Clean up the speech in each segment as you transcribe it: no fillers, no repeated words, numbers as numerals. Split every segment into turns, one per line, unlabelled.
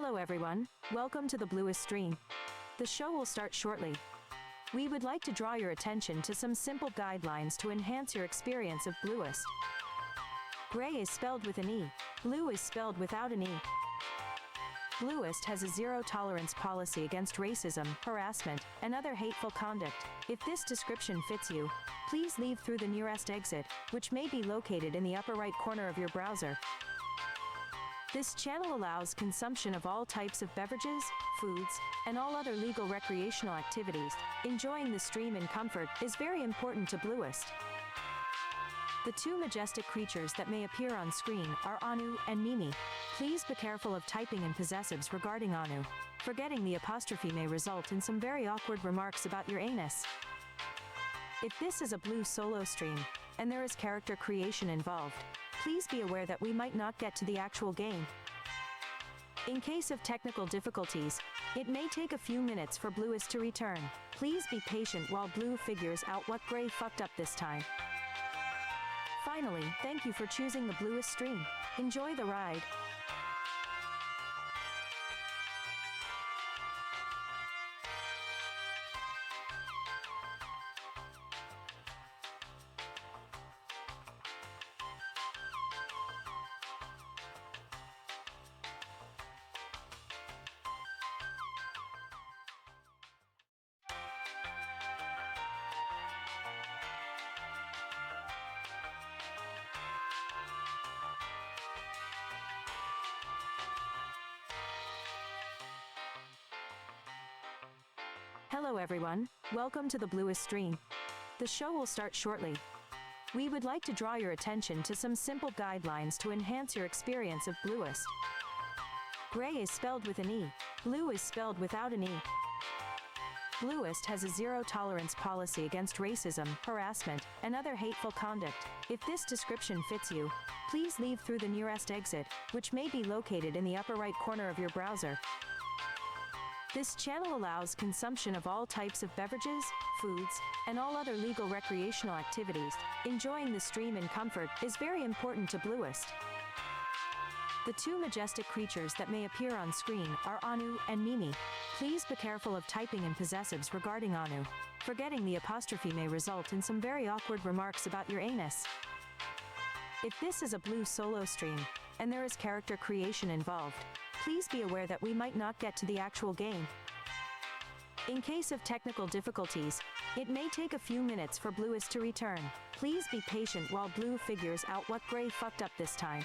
Hello everyone, welcome to the Bluest stream. The show will start shortly. We would like to draw your attention to some simple guidelines to enhance your experience of Bluest. Gray is spelled with an E, blue is spelled without an E. Bluest has a zero-tolerance policy against racism, harassment, and other hateful conduct. If this description fits you, please leave through the nearest exit, which may be located in the upper right corner of your browser. This channel allows consumption of all types of beverages, foods, and all other legal recreational activities. Enjoying the stream in comfort is very important to Bluest. The two majestic creatures that may appear on screen are Anu and Mimi. Please be careful of typing in possessives regarding Anu. Forgetting the apostrophe may result in some very awkward remarks about your anus. If this is a Blue solo stream, and there is character creation involved, please be aware that we might not get to the actual game. In case of technical difficulties, it may take a few minutes for Bluest to return. Please be patient while Blue figures out what Gray fucked up this time. Finally, thank you for choosing the Bluest stream. Enjoy the ride. Hello everyone, welcome to the Bluest stream. The show will start shortly. We would like to draw your attention to some simple guidelines to enhance your experience of Bluest. Gray is spelled with an E, blue is spelled without an E. Bluest has a zero-tolerance policy against racism, harassment, and other hateful conduct. If this description fits you, please leave through the nearest exit, which may be located in the upper right corner of your browser. This channel allows consumption of all types of beverages, foods, and all other legal recreational activities. Enjoying the stream in comfort is very important to Bluest. The two majestic creatures that may appear on screen are Anu and Mimi. Please be careful of typing in possessives regarding Anu. Forgetting the apostrophe may result in some very awkward remarks about your anus. If this is a Blue solo stream, and there is character creation involved, please be aware that we might not get to the actual game. In case of technical difficulties, it may take a few minutes for Bluest to return. Please be patient while Blue figures out what Gray fucked up this time.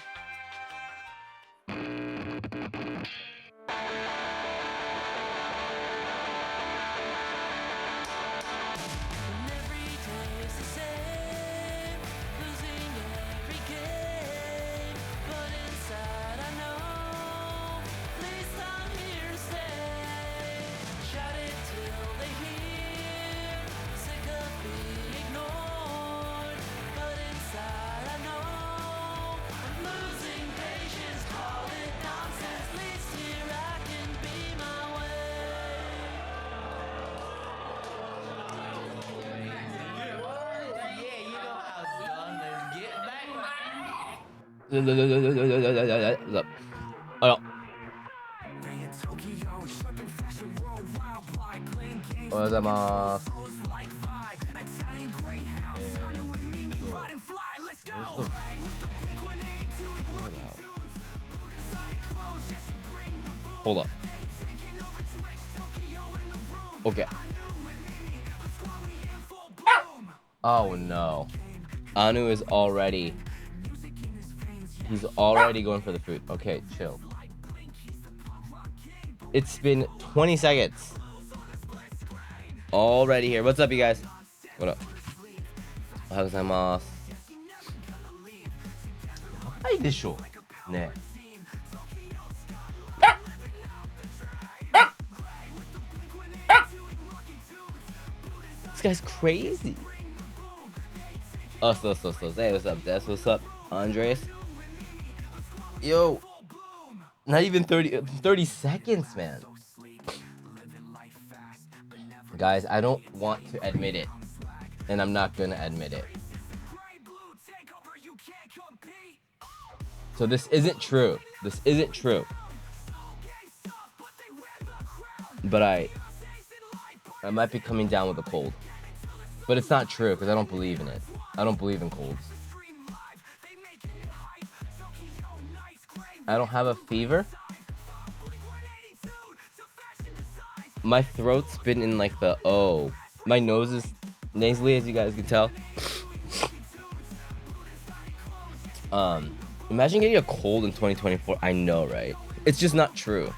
Alors. Hold up. Okay. Oh no. Anu is already. He's already going for the food. Okay, chill. It's been 20 seconds. Already here. What's up, you guys? What up? Ohayou gozaimasu. はいでしょ。ね。This guy's crazy. Oh, so. Hey, what's up, Des? What's up, Andres? Yo, not even 30 seconds, man. Guys, I don't want to admit it, and I'm not gonna admit it. So this isn't true. This isn't true. but I might be coming down with a cold. But it's not true because I don't believe in it. I don't believe in colds. I don't have a fever. My throat's been in like the my nose is nasally, as you guys can tell. Imagine getting a cold in 2024. I know, right? It's just not true.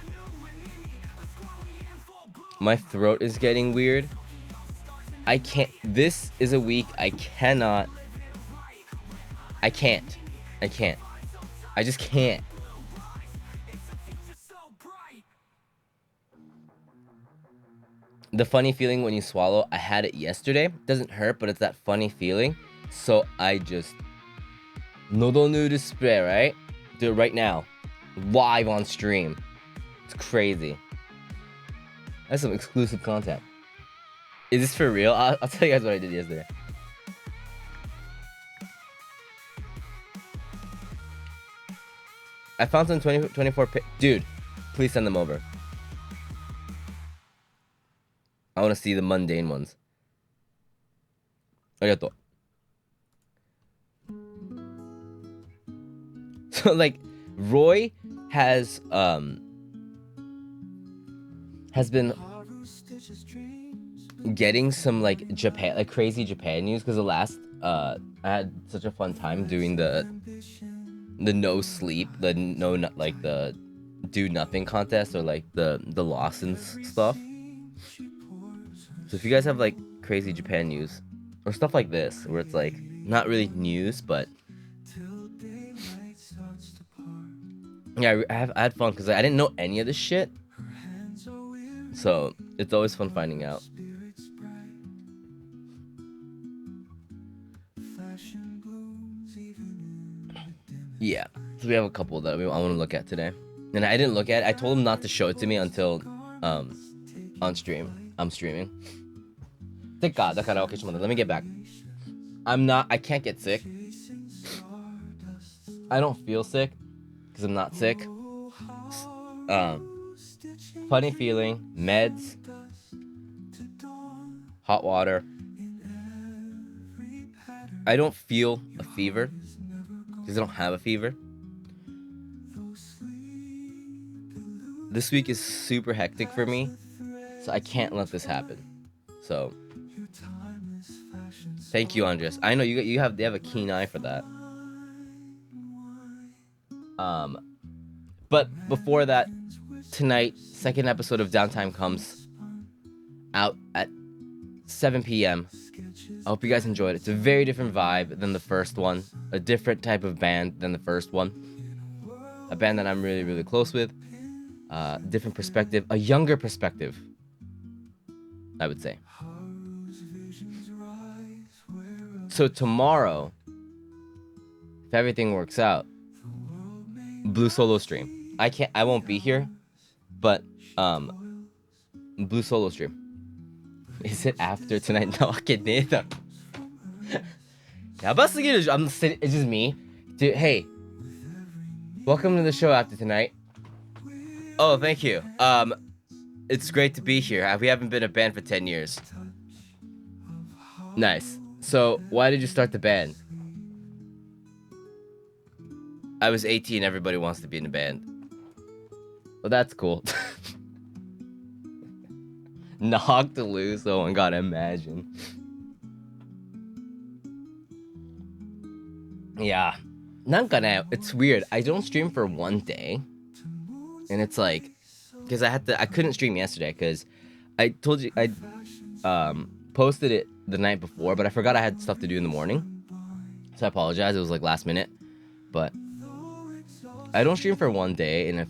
My throat is getting weird. I can't. This is a week I cannot. I can't. I just can't. The funny feeling when you swallow, I had it yesterday. Doesn't hurt, but it's that funny feeling. So I just noodle noodle spray, right? Do it right now, live on stream. It's crazy. That's some exclusive content. Is this for real? I'll tell you guys what I did yesterday. I found some 2024 dude, please send them over. I want to see the mundane ones. Arigato. So like Roy has been getting some like Japan, like crazy Japan news, because the last I had such a fun time doing the no sleep, the no like the do nothing contest, or like the Lawson's stuff. So if you guys have like crazy Japan news or stuff like this, where it's like not really news, but yeah, I had fun because I didn't know any of this shit. So it's always fun finding out. Yeah, so we have a couple that I want to look at today, and I didn't look at it. I told him not to show it to me until on stream. I'm streaming. Let me get back. I can't get sick. I don't feel sick because I'm not sick. Funny feeling, meds, hot water. I don't feel a fever because I don't have a fever. This week is super hectic for me, so I can't let this happen. So thank you, Andres. I know they have a keen eye for that. But before that, tonight, second episode of Downtime comes out at 7 p.m. I hope you guys enjoyed it. It's a very different vibe than the first one. A different type of band than the first one. A band that I'm really, really close with. Different perspective. A younger perspective, I would say. So tomorrow, if everything works out, Blue solo stream. I won't be here, but Blue solo stream. Is it after tonight? No, it's just me. Dude, hey. Welcome to the show after tonight. Oh, thank you. It's great to be here. We haven't been a band for 10 years. Nice. So, why did you start the band? I was 18, everybody wants to be in a band. Well, that's cool. Knocked loose, oh my god, imagine. Yeah. It's weird. I don't stream for one day. And it's like, because I couldn't stream yesterday because I told you I posted it the night before, but I forgot I had stuff to do in the morning. So I apologize. It was like last minute. But I don't stream for one day, and I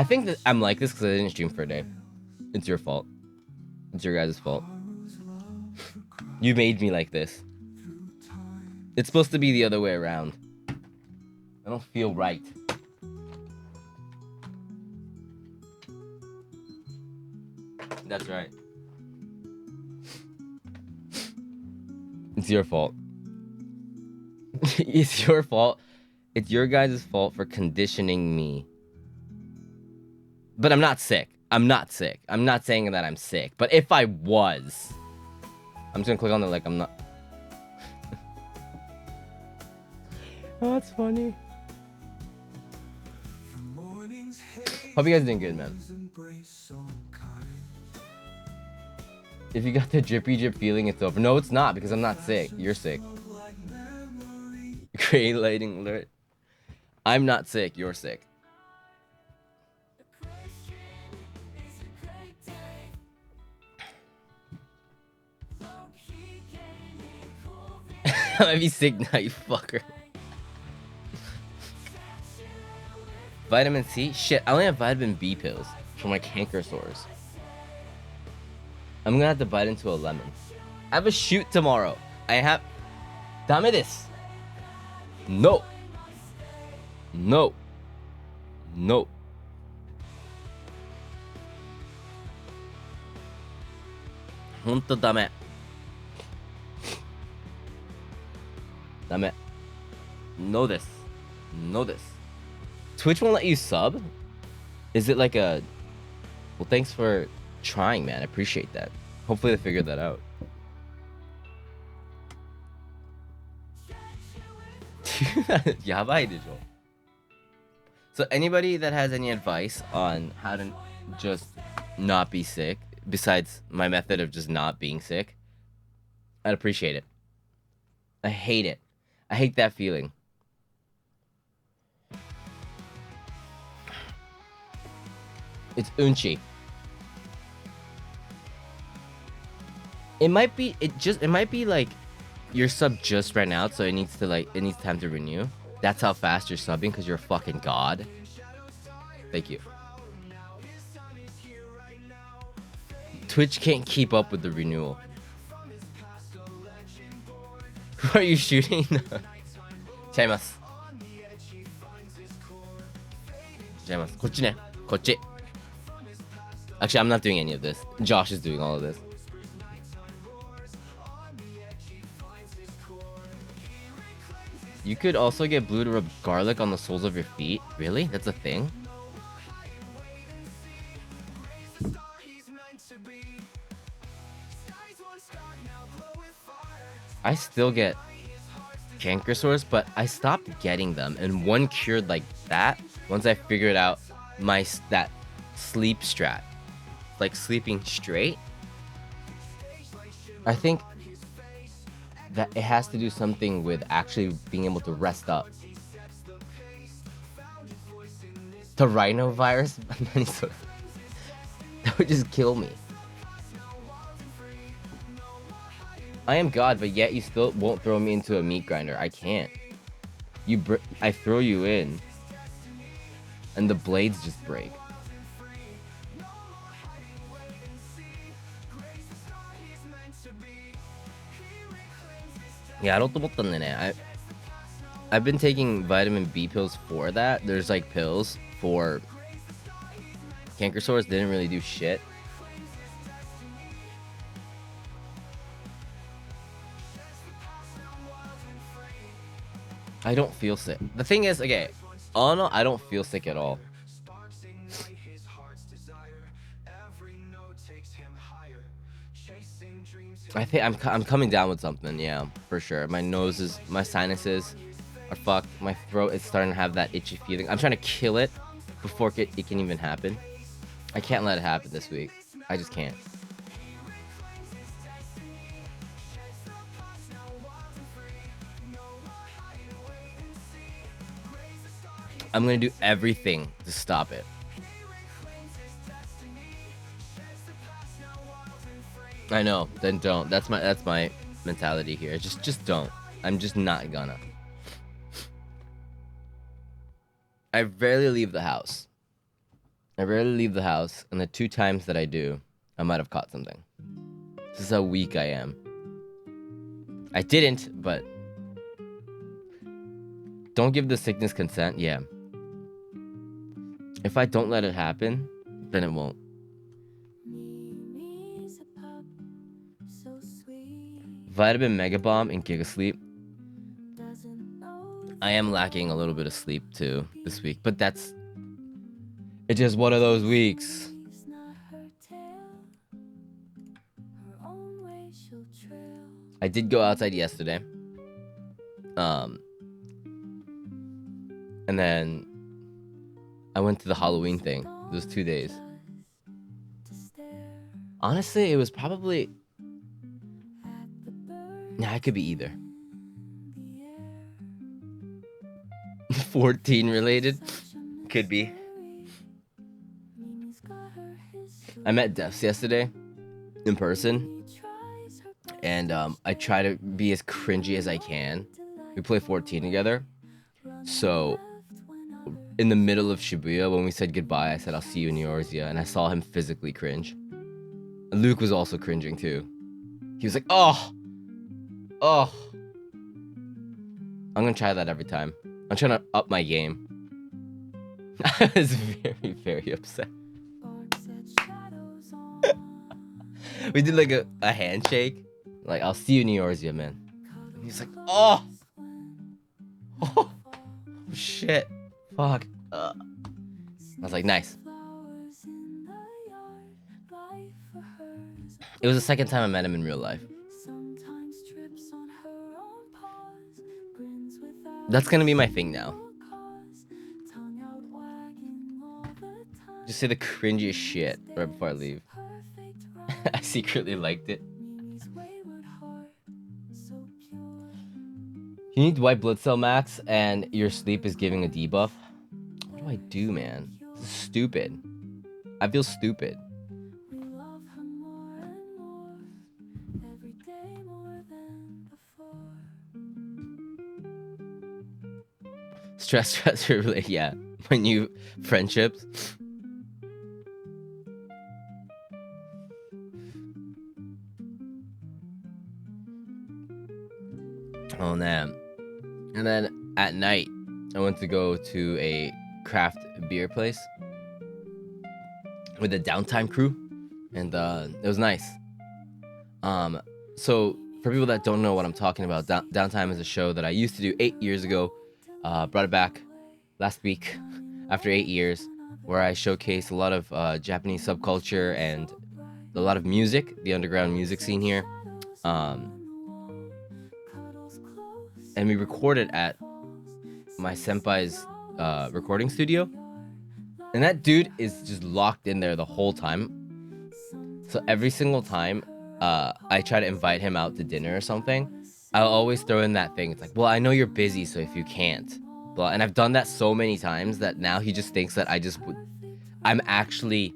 think that I'm like this because I didn't stream for a day. It's your fault. It's your guys' fault. You made me like this. It's supposed to be the other way around. I don't feel right. That's right. It's your fault. It's your fault. It's your guys' fault for conditioning me. But I'm not sick. I'm not sick. I'm not saying that I'm sick. But if I was, I'm just gonna click on the like I'm not. Oh, that's funny. Hope you guys doing good, man. If you got the drippy drip feeling, it's over. No, it's not, because I'm not sick. You're sick. Gray lighting alert. I'm not sick. You're sick. I might be sick now, you fucker. Vitamin C? Shit, I only have vitamin B pills for my canker sores. I'm gonna have to bite into a lemon. I have a shoot tomorrow. I have... Dame this. No. No. No. Honto dame. Dame. Know this. Know this. Twitch won't let you sub? Is it like a... Well, thanks for trying, man. I appreciate that. Hopefully they figured that out. Yabai de jo. So anybody that has any advice on how to just not be sick, besides my method of just not being sick, I'd appreciate it. I hate it. I hate that feeling. It's unchy. It might be like your sub just ran out, so it needs time to renew. That's how fast you're subbing, because you're a fucking god. Thank you. Twitch can't keep up with the renewal. Who are you shooting? Chaimasu. Chaimasu. Kochi ne. Kochi. Actually, I'm not doing any of this. Josh is doing all of this. You could also get blue to rub garlic on the soles of your feet. Really? That's a thing? I still get canker sores, but I stopped getting them. And one cured like that once I figured out that sleep strat. Like sleeping straight. I think that it has to do something with actually being able to rest up. The rhinovirus? That would just kill me. I am God, but yet you still won't throw me into a meat grinder. I can't. I throw you in, and the blades just break. Yeah, I've been taking vitamin B pills for that. There's like pills for canker sores. Didn't really do shit. I don't feel sick. The thing is, okay, oh no, I don't feel sick at all. I think I'm coming down with something, yeah, for sure. My sinuses are fucked. My throat is starting to have that itchy feeling. I'm trying to kill it before it can even happen. I can't let it happen this week. I just can't. I'm gonna do everything to stop it. I know, then don't. That's my mentality here. Just don't. I'm just not gonna. I rarely leave the house. And the 2 times that I do, I might have caught something. This is how weak I am. I didn't, but don't give the sickness consent. Yeah. If I don't let it happen, then it won't. Vitamin Mega Bomb and Giga Sleep. I am lacking a little bit of sleep too this week, but it's just one of those weeks. I did go outside yesterday. And then I went to the Halloween thing. Those 2 days. Honestly, it was probably... Yeah, it could be either. 14 related? Could be. I met Defs yesterday in person. And I try to be as cringy as I can. We play 14 together. So, in the middle of Shibuya, when we said goodbye, I said, I'll see you in Eorzea. And I saw him physically cringe. And Luke was also cringing too. He was like, oh. I'm gonna try that every time. I'm trying to up my game. I was very, very upset. We did like a handshake. Like, I'll see you in Eorzea, man. And he's like, oh, shit. Fuck. I was like, nice. It was the second time I met him in real life. That's gonna be my thing now. Just say the cringiest shit right before I leave. I secretly liked it. You need white blood cell max and your sleep is giving a debuff. What do I do, man? This is stupid. I feel stupid. Stress related, yeah. My new friendships. Oh man. And then at night, I went to go to a craft beer place with the Downtime crew, and it was nice. So for people that don't know what I'm talking about, Downtime is a show that I used to do 8 years ago. Brought it back last week after 8 years, where I showcase a lot of Japanese subculture and a lot of music, the underground music scene here. And we recorded at my senpai's recording studio. And that dude is just locked in there the whole time. So every single time I try to invite him out to dinner or something, I'll always throw in that thing. It's like, well, I know you're busy, so if you can't. Blah. And I've done that so many times that now he just thinks that I'm actually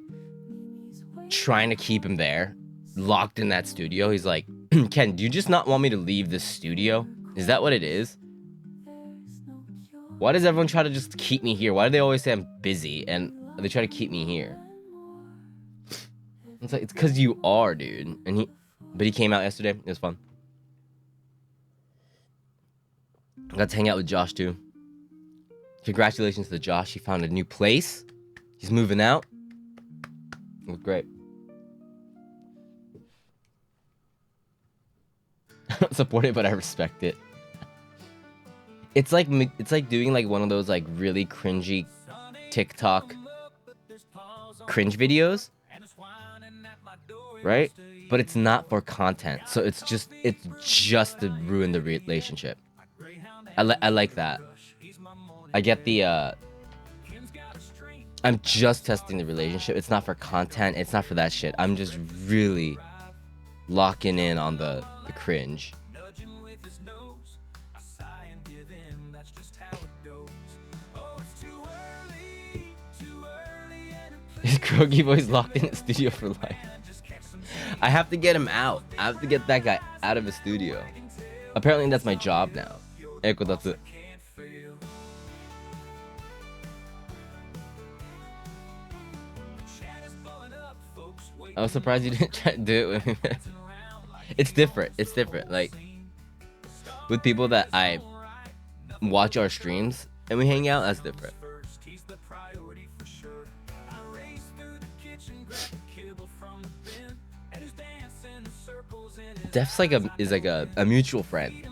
trying to keep him there, locked in that studio. He's like, Ken, do you just not want me to leave this studio? Is that what it is? Why does everyone try to just keep me here? Why do they always say I'm busy and they try to keep me here? It's like, it's because you are, dude. But he came out yesterday. It was fun. I got to hang out with Josh too. Congratulations to Josh. He found a new place. He's moving out. It was great. I don't support it, but I respect it. It's like doing like one of those like really cringy TikTok cringe videos, right? But it's not for content, so it's just to ruin the relationship. I like that. I get the I'm just testing the relationship. It's not for content. It's not for that shit. I'm just really locking in on the cringe. This Krogi boy's locked in the studio for life. I have to get him out. I have to get that guy out of the studio. Apparently that's my job now. Echo, that's it. I was surprised you didn't try to do it with me. It's different. It's different. Like, with people that I watch our streams and we hang out, that's different. Def's like a mutual friend.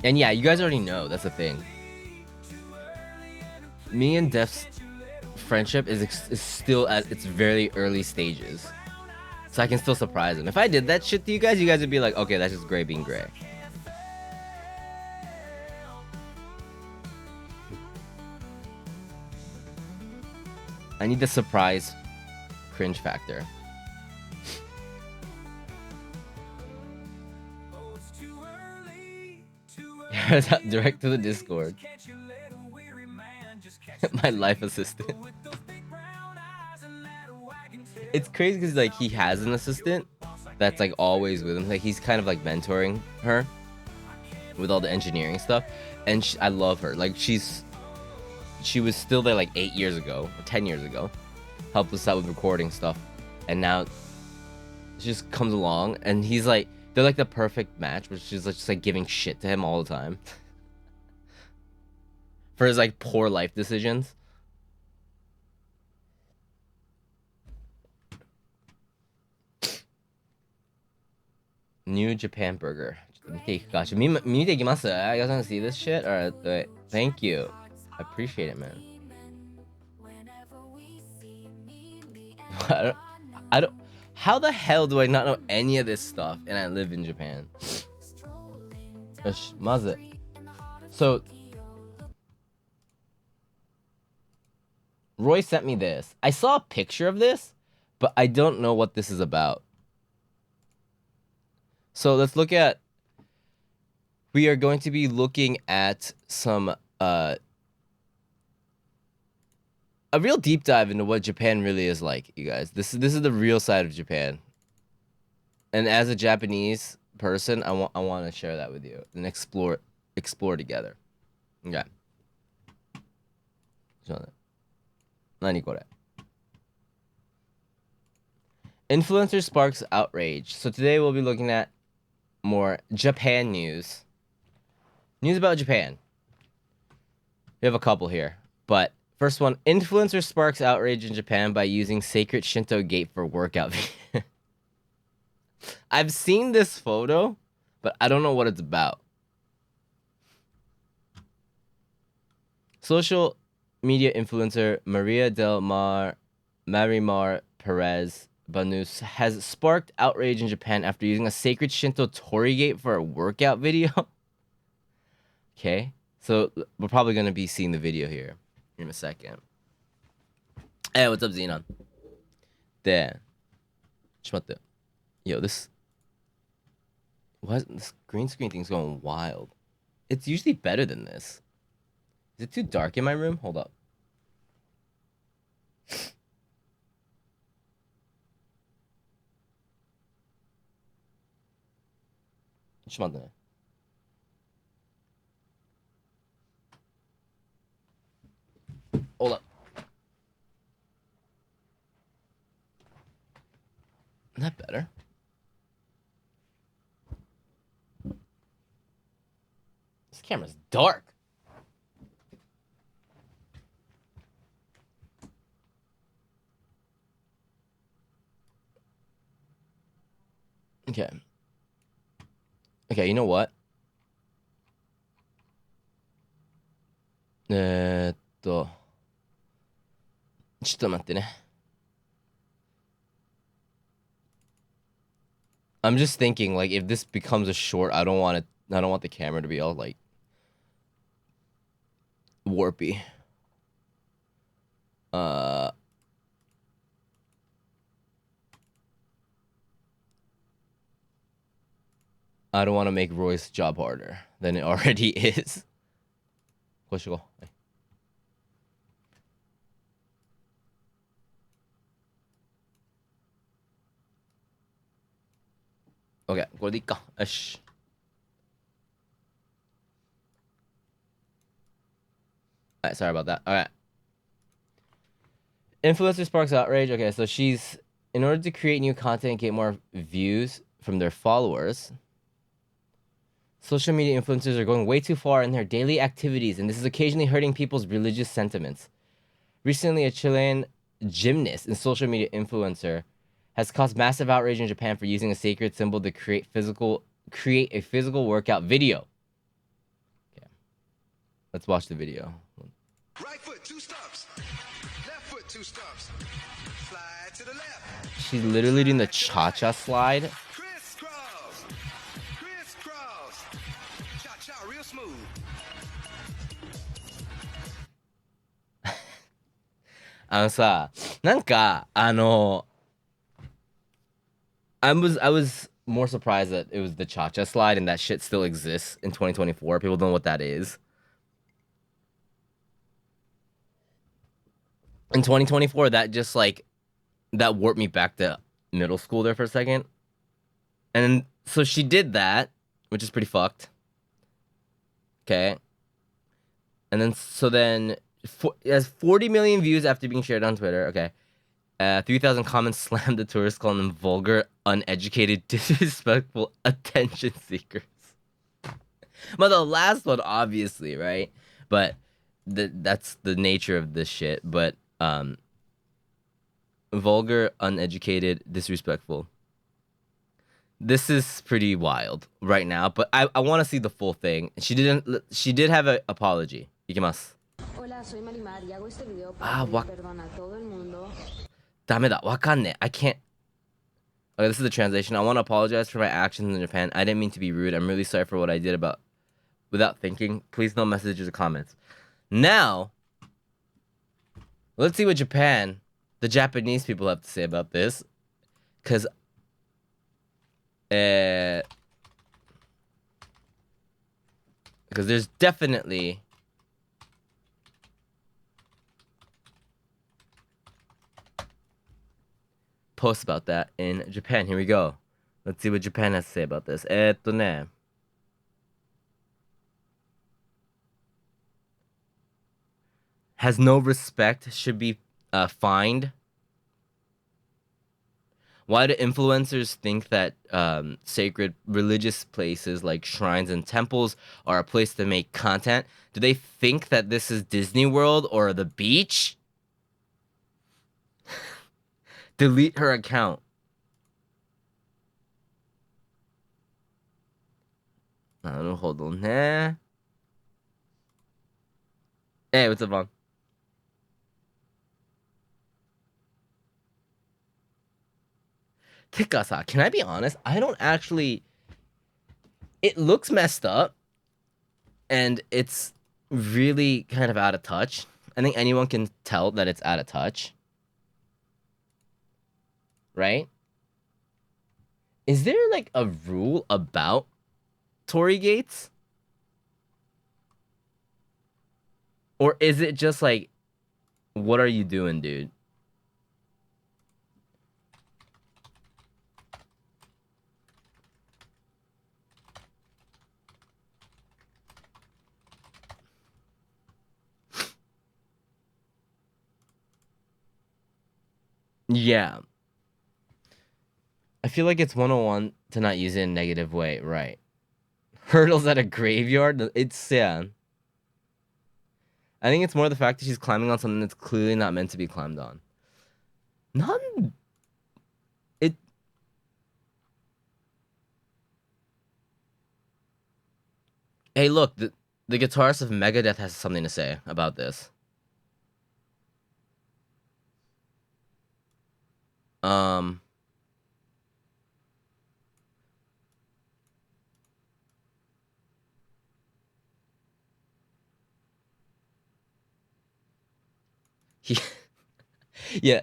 And yeah, you guys already know, that's the thing. Me and Def's friendship is still at its very early stages. So I can still surprise him. If I did that shit to you guys would be like, okay, that's just Gray being Gray. I need the surprise cringe factor. Direct to the Discord. My life assistant. It's crazy because like he has an assistant that's like always with him. Like he's kind of like mentoring her with all the engineering stuff, and I love her. Like she was still there like 8 years ago, or 10 years ago, helped us out with recording stuff, and now she just comes along, and he's like, they're like the perfect match, which is just like giving shit to him all the time for his like poor life decisions. New Japan burger. Gotcha. You guys want to see this shit? Alright, wait. Thank you. I appreciate it, man. I don't. How the hell do I not know any of this stuff and I live in Japan? So, Roy sent me this. I saw a picture of this, but I don't know what this is about. So let's look at. We are going to be looking at some a real deep dive into what Japan really is like, you guys. This is the real side of Japan. And as a Japanese person, I want to share that with you and explore together. Okay. 何これ? Influencer sparks outrage. So today we'll be looking at more Japan news. News about Japan. We have a couple here, but first one, influencer sparks outrage in Japan by using sacred Shinto gate for workout. I've seen this photo, but I don't know what it's about. Social media influencer Maria del Marimar Perez Banus has sparked outrage in Japan after using a sacred Shinto torii gate for a workout video. Okay, so we're probably going to be seeing the video here in a second. Hey, what's up, Xenon? There. Yo, this green screen thing's going wild. It's usually better than this. Is it too dark in my room? Hold up. Hold up. Isn't that better? This camera's dark. Okay. Okay, you know what?ちょっと待ってね. I'm just thinking, like, if this becomes a short, I don't want the camera to be all like warpy. I don't want to make Roy's job harder than it already is. Okay, これでいっか。よし。Alright, sorry about that. Alright. Influencer sparks outrage. Okay, so she's, in order to create new content and get more views from their followers, social media influencers are going way too far in their daily activities, and this is occasionally hurting people's religious sentiments. Recently, a Chilean gymnast and social media influencer has caused massive outrage in Japan for using a sacred symbol to create a physical workout video. Okay. Let's watch the video.
Right foot, 2 stumps. Left foot, two stumps. Slide to the left.
She's literally doing the ChaCha Slide.
Crisscross. Crisscross. Cha-cha real smooth.
I was more surprised that it was the ChaCha Slide and that shit still exists in 2024. People don't know what that is. In 2024, that just like that warped me back to middle school there for a second. And so she did that, which is pretty fucked. Okay. And then it has 40 million views after being shared on Twitter. Okay. 3,000 comments slammed the tourists, calling them vulgar, uneducated, disrespectful attention seekers. But the last one, obviously, right? But that's the nature of this shit. But vulgar, uneducated, disrespectful. This is pretty wild right now, but I want to see the full thing. She did have an apology. Ikimasu.
Hola, soy Marimar y hago este video para pedir perdón a todo el mundo.
Dameda, wakanne. I can't. Okay, this is the translation. I want to apologize for my actions in Japan. I didn't mean to be rude. I'm really sorry for what I did without thinking. Please no messages or comments. Now, let's see what the Japanese people have to say about this. Because there's definitely posts about that in Japan. Here we go. Let's see what Japan has to say about this. Has no respect, should be fined. Why do influencers think that sacred religious places like shrines and temples are a place to make content? Do they think that this is Disney World or the beach? Delete her account. Hold on. Hey, what's up, Mom? Tikasa, can I be honest? I don't actually... It looks messed up. And it's really kind of out of touch. I think anyone can tell that it's out of touch. Right? Is there like a rule about Torii gates? Or is it just like, what are you doing, dude? Yeah. I feel like it's 101 to not use it in a negative way, right? Hurdles at a graveyard? It's, yeah. I think it's more the fact that she's climbing on something that's clearly not meant to be climbed on. Hey, look, the guitarist of Megadeth has something to say about this. Yeah.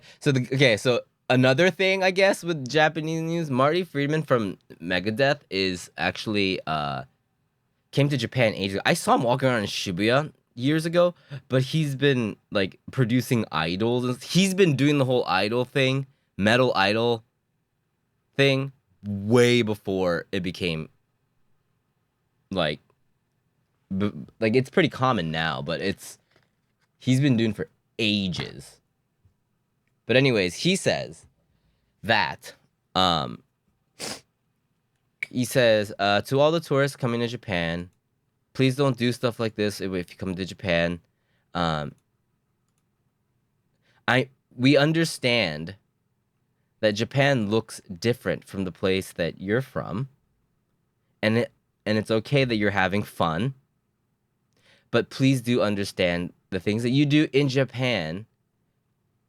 So another thing, I guess, with Japanese news, Marty Friedman from Megadeth is actually came to Japan ages ago. I saw him walking around in Shibuya years ago, but he's been like producing idols. He's been doing the whole idol thing, metal idol thing, way before it became like it's pretty common now, but he's been doing for ages. But anyways, he says that he says to all the tourists coming to Japan, please don't do stuff like this if you come to Japan. We understand that Japan looks different from the place that you're from, and it's okay that you're having fun. But please do understand the things that you do in Japan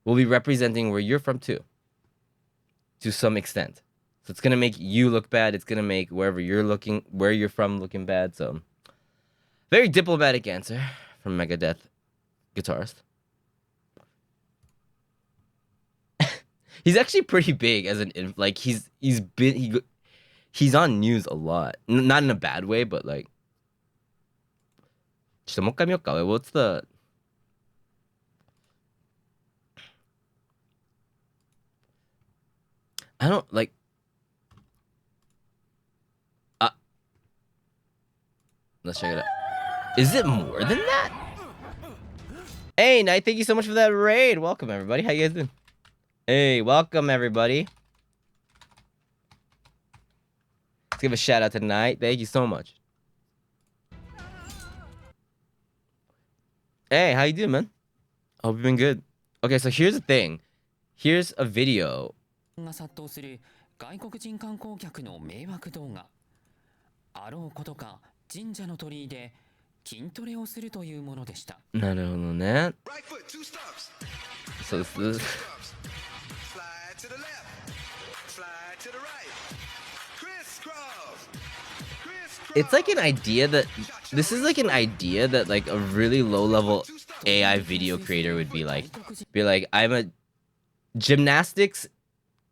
will be representing where you're from too, to some extent. So it's gonna make you look bad. It's gonna make where you're from looking bad. So, very diplomatic answer from Megadeth guitarist. He's actually pretty big as like he's on news a lot. Not in a bad way, but like. ちょっともう一回見よっか。What's the I don't like. Let's check it out. Is it more than that? Hey, Knight, thank you so much for that raid. Welcome, everybody. How you guys doing? Hey, welcome, everybody. Let's give a shout out to Knight. Thank you so much. Hey, how you doing, man? Hope you've been good. Okay, so here's the thing. Here's a video.
が殺到する外国人観光客の迷惑動画。あろうことか神社の鳥居で筋トレをするというものでした。
なるほどね。
Right foot, 2 stumps.
So this is.
Stumps. Slide to the left. Slide to the right. Crisscross. Crisscross.
It's like an idea that this is like an idea that like a really low level AI video creator would be like I'm a gymnastics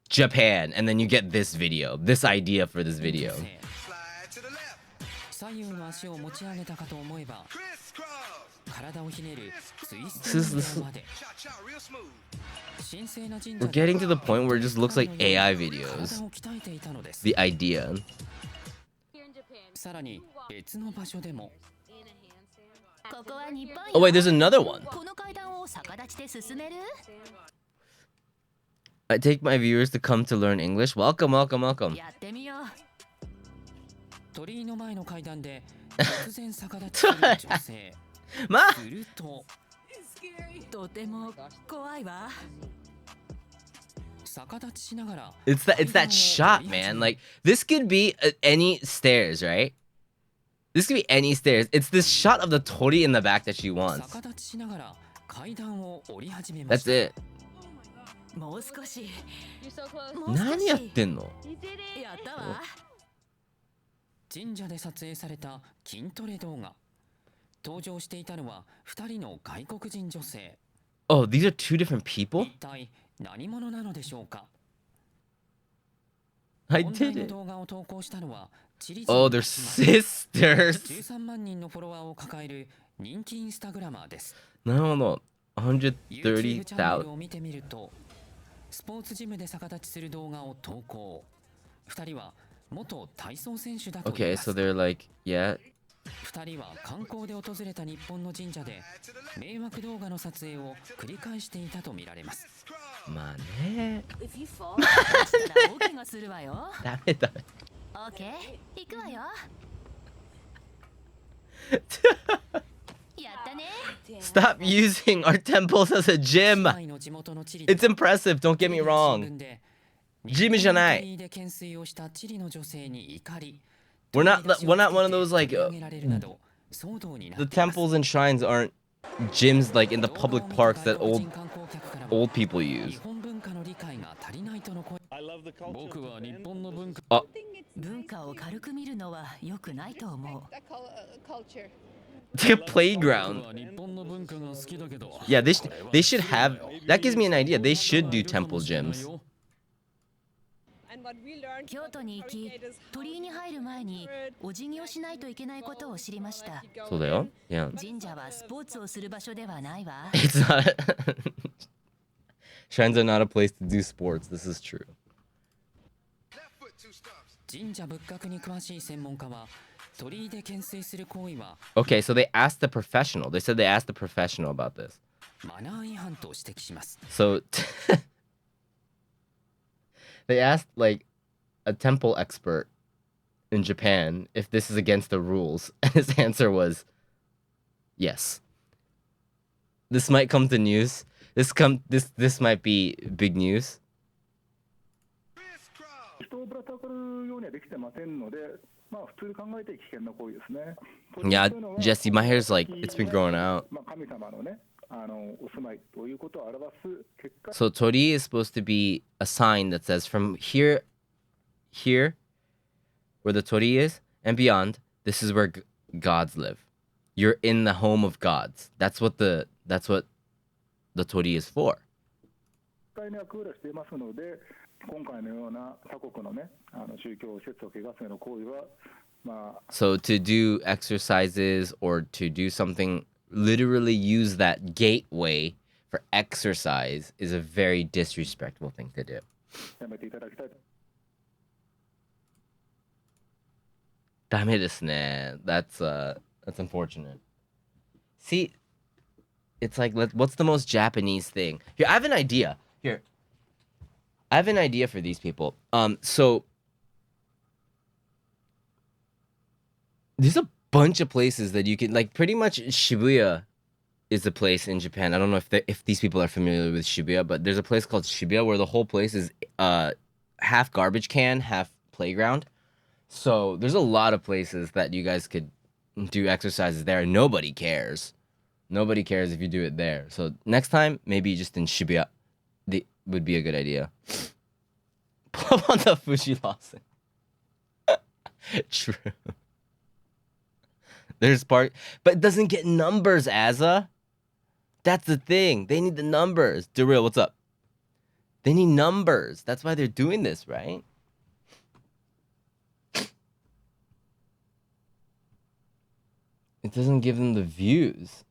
Japan, and then you get this idea for this video.
Slide to the left.
左右の足を持ち上げたかと思えば
Crisscross.
体をひねるツイスト
This is
まで
Cha-cha, real smooth.
神聖な神
We're
社
getting to the point where it just looks like AI
体
videos.
を鍛えていたのです。
The idea.
さらに別の場所でも
Oh wait, there's another one.
この階段を逆立ちで進める
I take my viewers to come to learn English. Welcome, welcome, welcome.
やってみよう
鳥居の前の階段で突然逆立ちする女性。
Ma!
すると
とても怖いわ
逆立ちしながら
It's that shot, man. Like this could be any stairs, right? This could be any stairs. It's this shot of the tori in the back that she wants.
逆立ちしながら階段を降り始めまし
That's
た。
it.
もう少しもう少し
何やってんの？
やったわ
神社で撮影された筋トレ動画。登場していたのは2人の外国人女性。
Oh, these are two different people?
一体何者なのでしょうか。
I
問題
did
の
it.
動画を投稿したのはチリ人
Oh,
の
they're
妻で
sisters.
13万人のフォロワーを抱える人気インスタグラマーです。
No.
YouTube チャンネ
130,000.
ルを見てみると、スポーツジムで逆立ちする動画を投稿。2人は元体操選手だといい
Okay,
ます
so。they're like, yeah.
2人は観光で訪れた日本の神社で迷惑動画の撮影を繰り返していたとみられます。
Ma ne.
したら大怪我するわよ
Dame.
オッケー行くわよやったね
Stop using our temples as a gym.
姉妹の地元のチリで
It's impressive, don't get me
新
wrong.
聞で
ジムじゃない
日本の鳥居で懸垂をしたチリの女性に怒り
We're not one of those like
取り上げられるなど騒動になっ
the
ています。
temples and shrines aren't gyms like in the
動画を
public
見た
parks that
外国
old
人観光客からも
old people
日
use.
本文化の理解が足りないとの声。僕は日本の文化
Oh,
文化を軽く見るのは良くないと思う
culture.
it's like a playground.
日本の文化が好きだけど
Yeah, they should have. That gives me an idea. They should do temple gyms.
And what we learned
京都に行き鳥居に入る前にお辞儀をしないといけないことを知りました
So they are. Yeah.
神社はスポーツをする場所ではないわ
It's not. Shrines are not a place to do sports. This is true.
Left foot, 2 stumps.
神社仏閣に詳しい専門家は鳥居で懸垂する行為は
Okay, so they asked the professional. They said they asked the professional about this.
マナー違反と指摘します。
So they asked like a temple expert in Japan if this is against the rules, and his answer was yes. This might come to news. This might be big news.
Crisscross.
人をぶら下がるようにはできてませんので、まあ普通に考えて危険な行為ですね。
Yeah, Jesse, my hair's like it's been growing out.
まあ神様のね、お住まいということを表す結果
So tori is supposed to be a sign that says from here, where the tori is, and beyond, this is where gods live. You're in the home of gods. That's what the tori is for.
にはクーラしていますので、今回のような他国のね、宗教施設を汚すような行為は、まあ、
So to do exercises or to do something, literally use that gateway for exercise is a very disrespectful thing to do.
やめていただきたいと。
ダメですね. That's unfortunate. See, it's like, what's the most Japanese thing? Here, I have an idea. Here, I have an idea for these people. So there's a bunch of places that you can, like, pretty much Shibuya is a place in Japan. I don't know if these people are familiar with Shibuya, but there's a place called Shibuya where the whole place is half garbage can, half playground. So there's a lot of places that you guys could do exercises there. Nobody cares. Nobody cares if you do it there. So next time, maybe just in Shibuya would be a good idea. Pull up on the Fuji Lawson. True. There's part, but it doesn't get numbers, Azza. That's the thing. They need the numbers. Daryl, what's up? They need numbers. That's why they're doing this, right? It doesn't give them the views.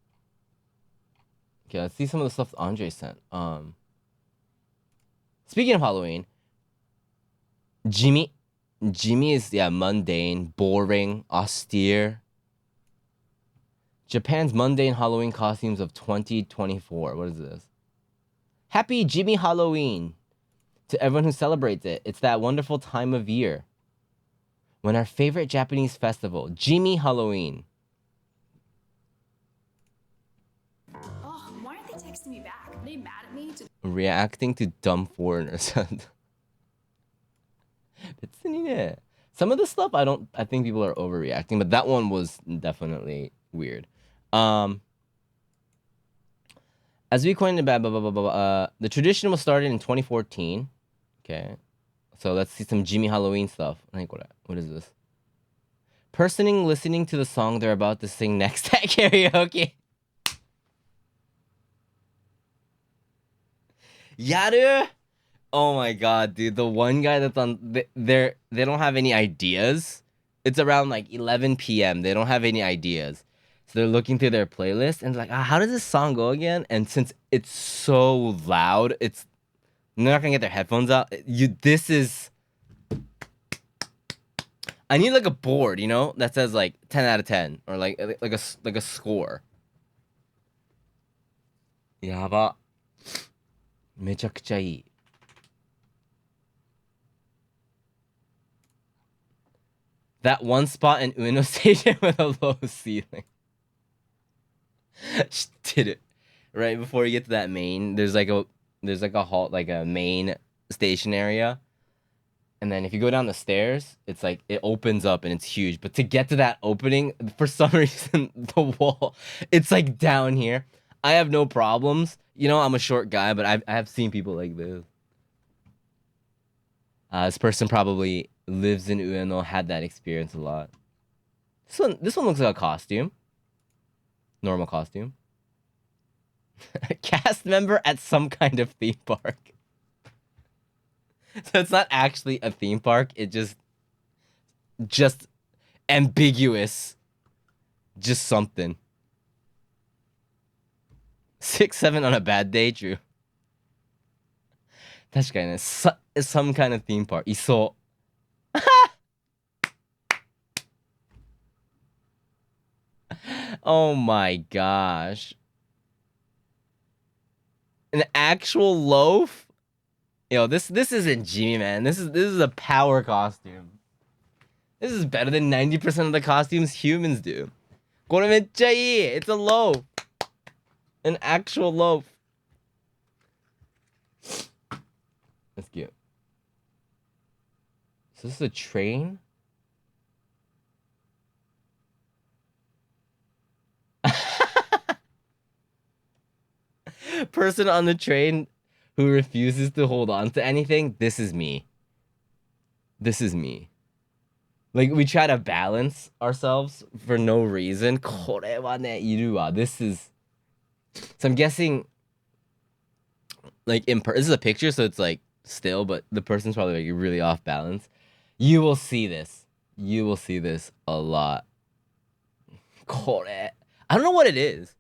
Okay, let's see some of the stuff Andre sent. Speaking of Halloween, Jimmy is, yeah, mundane, boring, austere. Japan's mundane Halloween costumes of 2024. What is this? Happy Jimmy Halloween to everyone who celebrates it. It's that wonderful time of year when our favorite Japanese festival, Jimmy Halloween.
Oh, why aren't they texting me back? Are they mad at me?
Reacting to dumb foreigners. Some of the stuff I think people are overreacting, but that one was definitely weird. As we coined the tradition was started in 2014. Okay. So let's see some Jimmy Halloween stuff. What is this? Person listening to the song they're about to sing next at karaoke. Yaru? Oh my god, dude. The one guy that's on they don't have any ideas. It's around like 11 p.m. They don't have any ideas. So they're looking through their playlist and like, how does this song go again? And since it's so loud, they're not gonna get their headphones out. I need like a board, you know, that says like 10 out of 10 or like a score. Yaba. めちゃくちゃいい. That one spot in Ueno Station with a low ceiling. 知ってる. Right before you get to that main, there's like a hall, like a main station area. And then if you go down the stairs, it's like it opens up and it's huge. But to get to that opening, for some reason, the wall, it's like down here. I have no problems. You know, I'm a short guy, but I have seen people like this. This person probably lives in Ueno, had that experience a lot. This one looks like a costume. Normal costume. A cast member at some kind of theme park. So it's not actually a theme park. It just ambiguous. Just something. 6-7 on a bad day, true. 確かにね, some kind of theme park. いそう. Oh my gosh. An actual loaf? Yo, this isn't G, man. This is a power costume. This is better than 90% of the costumes humans do. これめっちゃいい. It's a loaf. An actual loaf. That's cute. So this is a train? person on the train who refuses to hold on to anything, this is me. This is me. Like, we try to balance ourselves for no reason. これはね、いるわ. This is... So I'm guessing... Like, this is a picture, so it's, like, still, but the person's probably, like, really off balance. You will see this. You will see this a lot. これ... I don't know what it is.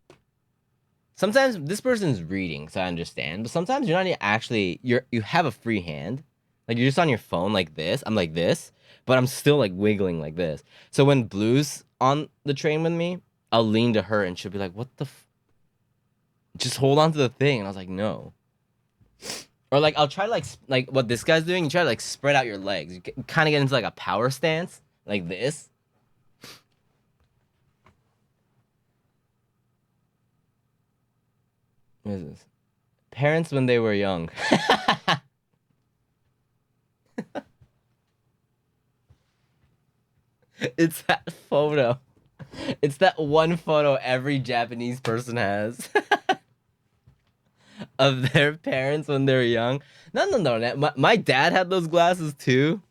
Sometimes this person's reading, so I understand. But sometimes you're not actually... You have a free hand. Like, you're just on your phone like this. I'm like this. But I'm still, like, wiggling like this. So when Blue's on the train with me, I'll lean to her and she'll be like, what the just hold on to the thing. And I was like, no. Or, like, I'll try to, like what this guy's doing. You try to, like, spread out your legs. You kind of get into, like, a power stance. Like this. What is this? Parents when they were young. It's that photo. It's that one photo every Japanese person has. Of their parents when they were young. No. My dad had those glasses too.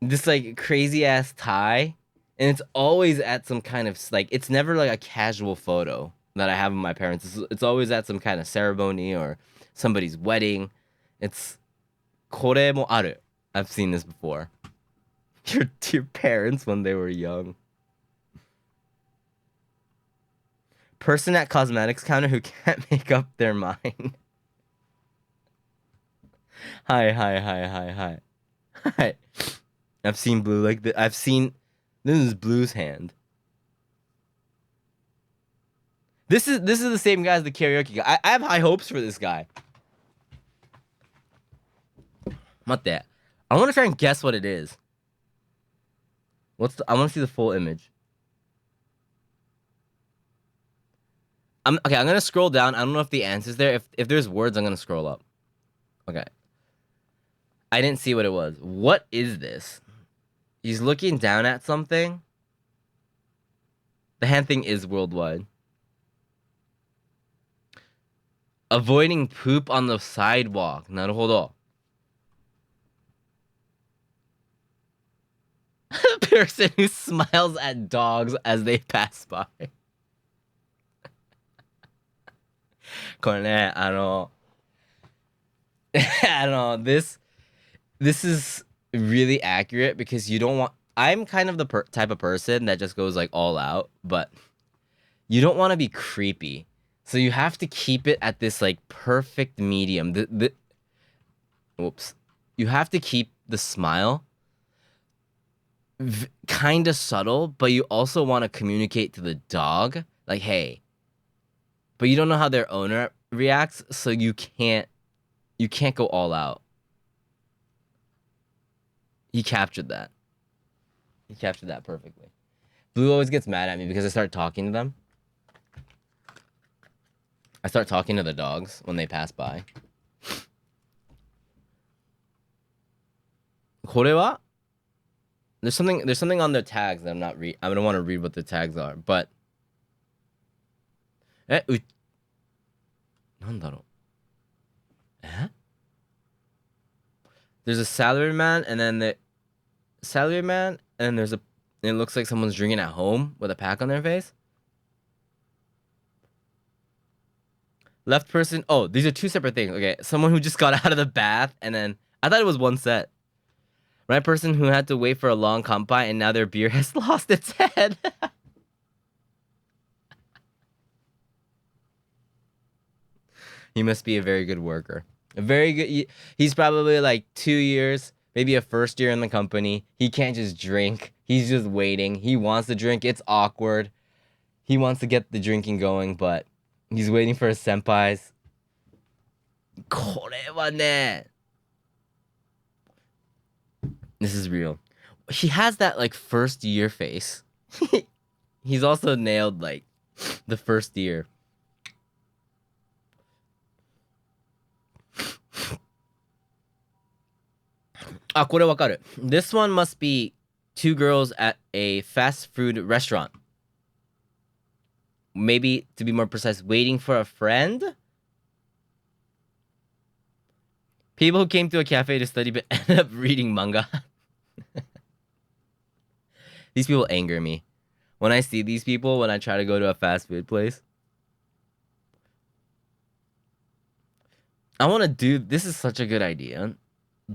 This like crazy ass tie. And it's always at some kind of like, it's never like a casual photo that I have of my parents. It's always at some kind of ceremony or somebody's wedding. It's これもある. I've seen this before. Your parents when they were young. Person at cosmetics counter who can't make up their mind. Hi. I've seen Blue like this. This is Blue's hand. This is the same guy as the karaoke guy. I have high hopes for this guy. 待って. I want to try and guess what it is. I want to see the full image. I'm gonna scroll down. I don't know if the answer's there. If there's words, I'm gonna scroll up. Okay. I didn't see what it was. What is this? He's looking down at something. The hand thing is worldwide. Avoiding poop on the sidewalk. なるほど. Person who smiles at dogs as they pass by. これね、this is really accurate because you don't want... I'm kind of the type of person that just goes like all out, but you don't want to be creepy. So you have to keep it at this like perfect medium. Whoops. You have to keep the smile kind of subtle, but you also want to communicate to the dog like, hey. But you don't know how their owner reacts, so you can't go all out. He captured that. He captured that perfectly. Blue always gets mad at me because I start talking to them. I start talking to the dogs when they pass by. これは? There's something on their tags that I don't want to read what the tags are, but なんだろう? There's a salaryman and then it looks like someone's drinking at home with a pack on their face. Left person. Oh, these are two separate things. Okay, someone who just got out of the bath and then I thought it was one set. Right person who had to wait for a long kampai and now their beer has lost its head. He must be a very good worker. A very good... He's probably like 2 years, maybe a first year in the company. He can't just drink. He's just waiting. He wants to drink. It's awkward. He wants to get the drinking going, but he's waiting for his senpais. これはね... This is real. He has that like first year face. He's also nailed like the first year. Ah, これわかる. This one must be two girls at a fast food restaurant. maybe to be more precise, waiting for a friend. People who came to a cafe to study but ended up reading manga. These people anger me. When I see these people, when I try to go to a fast food place. I want to do, this is such a good idea.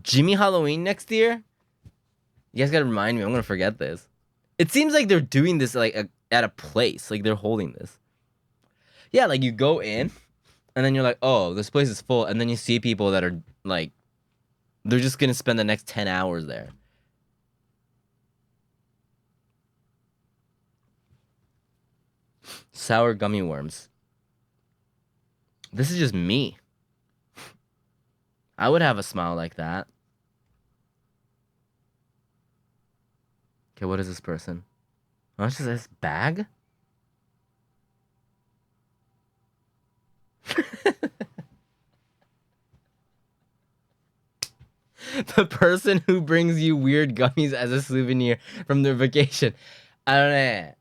Jimmy Halloween next year? You guys gotta remind me, I'm gonna forget this. It seems like they're doing this like at a place, like they're holding this. Yeah, like you go in, and then you're like, oh, this place is full, and then you see people that are like, they're just gonna spend the next 10 hours there. Sour gummy worms. This is just me. I would have a smile like that. Okay, what is this person? Oh, it's just this bag? The person who brings you weird gummies as a souvenir from their vacation. I don't know.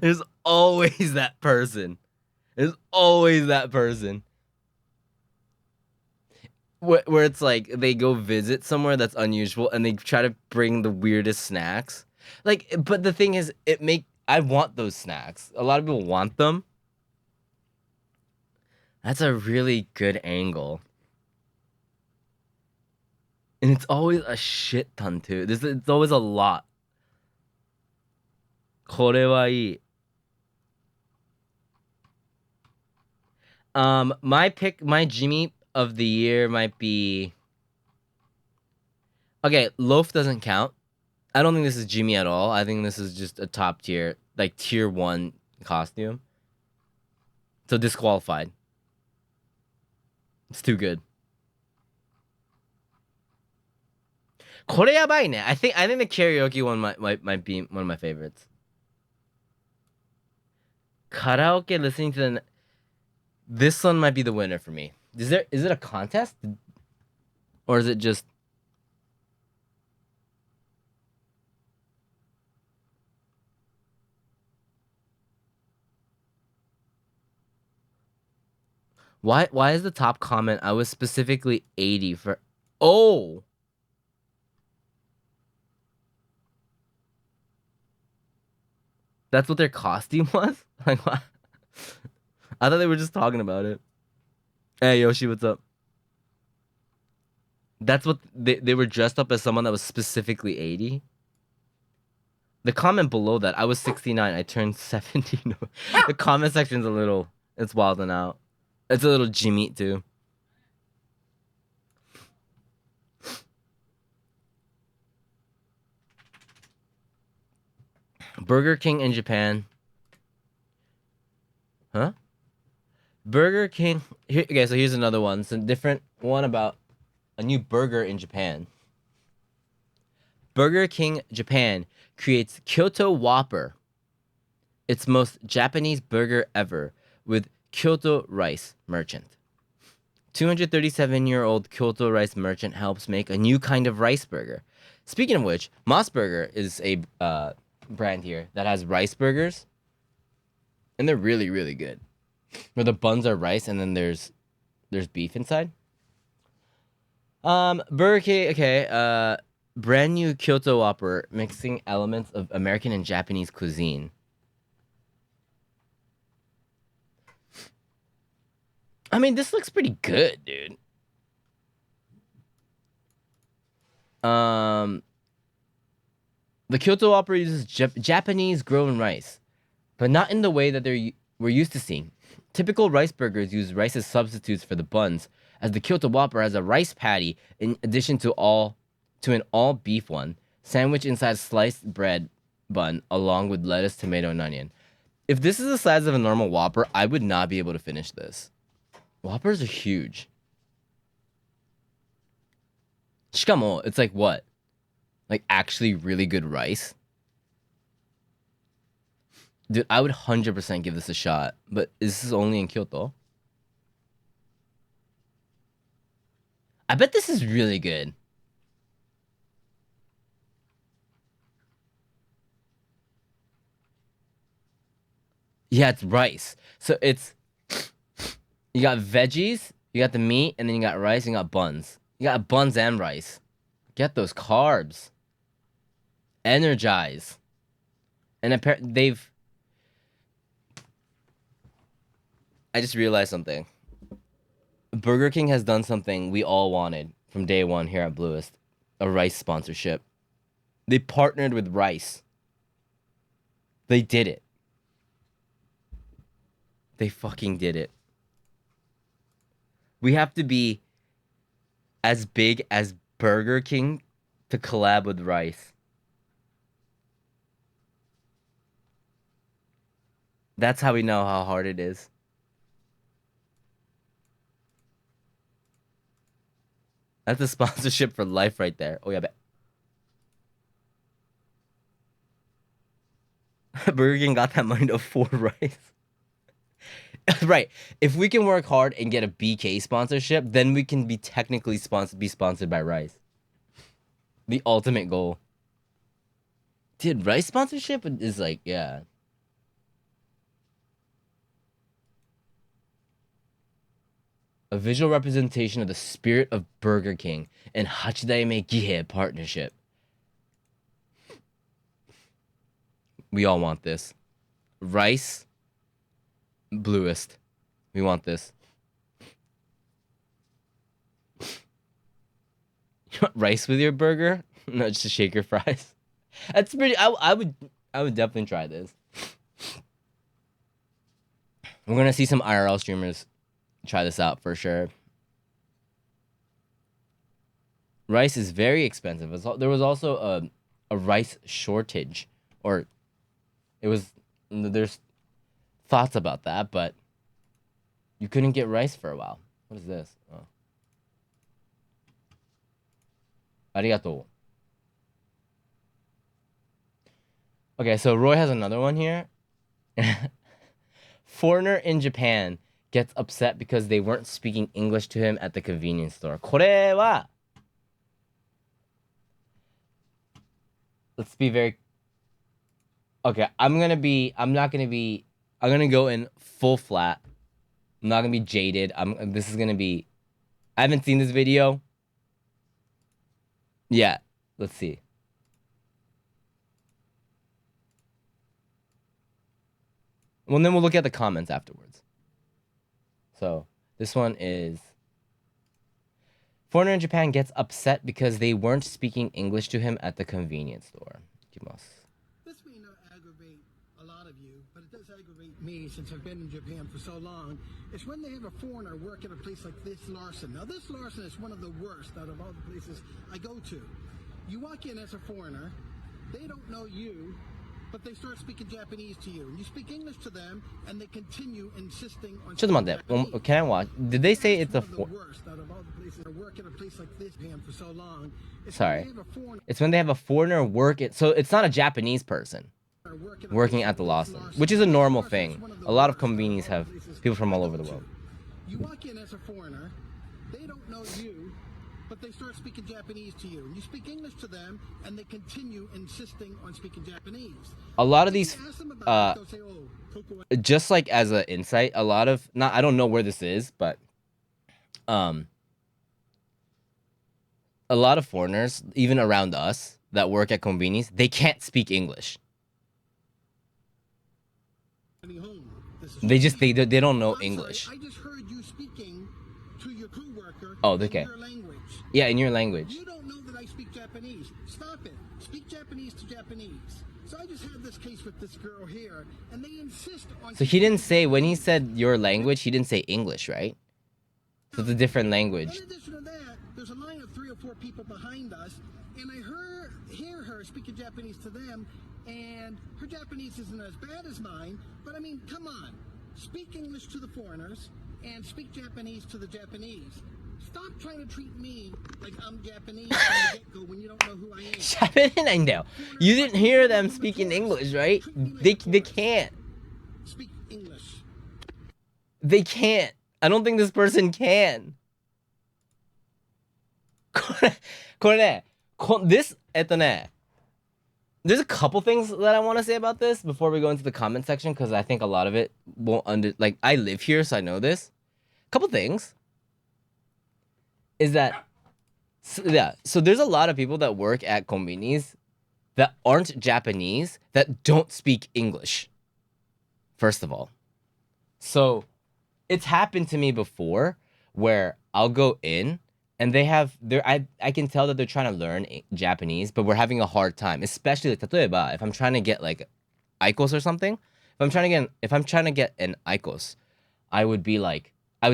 There's always that person. There's always that person. Where it's like they go visit somewhere that's unusual and they try to bring the weirdest snacks. Like, but the thing is, I want those snacks. A lot of people want them. That's a really good angle. And it's always a shit ton too. It's always a lot. これはいい. My Jimmy of the year might be... Okay, loaf doesn't count. I don't think this is Jimmy at all. I think this is just a top tier, like tier 1 costume. So disqualified. It's too good. これやばいね. I think the karaoke one might be one of my favorites. Karaoke listening to the... This one might be the winner for me. Is it a contest? Or is it just... Why is the top comment, I was specifically 80 for... Oh! That's what their costume was? Like, what? I thought they were just talking about it. Hey, Yoshi, what's up? That's what... They were dressed up as someone that was specifically 80? The comment below that, I was 69, I turned 70. The comment section's a little... It's wilding out. It's a little Jimmy, too. Burger King in Japan. Huh? Burger King... Okay, so here's another one. It's a different one about a new burger in Japan. Burger King Japan creates Kyoto Whopper, its most Japanese burger ever, with Kyoto Rice Merchant. 237-year-old Kyoto Rice Merchant helps make a new kind of rice burger. Speaking of which, Moss Burger is a brand here that has rice burgers, and they're really, really good. Where the buns are rice and then there's beef inside. Burger King, okay, brand new Kyoto Whopper mixing elements of American and Japanese cuisine. I mean, this looks pretty good, dude. The Kyoto Whopper uses Japanese grown rice, but not in the way that we're used to seeing. Typical rice burgers use rice as substitutes for the buns, as the Kyoto Whopper has a rice patty in addition to an all beef one, sandwiched inside a sliced bread bun along with lettuce, tomato, and onion. If this is the size of a normal Whopper, I would not be able to finish this. Whoppers are huge. しかも, it's like what? Like actually really good rice? Dude, I would 100% give this a shot. But is this only in Kyoto? I bet this is really good. Yeah, it's rice. So it's you got veggies, you got the meat, and then you got rice, and you got buns. You got buns and rice. Get those carbs. Energize. And they've. I just realized something. Burger King has done something we all wanted from day one here at Bluest. A rice sponsorship. They partnered with rice. They did it. They fucking did it. We have to be as big as Burger King to collab with rice. That's how we know how hard it is. That's a sponsorship for life right there. Oh, yeah, bet. Burger King got that money to afford rice. Right. If we can work hard and get a BK sponsorship, then we can be technically sponsored by rice. The ultimate goal. Dude, rice sponsorship is like, yeah. A visual representation of the spirit of Burger King and Hachidaime Gihe partnership. We all want this. Rice, Bluest. We want this. You want rice with your burger? No, just a shaker fries. That's pretty. I would definitely try this. We're gonna see some IRL streamers try this out for sure. Rice is very expensive. There was also a rice shortage, or it was. There's thoughts about that, but you couldn't get rice for a while. What is this? Oh. Arigato. Okay, so Roy has another one here. Foreigner in Japan gets upset because they weren't speaking English to him at the convenience store. これは Let's be very. Okay, I'm gonna go in full flat. I'm not gonna be jaded. This is gonna be. I haven't seen this video. Yeah, let's see. Well, then we'll look at the comments afterwards. So this one is. Foreigner in Japan gets upset because they weren't speaking English to him at the convenience store.
This may not aggravate a lot of you, but it does aggravate me since I've been in Japan for so long. It's when they have a foreigner work at a place like this Larson. Now, this Larson is one of the worst out of all the places I go to. You walk in as a foreigner, they don't know you, but they start speaking Japanese to you. You speak English to them, and they continue insisting on.
Can I watch? Did they say it's a Sorry. It's when they have a foreigner work it. So it's not a Japanese person working at the Lawson, which is a normal thing. A lot of conveniences have people from all over the world.
You walk in as a foreigner, they don't know you, but they start speaking Japanese to you. You speak English to them, and they continue insisting on speaking Japanese.
A lot of these, just like as an insight, a lot of, I don't know where this is, but a lot of foreigners, even around us, that work at convenience, they can't speak English. They don't know English.
I just heard you speaking to your coworker.
Oh, okay.
In your language.
Yeah, in your language.
You don't know that I speak Japanese. Stop it. Speak Japanese to Japanese. So I just had this case with this girl here, and they insist on.
So he didn't say, when he said your language, he didn't say English, right? So it's a different language.
In addition to that, there's a line of 3 or 4 people behind us, and I hear her speaking Japanese to them, and her Japanese isn't as bad as mine, but I mean, come on. Speak English to the foreigners, and speak Japanese to the Japanese. Stop trying to treat me like I'm Japanese from the get-go when you don't know who I am.
You didn't hear them speaking English, right? They can't.
Speak English.
They can't. I don't think this person can. This, there's a couple things that I want to say about this before we go into the comment section, because I think a lot of it won't like, I live here, so I know this. Couple things is that, so there's a lot of people that work at konbinis that aren't Japanese that don't speak English, first of all. So it's happened to me before where I'll go in and they have I can tell that they're trying to learn Japanese, but we're having a hard time, especially like 例えば if I'm trying to get like IQOS or something. If I'm trying to get an IQOS, I would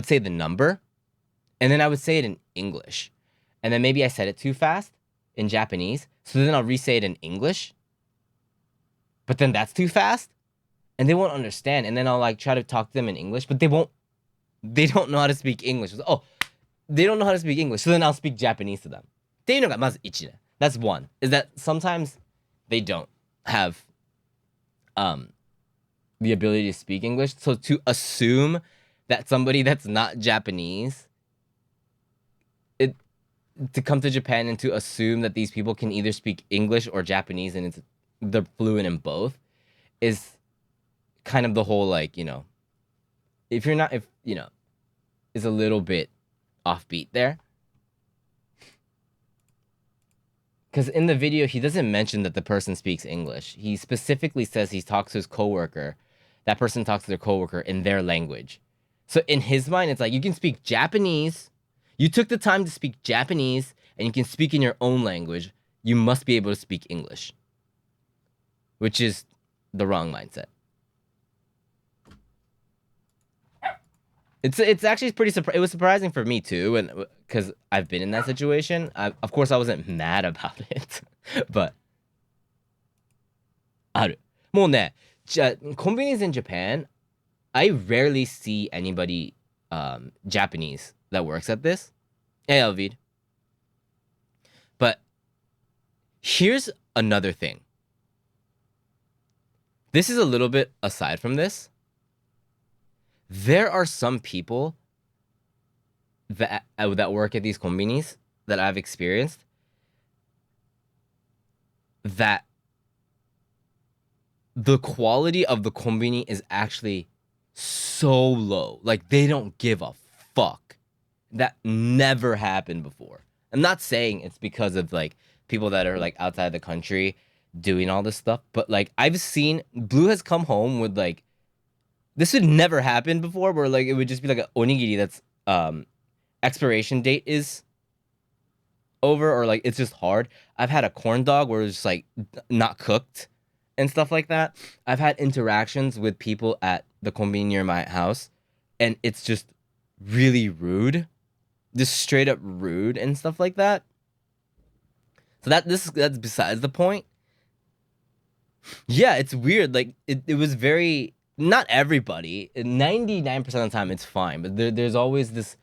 say the number, and then I would say it in English. And then maybe I said it too fast in Japanese, so then I'll re-say it in English. But then that's too fast, and they won't understand. And then I'll like try to talk to them in English, but they don't know how to speak English. Oh, they don't know how to speak English, so then I'll speak Japanese to them. っていうのがまず1ね. That's one. Is that sometimes they don't have the ability to speak English. So to assume that somebody that's not Japanese, to come to Japan and to assume that these people can either speak English or Japanese and they're fluent in both, is kind of the whole, like, you know, is a little bit offbeat there. Because in the video, he doesn't mention that the person speaks English. He specifically says he talks to his coworker. That person talks to their coworker in their language. So in his mind, it's like, you can speak Japanese. You took the time to speak Japanese, and you can speak in your own language. You must be able to speak English. Which is the wrong mindset. It's actually it was surprising for me too, and because I've been in that situation. Of course I wasn't mad about it, but ある。もうね、convenience in Japan, I rarely see anybody Japanese that works at this. Hey, Elvid. But here's another thing. This is a little bit aside from this. There are some people that work at these konbinis that I've experienced that the quality of the konbini is actually so low. Like, they don't give a fuck. That never happened before. I'm not saying it's because of, like, people that are, like, outside the country doing all this stuff, but, like, I've seen Blue has come home with, like, this would never happen before, where, like, it would just be like an onigiri that's expiration date is over, or, like, it's just hard. I've had a corn dog where it's just, like, not cooked and stuff like that. I've had interactions with people at the konbini near my house, and it's just really rude. Just straight up rude and stuff like that. So that's besides the point. Yeah, it's weird. Like, it was very... Not everybody. 99% of the time, it's fine. But there's always this...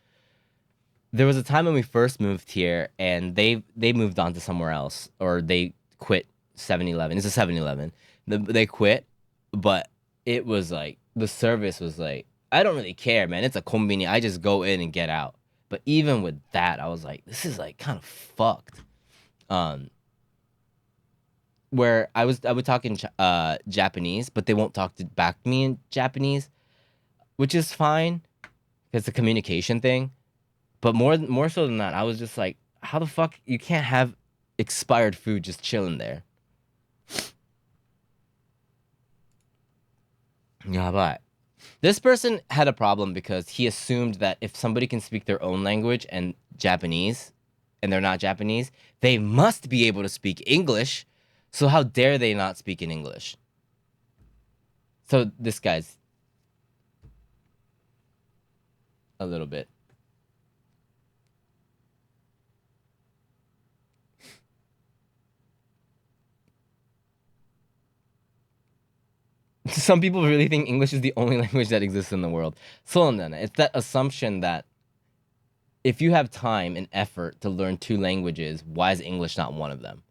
There was a time when we first moved here, and they moved on to somewhere else. Or they quit 7-Eleven. It's a 7-Eleven. They quit, but it was like... The service was like... I don't really care, man. It's a konbini. I just go in and get out. But even with that, I was like, this is, like, kind of fucked. Where I would talk in Japanese, but they won't talk back to me in Japanese, which is fine. It's a communication thing. But more so than that, I was just like, how the fuck you can't have expired food just chilling there? Yabai. This person had a problem because he assumed that if somebody can speak their own language and Japanese, and they're not Japanese, they must be able to speak English. So how dare they not speak in English? So this guy's a little bit. Some people really think English is the only language that exists in the world. So it's that assumption that if you have time and effort to learn 2 languages, why is English not one of them?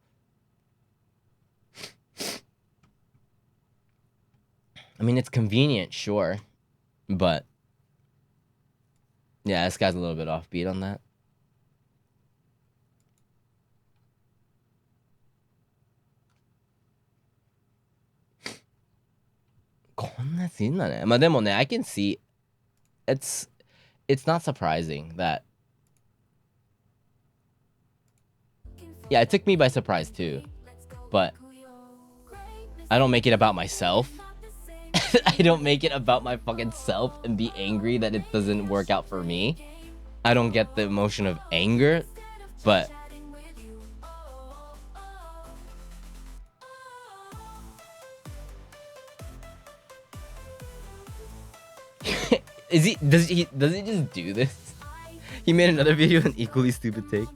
I mean, it's convenient, sure, but yeah, this guy's a little bit offbeat on that. こんなやついんだね。まあでもね、I can see it's not surprising that yeah, it took me by surprise too. But I don't make it about myself. I don't make it about my fucking self and be angry that it doesn't work out for me. I don't get the emotion of anger, but does he just do this? He made another video, an equally stupid take.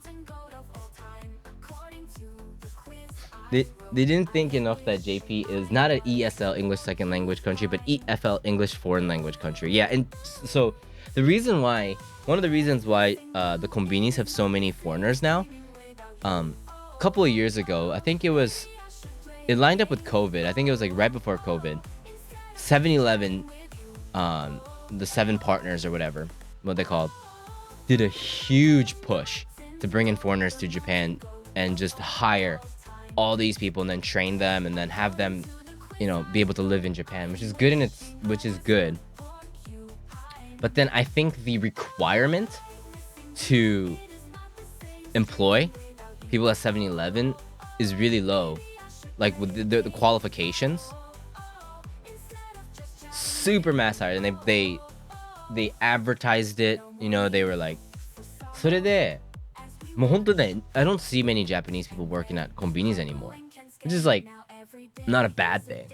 They didn't think enough that JP is not an ESL English second language country, but EFL English foreign language country. Yeah, and so one of the reasons why the konbinis have so many foreigners now, a couple of years ago, I think it lined up with COVID. I think it was like right before COVID. 7-Eleven, the 7 partners or whatever, what they called, did a huge push to bring in foreigners to Japan and just hire all these people and then train them and then have them, you know, be able to live in Japan, which is good. But then I think the requirement to employ people at 7-Eleven is really low. Like with the qualifications, super mass hired, and they advertised it. You know, they were like, それで もう本当ね, I don't see many Japanese people working at konbinis anymore, which is like not a bad thing.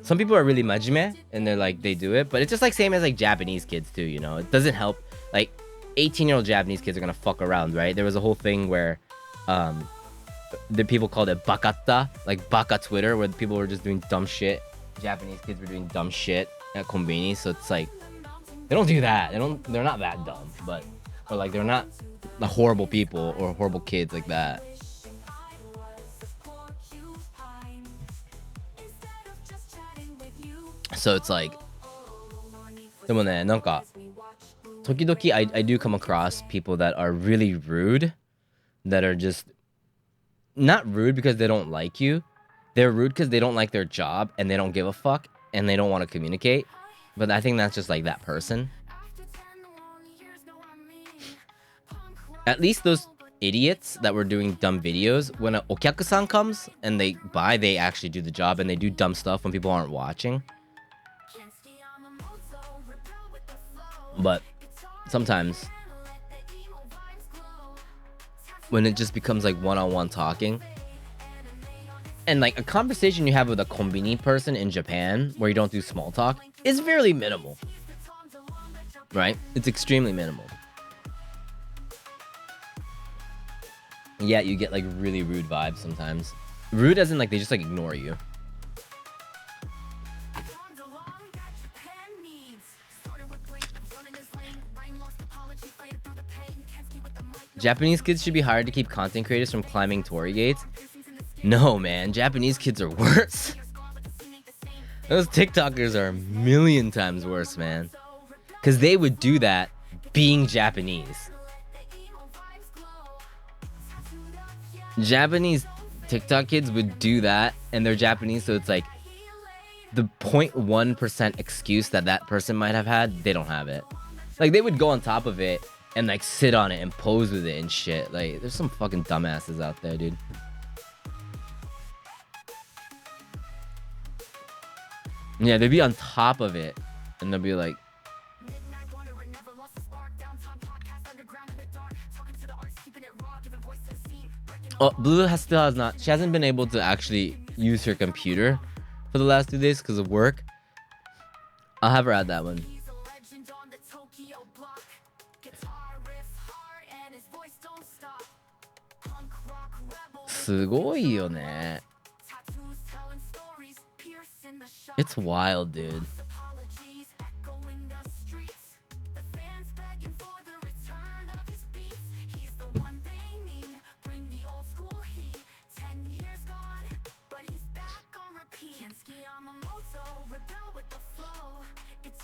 Some people are really majime and they're like, they do it, but it's just like same as like Japanese kids too, you know. It doesn't help. Like 18-year-old Japanese kids are gonna fuck around, right? There was a whole thing where the people called it bakata, like baka Twitter, where people were just doing dumb shit. Japanese kids were doing dumb shit at konbini, so it's like they don't do that. They're not that dumb, but or like they're not the horrible people or horrible kids like that. So it's like, でもね、なんか時々 I do come across people that are really rude, that are just not rude because they don't like you. They're rude because they don't like their job and they don't give a fuck and they don't want to communicate. But I think that's just like that person. At least those idiots that were doing dumb videos, when an okyaku-san comes and they buy, they actually do the job and they do dumb stuff when people aren't watching. But sometimes when it just becomes like one-on-one talking, and like a conversation you have with a konbini person in Japan where you don't do small talk is fairly minimal, right? It's extremely minimal. Yeah, you get like really rude vibes sometimes. Rude as in like they just like ignore you. Japanese kids should be hired to keep content creators from climbing torii gates. No, man, Japanese kids are worse. Those TikTokers are a million times worse, man. Because they would do that being Japanese. Japanese TikTok kids would do that, and they're Japanese, so it's like the 0.1% excuse that person might have had, they don't have it. Like, they would go on top of it and like sit on it and pose with it and shit. Like, there's some fucking dumbasses out there, dude. Yeah, they'd be on top of it and they'll be like, oh, Blue still has not, she hasn't been able to actually use her computer for the last 2 days because of work. I'll have her add that one. It's wild, dude.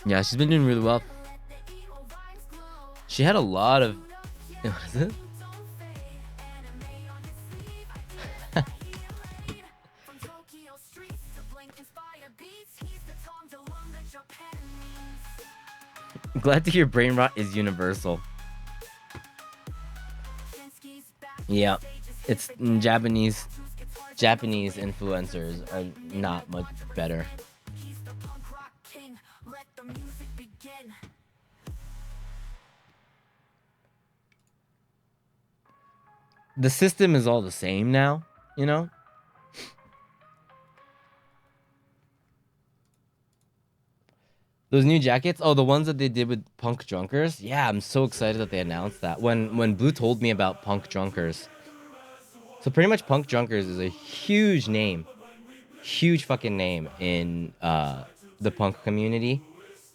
Yeah, she's been doing really well. She had a lot of... What is it? Glad to hear brain rot is universal. Yeah, it's Japanese influencers are not much better. The system is all the same now, you know? Those new jackets? Oh, the ones that they did with Punk Drunkers? Yeah, I'm so excited that they announced that. When Blue told me about Punk Drunkers. So pretty much Punk Drunkers is a huge name. Huge fucking name in the punk community.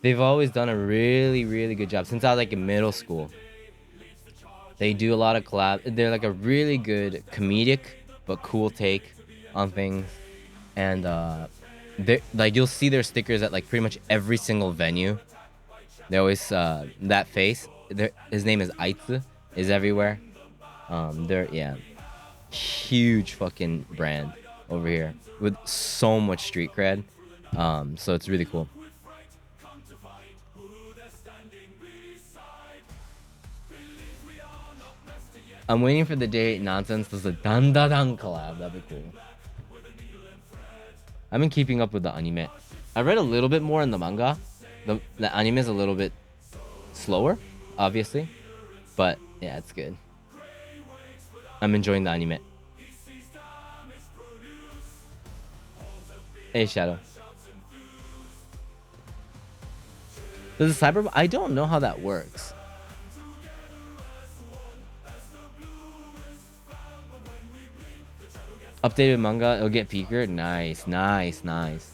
They've always done a really, really good job. Since I was like in middle school. They do a lot of collab. They're like a really good comedic but cool take on things. And they like you'll see their stickers at like pretty much every single venue. They always that face. His name is Aitsu, is everywhere. They're huge fucking brand over here with so much street cred. So it's really cool. I'm waiting for the day Nonsense does a Dan Da Dan collab. That'd be cool. I've been keeping up with the anime. I read a little bit more in the manga. The anime is a little bit slower, obviously, but yeah, it's good. I'm enjoying the anime. Hey, Shadow. Does the cyber? I don't know how that works. Updated manga, it'll get peaker. Nice, nice, nice.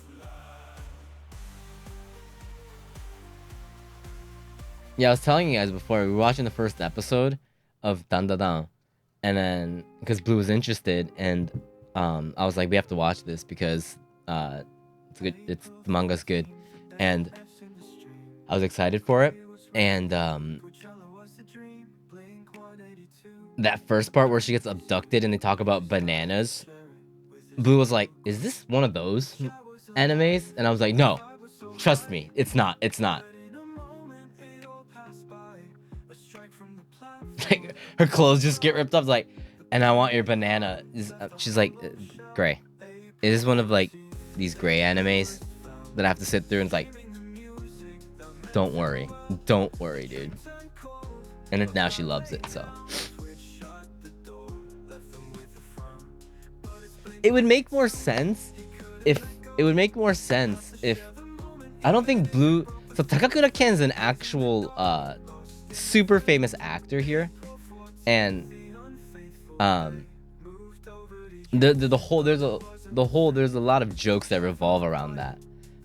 Yeah, I was telling you guys before, we were watching the first episode of Dan Da Dan, and then because Blue was interested, and I was like, we have to watch this because it's good. The manga's good, and I was excited for it. And that first part where she gets abducted and they talk about bananas, Blue was like, "Is this one of those animes?" And I was like, "No, trust me, it's not. It's not." Like her clothes just get ripped up. Like, and I want your banana. She's like, "Gray. Is this one of like these gray animes that I have to sit through?" And it's like, don't worry, dude. And now she loves it. So it would make more sense if I don't think Blue. So Takakura Ken's an actual super famous actor here, and the whole there's a lot of jokes that revolve around that,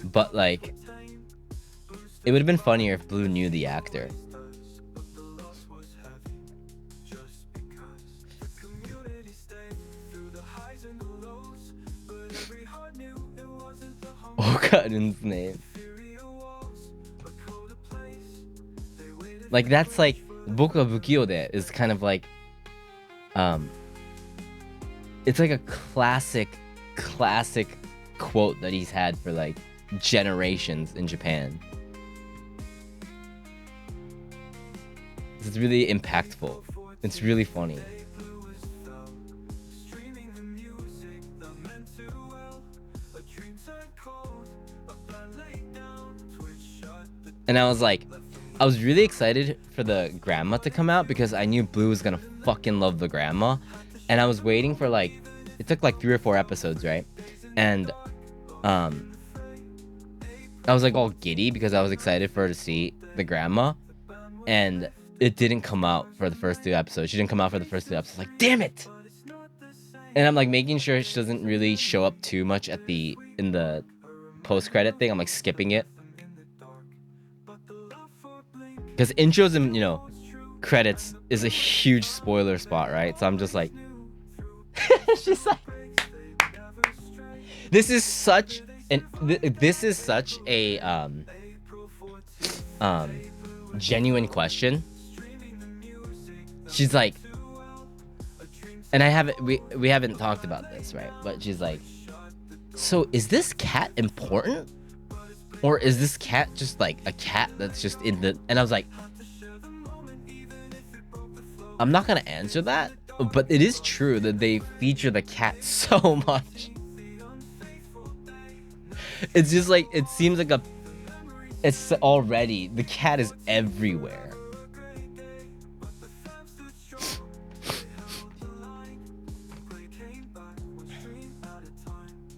but like it would have been funnier if Blue knew the actor. Okarin's name. Like that's like Boku wa Bukio de is kind of like it's like a classic quote that he's had for like generations in Japan. It's really impactful. It's really funny. And I was really excited for the grandma to come out because I knew Blue was gonna fucking love the grandma. And I was waiting for like, it took like 3 or 4 episodes, right? And I was like all giddy because I was excited for her to see the grandma. And it didn't come out for the first 2 episodes. She didn't come out for the first 2 episodes. Like, damn it! And I'm like making sure she doesn't really show up too much in the post-credit thing. I'm like skipping it. Because intros and, credits is a huge spoiler spot, right? So I'm just like... She's like... This is such a genuine question. She's like... And we haven't talked about this, right? But she's like... So, is this cat important? Or is this cat just like a cat that's just in the... And I was like, I'm not gonna answer that, but it is true that they feature the cat so much. It's just like, it seems like it's already, the cat is everywhere.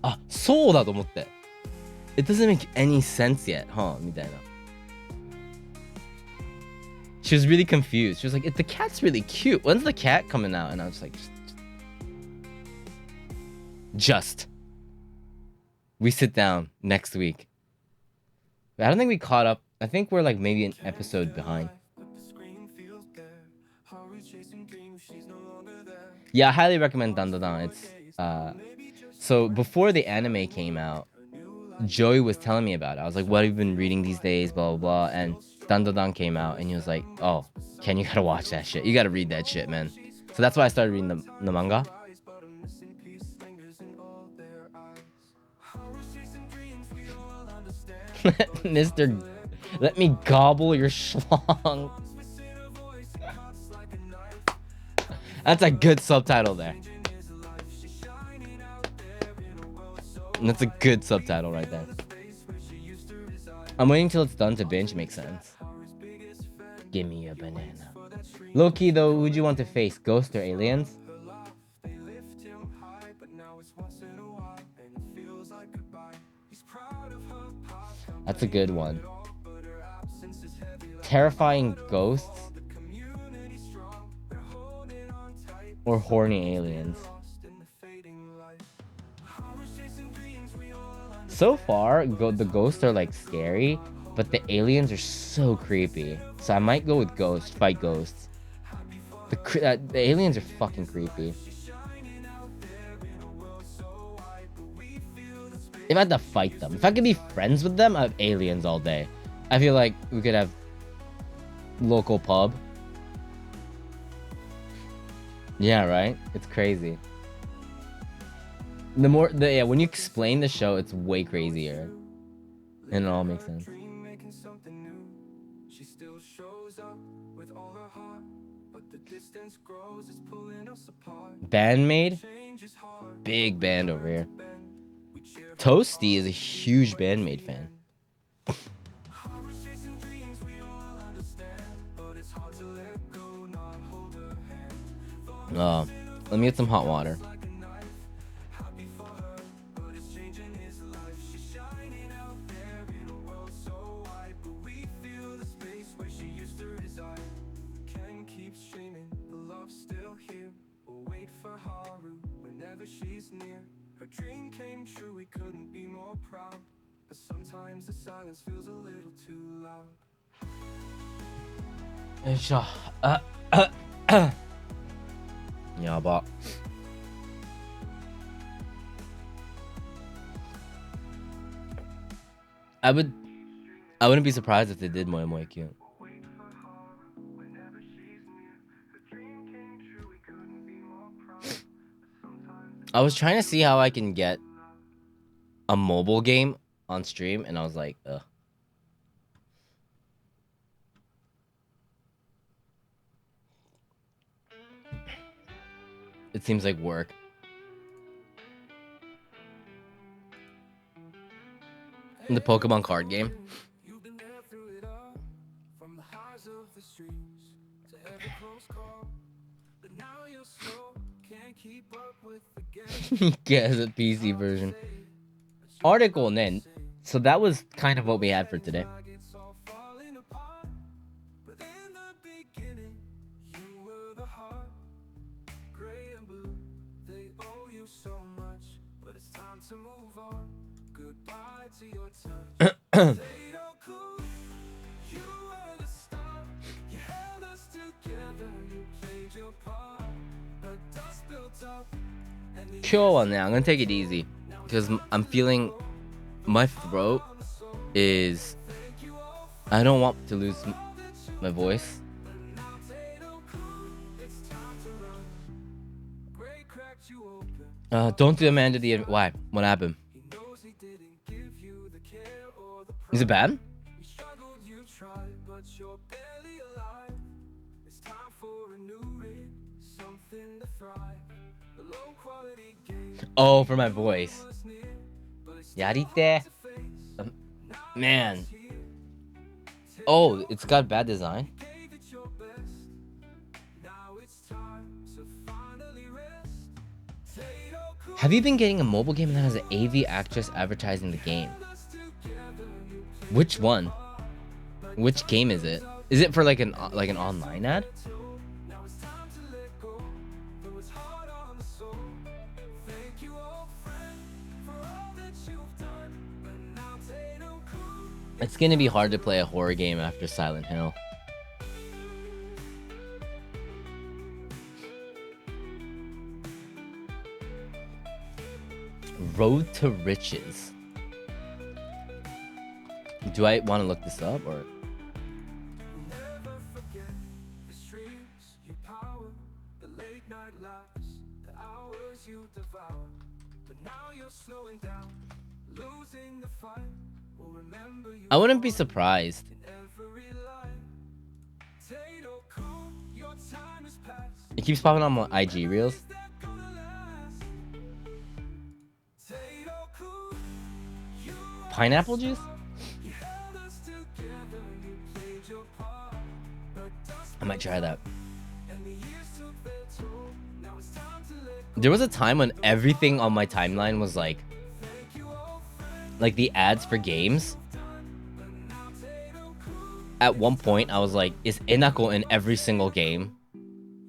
Ah, そうだと思って。It doesn't make any sense yet, huh? みたいな。She was really confused. She was like, the cat's really cute. When's the cat coming out? And I was like, just. We sit down next week. But I don't think we caught up. I think we're like maybe an episode behind. Yeah, I highly recommend Dandadan. It's so before the anime came out, Joey was telling me about it. I was like, what have you been reading these days? Blah, blah, blah. And Dandadan came out and he was like, oh, Ken, you gotta watch that shit. You gotta read that shit, man. So that's why I started reading the manga. Mr. Let me gobble your schlong. That's a good subtitle there. That's a good subtitle right there. I'm waiting till it's done to binge. Makes sense. Give me a banana. Low-key though, who'd you want to face? Ghost or aliens? That's a good one. Terrifying ghosts or horny aliens? So far, the ghosts are like scary, but the aliens are so creepy. So I might go with ghosts, fight ghosts. The aliens are fucking creepy. If I had to fight them, if I could be friends with them, I have aliens all day. I feel like we could have local pub. Yeah, right? It's crazy. Yeah, when you explain the show, it's way crazier. And it all makes sense. Bandmade? Big band over here. Toasty is a huge Bandmade fan. Oh, let me get some hot water. Yeah, but I wouldn't be surprised if they did Moe Moe Cute. I was trying to see how I can get a mobile game on stream, and I was like, ugh. It seems like work. In the Pokemon card game. Yeah, the PC version. Article then. So that was kind of what we had for today. Sure, now I'm gonna take it easy because I'm feeling my throat is. I don't want to lose my voice. Don't do Amanda the. Why? What happened? Is it bad? Oh, for my voice. Yarite. Man. Oh, it's got bad design. Have you been getting a mobile game that has an AV actress advertising the game? Which one? Which game is it? Is it for like an online ad? It's gonna be hard to play a horror game after Silent Hill. Road to Riches. Do I want to look this up or? I wouldn't be surprised. It keeps popping on my IG reels. Pineapple juice? I might try that. There was a time when everything on my timeline was like the ads for games. At one point, I was like, is Enako in every single game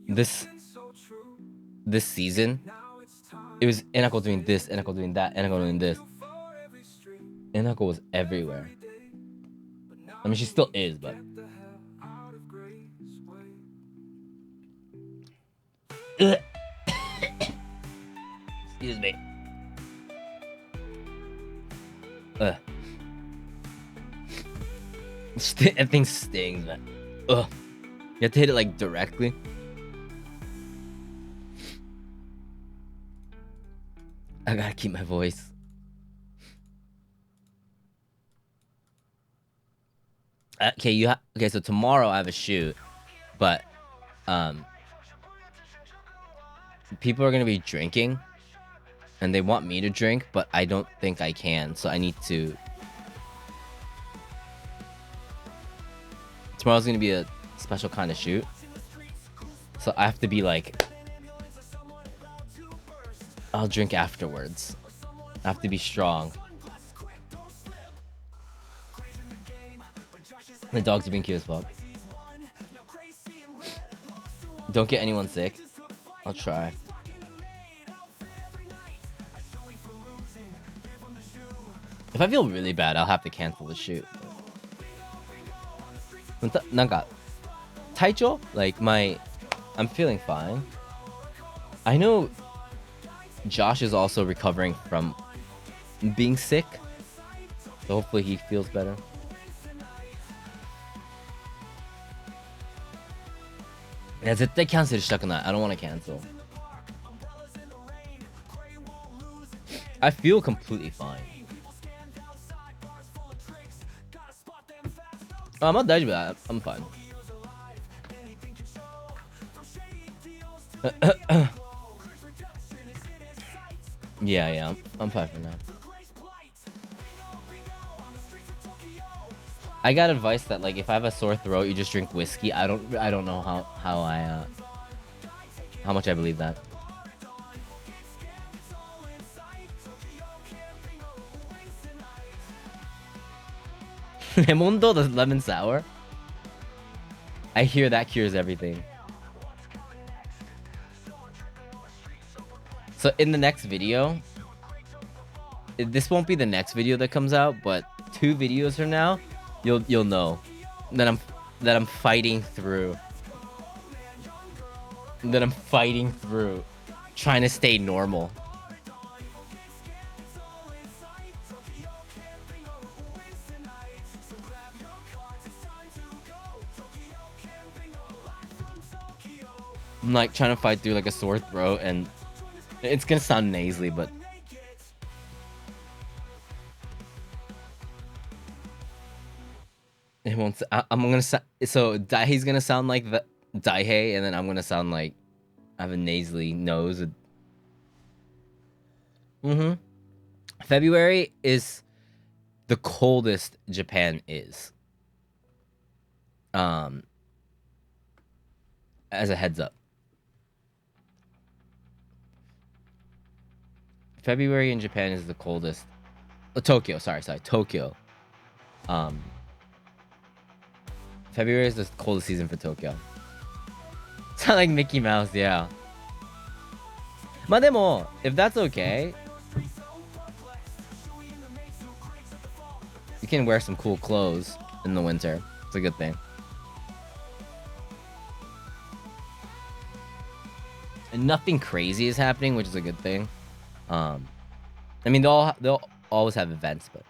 this season? It was Enako doing this, Enako doing that, Enako doing this. Enako was everywhere. I mean, she still is, but... Excuse me. That thing stings, man. Ugh. You have to hit it like directly. I gotta keep my voice. Okay, okay, so tomorrow I have a shoot, but people are gonna be drinking and they want me to drink, but I don't think I can, so I need to. Tomorrow's gonna be a special kind of shoot, so I have to be like, I'll drink afterwards. I have to be strong. The dogs are being cute as fuck. Don't get anyone sick. I'll try. If I feel really bad, I'll have to cancel the shoot. Taicho? Like I'm feeling fine. I know Josh is also recovering from being sick, so hopefully he feels better. Yeah, 絶対キャンセルしたくない. I don't want to cancel. I feel completely fine. I'm not daijoubu. I'm fine. Yeah, I'm fine for now. I got advice that like if I have a sore throat, you just drink whiskey. I don't know how much I believe that. Lemondo, the lemon sour. I hear that cures everything. So in the next video, this won't be the next video that comes out, but 2 videos from now, you'll know that I'm fighting through. That I'm fighting through, trying to stay normal. I'm like trying to fight through like a sore throat, and it's gonna sound nasally, but It won't. I'm gonna. So Daihei's gonna sound like the Daihei, and then I'm gonna sound like I have a nasally nose. February is the coldest Japan is. As a heads up. February in Japan is the coldest. Tokyo, sorry, Tokyo. February is the coldest season for Tokyo. Sound like Mickey Mouse, yeah. まあでも, if that's okay, you can wear some cool clothes in the winter. It's a good thing. And nothing crazy is happening, which is a good thing. I mean, they'll always have events, but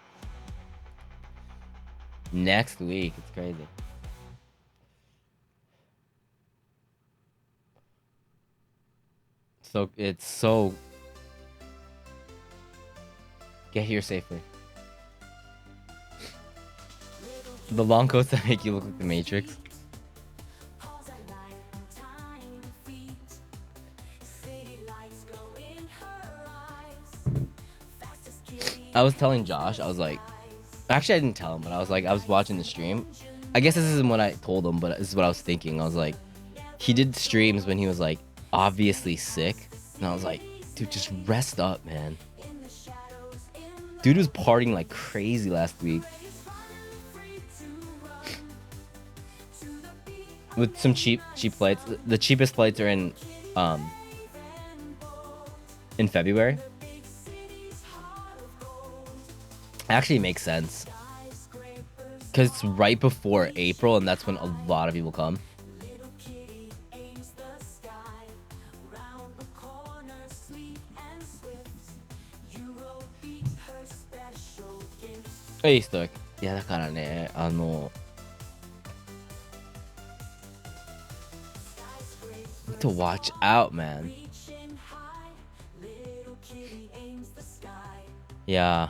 next week it's crazy. So it's so get here safely. The long coats that make you look like the Matrix. I was telling Josh, I was like, actually I didn't tell him, but I was like, I was watching the stream. I guess this isn't what I told him, but this is what I was thinking. I was like, he did streams when he was like obviously sick, and I was like, dude, just rest up, man. Dude was partying like crazy last week with some cheap flights. The cheapest flights are in February. Actually makes sense because it's right before April, and that's when a lot of people come. Hey, Stoic. いやだからね、to watch out, man. Yeah.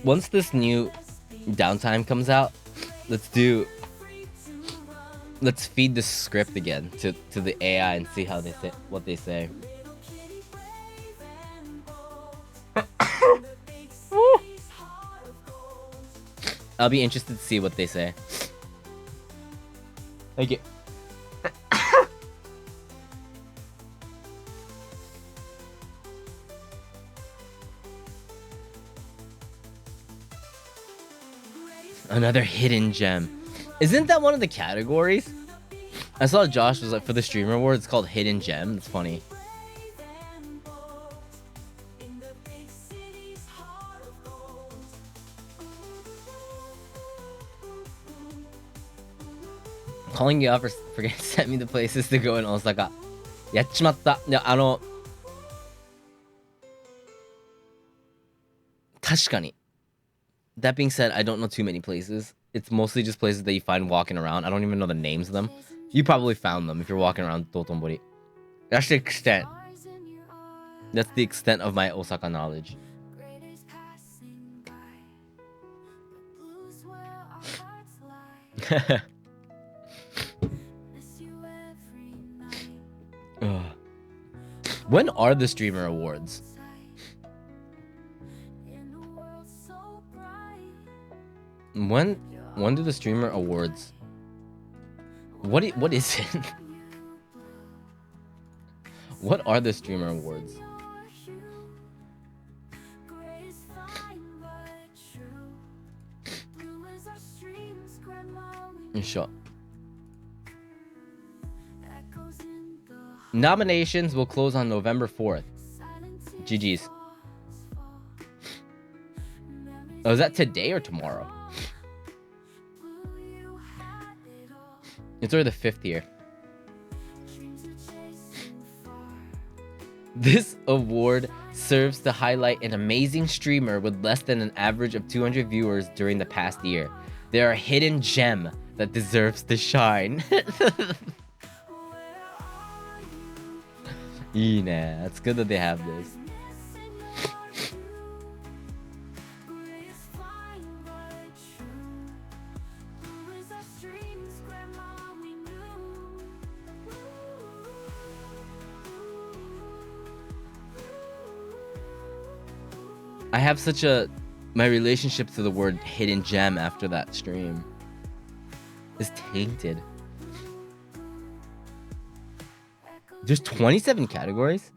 Once this new downtime comes out, let's feed the script again to the AI and see how they say what they say. I'll be interested to see what they say. Thank you. Another hidden gem. Isn't that one of the categories? I saw Josh was like, for the streamer award, it's called hidden gem. It's funny. Calling you out for forgetting to send me the places to go in Osaka. やっちまった。いや、確かに。That being said, I don't know too many places. It's mostly just places that you find walking around. I don't even know the names of them. You probably found them if you're walking around Dotonbori. That's the extent. That's the extent of my Osaka knowledge. When are the streamer awards? When do the streamer awards? What is it? What are the streamer awards? Sure. Nominations will close on November 4th. GG's. Oh, is that today or tomorrow? It's already the 5th here. This award serves to highlight an amazing streamer with less than an average of 200 viewers during the past year. They are a hidden gem that deserves to shine. いいね. It's good that they have this. I have such my relationship to the word hidden gem after that stream is tainted. There's 27 categories?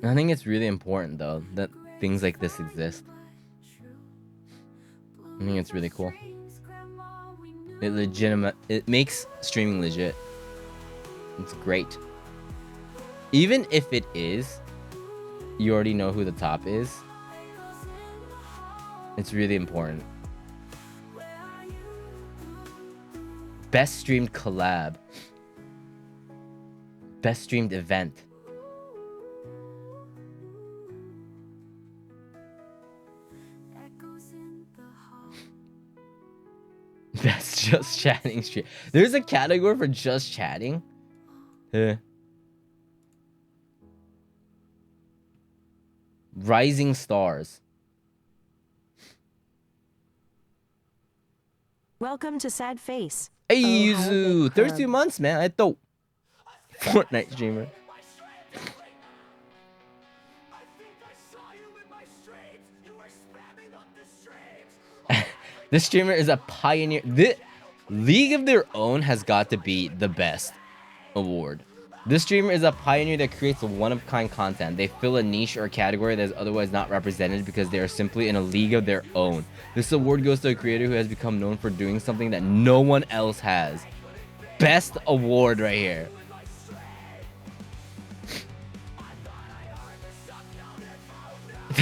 I think it's really important though that things like this exist. I think it's really cool. It makes streaming legit. It's great. Even if it is, you already know who the top is. It's really important. Best streamed collab. Best streamed event. Best just chatting stream. There's a category for just chatting. Rising stars.
Welcome to Sad Face.
Hey, Yuzu! 32 months, man. I thought Fortnite streamer. This streamer is a pioneer. The League of Their Own has got to be the best award. This streamer is a pioneer that creates one-of-kind content. They fill a niche or category that is otherwise not represented because they are simply in a league of their own. This award goes to a creator who has become known for doing something that no one else has. Best award right here.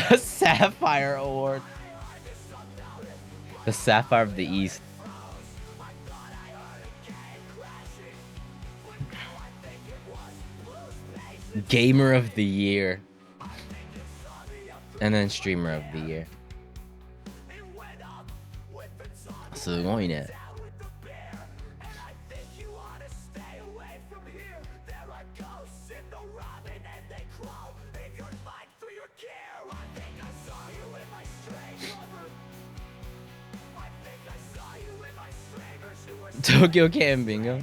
The Sapphire Award. The Sapphire of the East. Gamer of the Year. And then Streamer of the Year. すごいね。東京県民が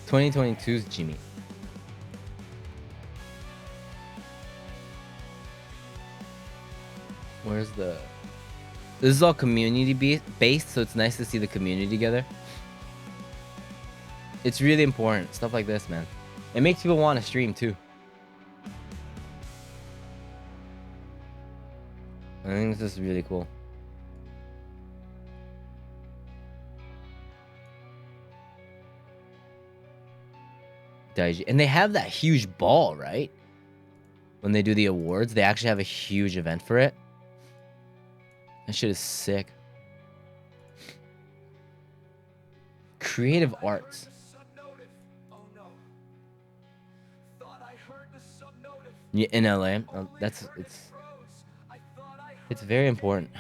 2022's Jimmy. Where's the... This is all community based, so it's nice to see the community together. It's really important. Stuff like this, man. It makes people want to stream too. I think this is really cool. And they have that huge ball, right? When they do the awards, they actually have a huge event for it. That shit is sick. Creative arts. Yeah, in LA. It's very important.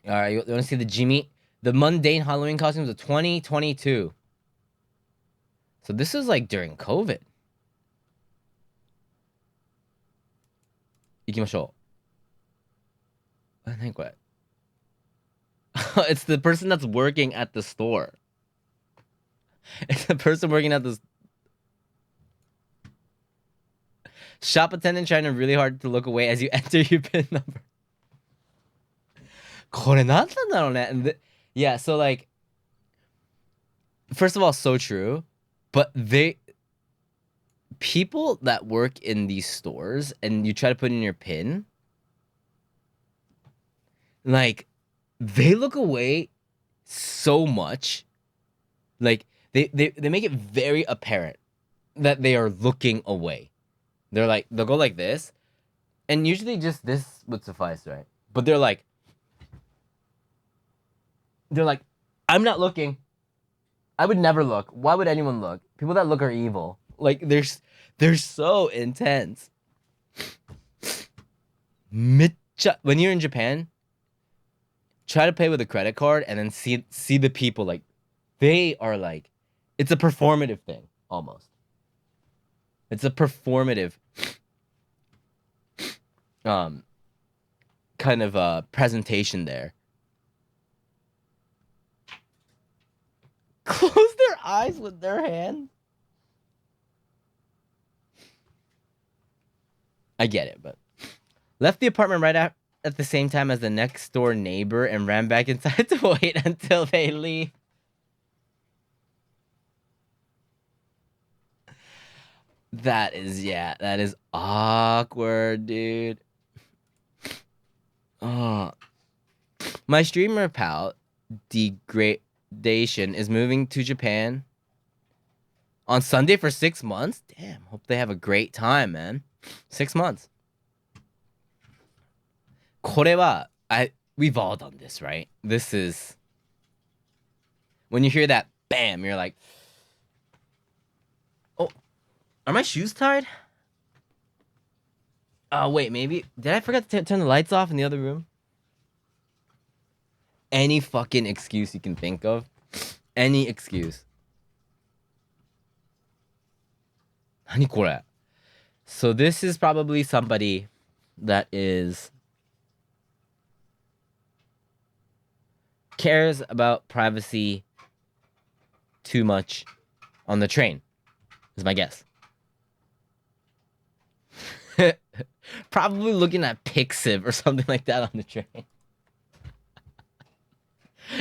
All right, you want to see the Jimmy? The mundane Halloween costumes of 2022. So this is like during COVID. 行きましょう。何これ? It's the person that's working at the store. It's the person working at the shop attendant trying really hard to look away as you enter your PIN number. これ何なんだろうね? And yeah, so like, first of all, so true, but people that work in these stores and you try to put in your PIN, like, they look away so much. Like they make it very apparent that they are looking away. They're like, they'll go like this, and usually just this would suffice, right? But they're like, I'm not looking. I would never look. Why would anyone look? People that look are evil. Like they're so intense. When you're in Japan, try to pay with a credit card and then see the people, like they are like, it's a performative thing almost. It's a performative kind of presentation there. Close their eyes with their hands. I get it, but left the apartment right at the same time as the next door neighbor and ran back inside to wait until they leave. That is awkward, dude. Oh. My streamer pal, Degradation, is moving to Japan on Sunday for 6 months. Damn, hope they have a great time, man. 6 months. これは, we've all done this, right? This is, when you hear that bam, you're like, oh, are my shoes tied? Oh, wait, maybe, did I forget to turn the lights off in the other room? Any fucking excuse you can think of. Any excuse. 何これ? So this is probably somebody that cares about privacy too much on the train, is my guess. Probably looking at Pixiv or something like that on the train.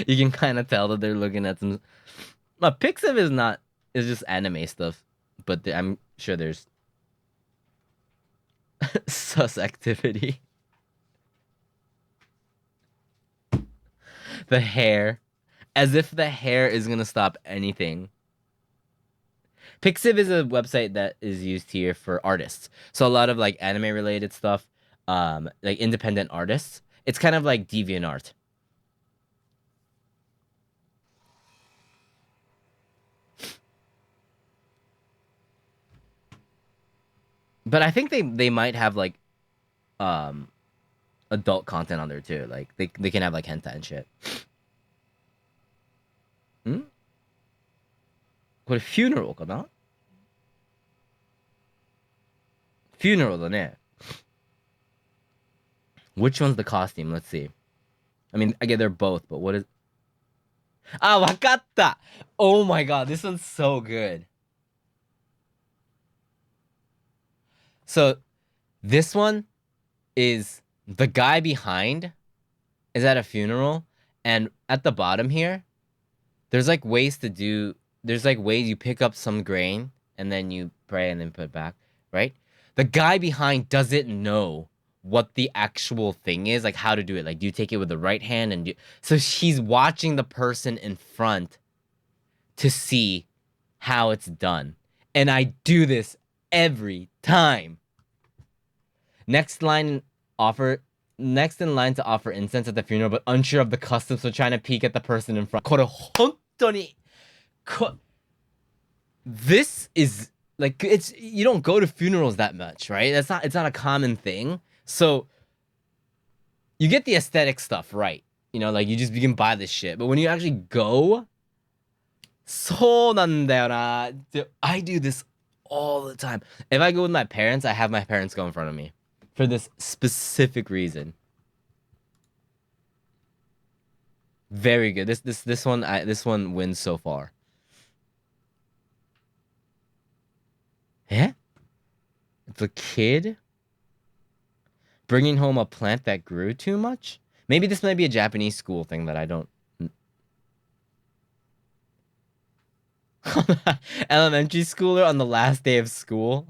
You can kind of tell that they're looking at some. Pixiv is just anime stuff, but I'm sure there's sus activity. The hair. As if the hair is gonna stop anything. Pixiv is a website that is used here for artists. So a lot of like anime related stuff, like independent artists. It's kind of like DeviantArt. But I think they might have like adult content on there too. Like they can have like hentai and shit. これ funeral かな? Funeral だね. Which one's the costume? Let's see. I mean, I get they're both, but what is... Ah, わかった! Oh my god, this one's so good. So, this one is the guy behind is at a funeral, and at the bottom here, there's like ways to do... There's like ways you pick up some grain, and then you pray and then put it back, right? The guy behind doesn't know what the actual thing is, like how to do it. Like, do you take it with the right hand? And so he's watching the person in front to see how it's done. And I do this every time. Next in line to offer incense at the funeral, but unsure of the custom, so trying to peek at the person in front. これ本当に This is like, it's, you don't go to funerals that much, right? It's not a common thing. So you get the aesthetic stuff right. You know, like you can buy this shit. But when you actually go, そうなんだよな. I do this all the time. If I go with my parents, I have my parents go in front of me for this specific reason. Very good. This one wins so far. Eh? It's a kid bringing home a plant that grew too much? Maybe this might be a Japanese school thing that I don't... Elementary schooler on the last day of school?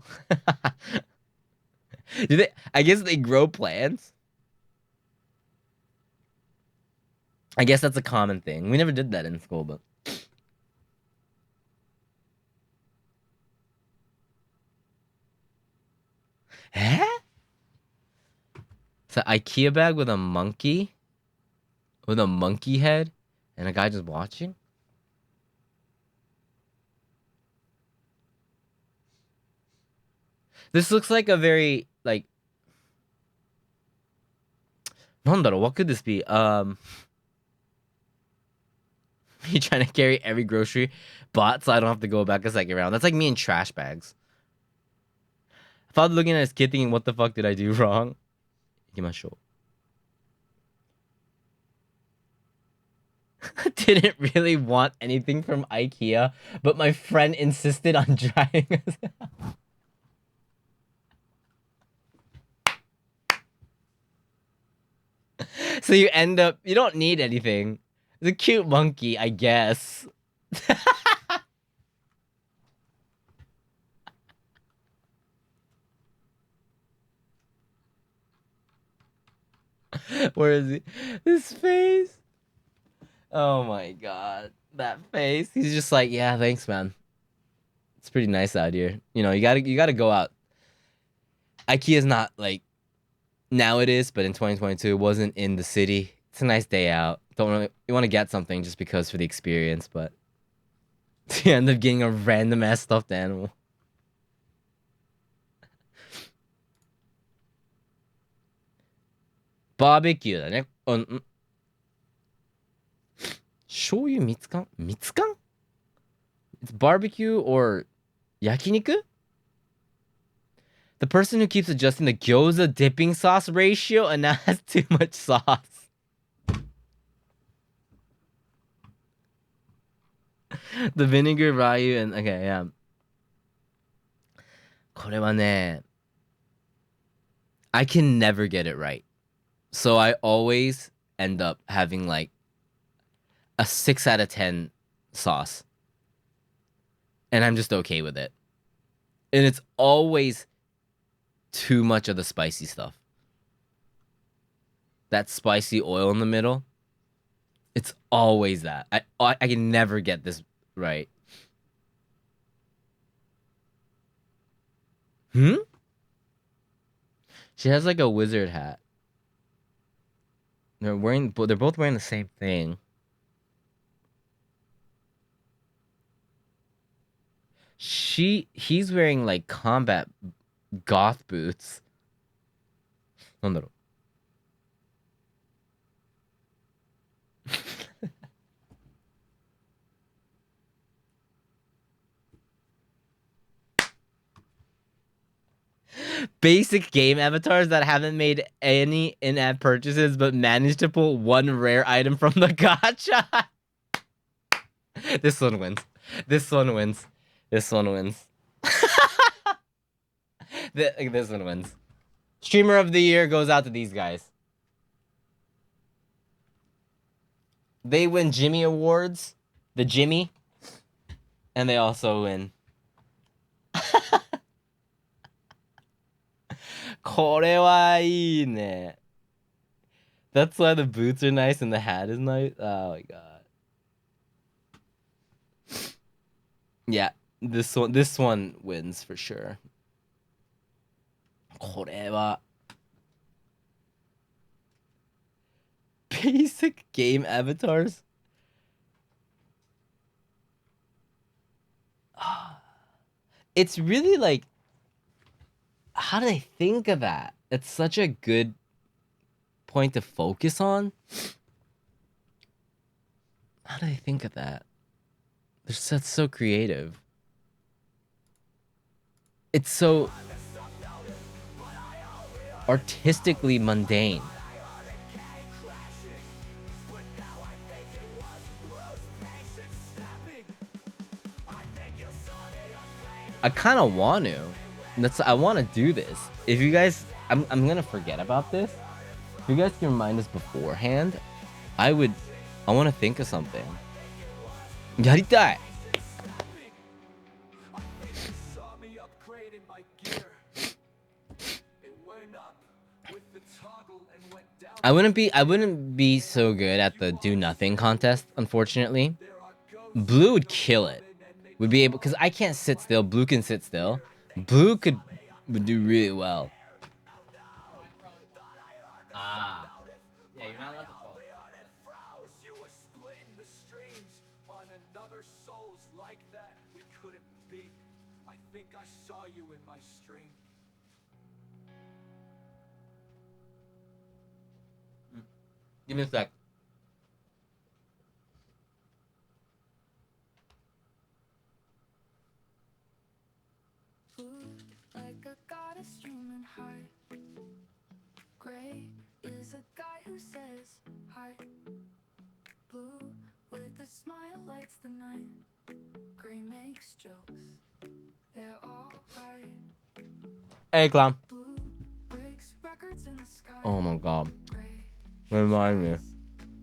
I guess they grow plants? I guess that's a common thing. We never did that in school, but. Eh? It's an IKEA bag with a monkey head and a guy just watching. This looks like a very like. What could this be? Me trying to carry every grocery bought so I don't have to go back a second round. That's like me in trash bags. Father looking at his kid thinking, what the fuck did I do wrong? Ikimashou. Didn't really want anything from IKEA, but my friend insisted on trying. So you end up, you don't need anything. It's a cute monkey, I guess. Where is he? This face. Oh my god. That face. He's just like, yeah, thanks, man. It's pretty nice out here. You know, you gotta go out. IKEA's not like now it is, but in 2022 it wasn't in the city. It's a nice day out. You want to get something just because for the experience, but you end up getting a random ass stuffed animal. Barbecue だね。醤油蜜柑？蜜柑? It's barbecue or yakiniku? The person who keeps adjusting the gyoza dipping sauce ratio and now has too much sauce. The vinegar, ryu, and okay, yeah. これはね, I can never get it right. So I always end up having like a 6 out of 10 sauce. And I'm just okay with it. And it's always too much of the spicy stuff. That spicy oil in the middle. It's always that. I can never get this right. She has like a wizard hat. They're both wearing the same thing. He's wearing like combat goth boots. なんだろう? Basic game avatars that haven't made any in-app purchases but managed to pull one rare item from the gacha. This one wins. This one wins. This one wins. This one wins. Streamer of the year goes out to these guys. They win Jimmy Awards. The Jimmy. And they also win. これはいいね. That's why the boots are nice and the hat is nice. Oh my god. Yeah, this one wins for sure. これは basic game avatars. It's really like, how do they think of that? It's such a good point to focus on. How do they think of that? That's so creative. It's so artistically mundane. I kind of want to. I want to do this. If you guys, I'm gonna forget about this. If you guys can remind us beforehand, I want to think of something. やりたい. I wouldn't be so good at the do nothing contest, unfortunately. Blue would kill it. Would be able, because I can't sit still. Blue can sit still. Blue would do really well. Ah. Yeah, you're not allowed to fall. Give me a sec.
Like a goddess streaming high. Gray is a guy who says hi. Blue with a smile lights the night. Gray makes jokes. They're all right.
Hey, clown.
Blue breaks records in the sky.
Oh my god. Remind me.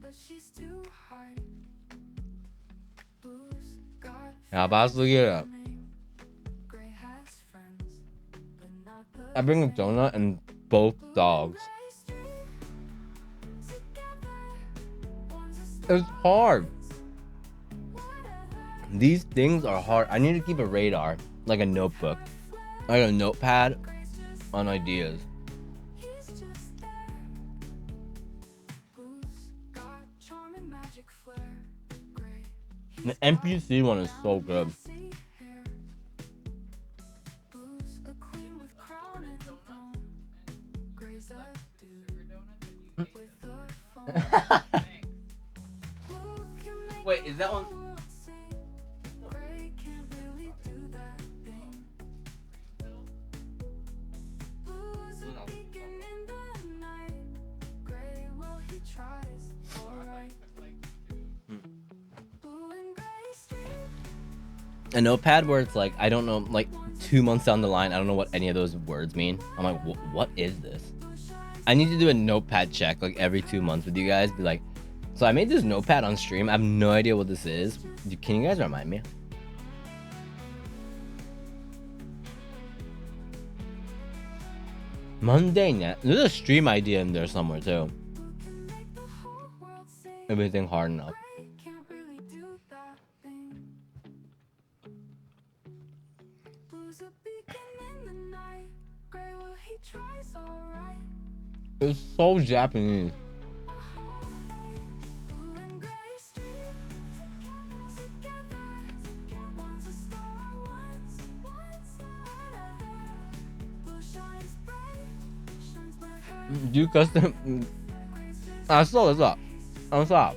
But she's too high. Blue's got
Yeah, about to get up.
Gray has friends, but not the
I bring a donut and both dogs. It's hard. These things are hard. I need to keep a radar, like a notebook, like a notepad on ideas. The NPC one is so good. Wait, is that one? A notepad where it's like, I don't know, like 2 months down the line, I don't know what any of those words mean. I'm like, what is this? I need to do a notepad check like every 2 months with you guys. Be like, so I made this notepad on stream. I have no idea what this is. Can you guys remind me? Monday net. There's a stream idea in there somewhere too. Everything hard enough. It's so Japanese. Do custom. I saw this up. I'm sorry.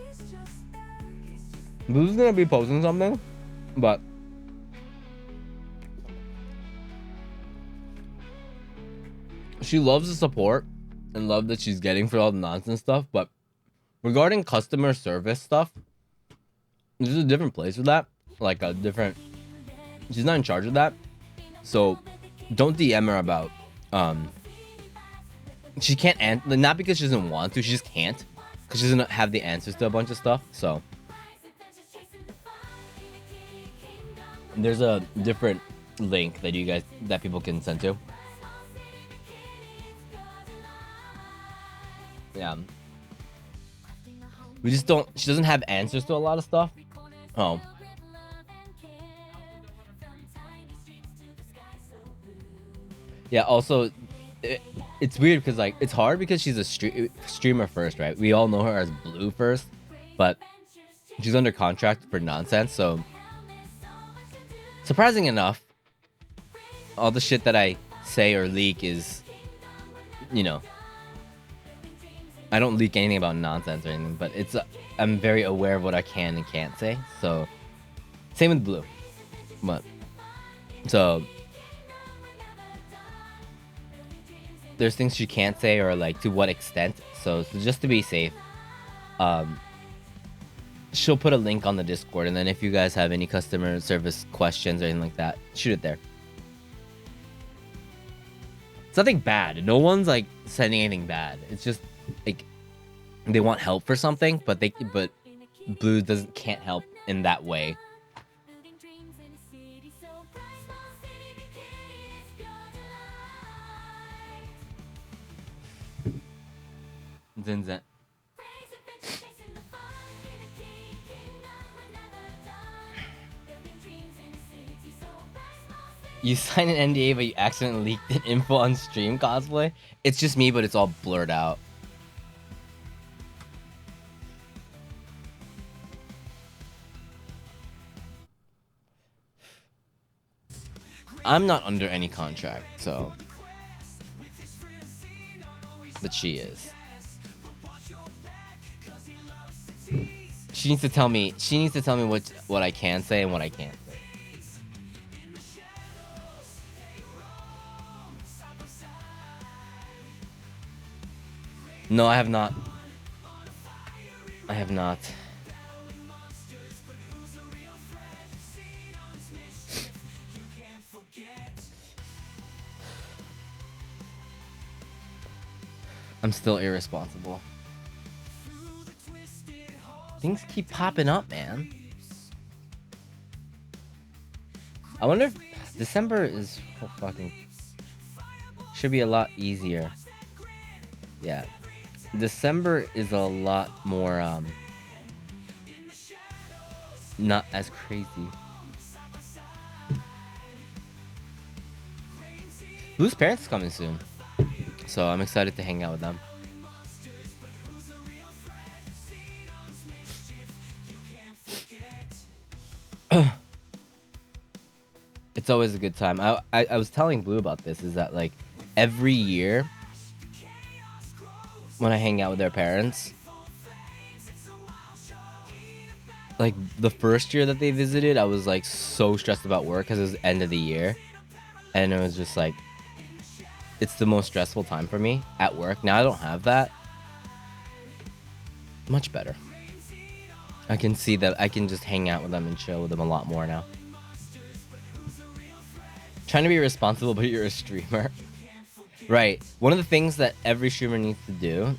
Blue's gonna be posting something, but she loves the support and love that she's getting for all the nonsense stuff. But regarding customer service stuff, there's a different place with that. Like a different. She's not in charge of that, so don't DM her about. She can't not because she doesn't want to. She just can't because she doesn't have the answers to a bunch of stuff. So there's a different link that people can send to. Yeah. We just don't. She doesn't have answers to a lot of stuff. Oh. Yeah. Also, it's weird because like it's hard because she's a streamer first, right? We all know her as Blue first, but she's under contract for nonsense. So surprising enough, all the shit that I say or leak is, you know, I don't leak anything about nonsense or anything, but it's I'm very aware of what I can and can't say. So same with Blue, but so there's things she can't say or like to what extent. So just to be safe, she'll put a link on the Discord, and then if you guys have any customer service questions or anything like that, shoot it there. It's nothing bad. No one's like sending anything bad. It's just like they want help for something, but Blue can't help in that way. Zen. You sign an NDA, but you accidentally leaked an info on stream cosplay? It's just me, but it's all blurred out. I'm not under any contract, so. But she is. She needs to tell me what I can say and what I can't say. No, I have not. I have not. I'm still irresponsible. Things keep popping up, man. I wonder if December is fucking should be a lot easier. Yeah. December is a lot more not as crazy. Blue's parents is coming soon, so I'm excited to hang out with them. It's always a good time. I was telling Blue about this, is that like every year when I hang out with their parents, like the first year that they visited, I was like so stressed about work because it was the end of the year, and it was just like it's the most stressful time for me at work. Now I don't have that. Much better. I can see that I can just hang out with them and chill with them a lot more now. Trying to be responsible, but you're a streamer. Right. One of the things that every streamer needs to do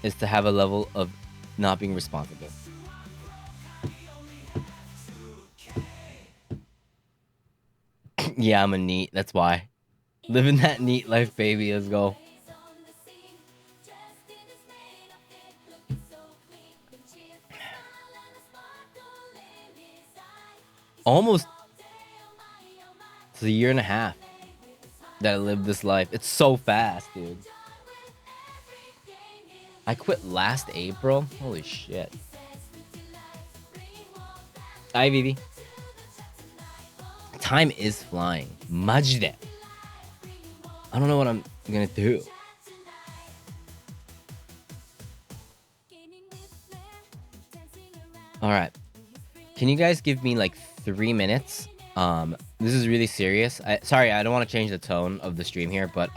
is to have a level of not being responsible. Yeah, I'm a neat. That's why. Living that neat life, baby. Let's go. Almost. It's a year and a half that I lived this life. It's so fast, dude. I quit last April. Holy shit. Hi, Vivi. Time is flying. Majide. I don't know what I'm gonna do. Alright. Can you guys give me like 3 minutes? This is really serious. Sorry, I don't want to change the tone of the stream here, but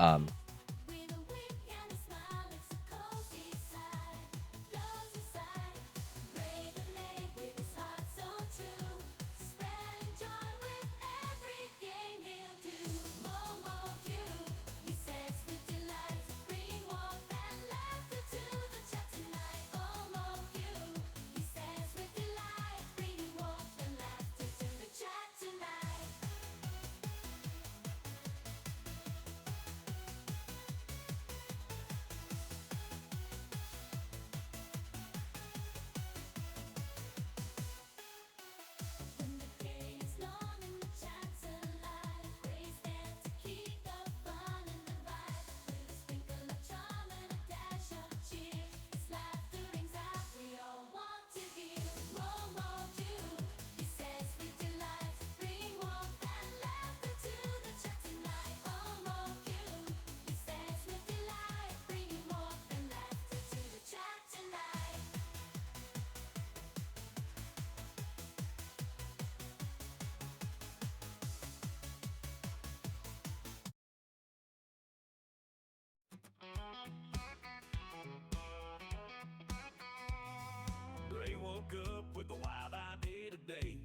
They woke up with a wild idea today.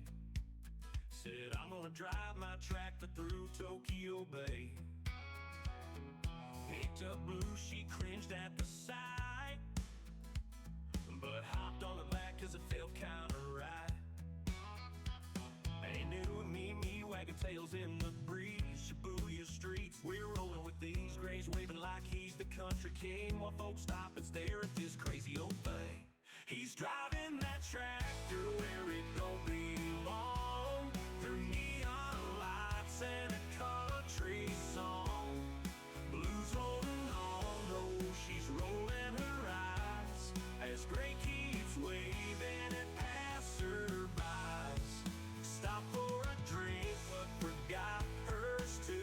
Said I'm gonna drive my tractor through Tokyo Bay. Picked up Blue, she cringed at the sight, but hopped on the back cause it felt kinda right. Ain't new with me wagging tails in the breeze. Shibuya streets, we're rolling with these grays, waving like he's the country king while folks stop and stare at this crazy old thing. He's driving that tractor where it don't belong, through neon lights and a country song. Blues rolling on, oh, she's rolling her eyes as Gray keeps waving at passerbys. Stop for a drink, but forgot hers too.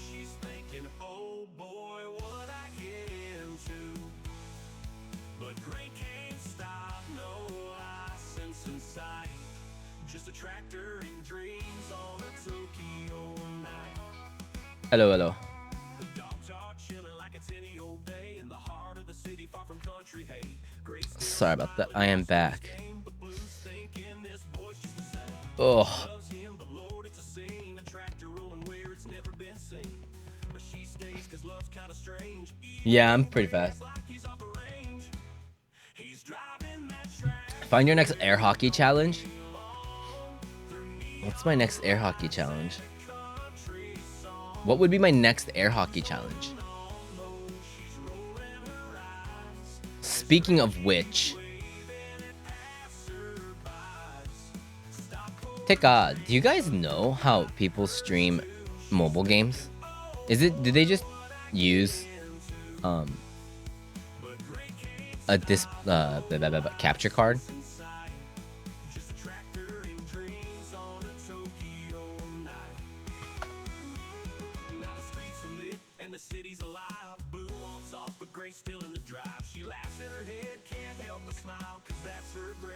She's thinking, oh boy, what I get into. But Gray can't stop, no license in sight. Just a tractor in dreams on a Tokyo night.
Hello, hello.
The dogs are chilling like it's any old day in the heart of the city, far from country hay. Gray's
Sorry about that. I am back. Oh. Yeah, I'm pretty fast. Find your next air hockey challenge. What's my next air hockey challenge? What would be my next air hockey challenge? Speaking of which, Tika, do you guys know how people stream mobile games? Do they just use a capture card?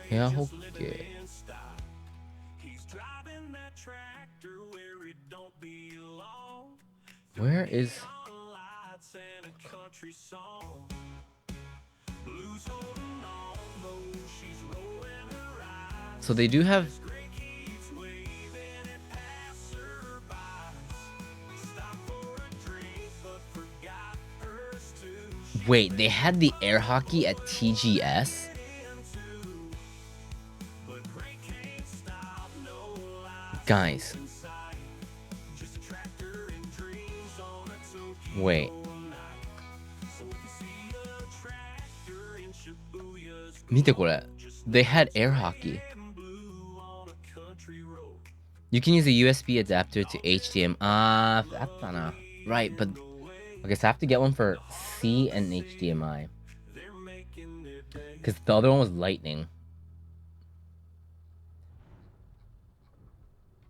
Yeah, okay. Where is... So they do have... Wait, they had the air hockey at TGS? Guys. Wait. Mite kore. They had air hockey. You can use a USB adapter to HDMI. Right, but... Okay, so I have to get one for C and HDMI. Because the other one was Lightning.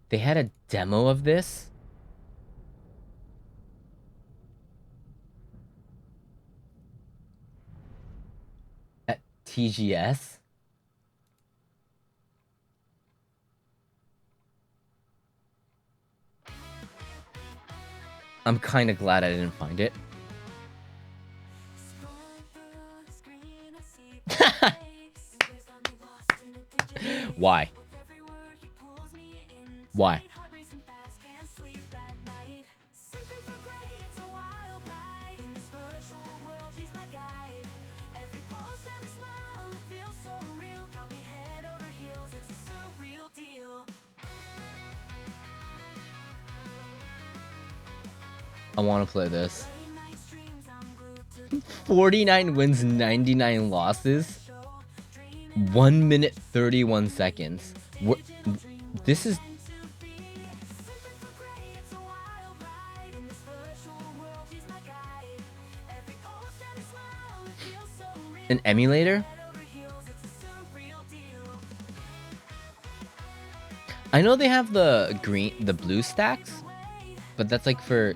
They had a demo of this? At TGS? I'm kind of glad I didn't find it. Why? Why? I want to play this. 49 wins, 99 losses. 1 minute 31 seconds. This is... an emulator? I know they have the blue stacks, but that's like for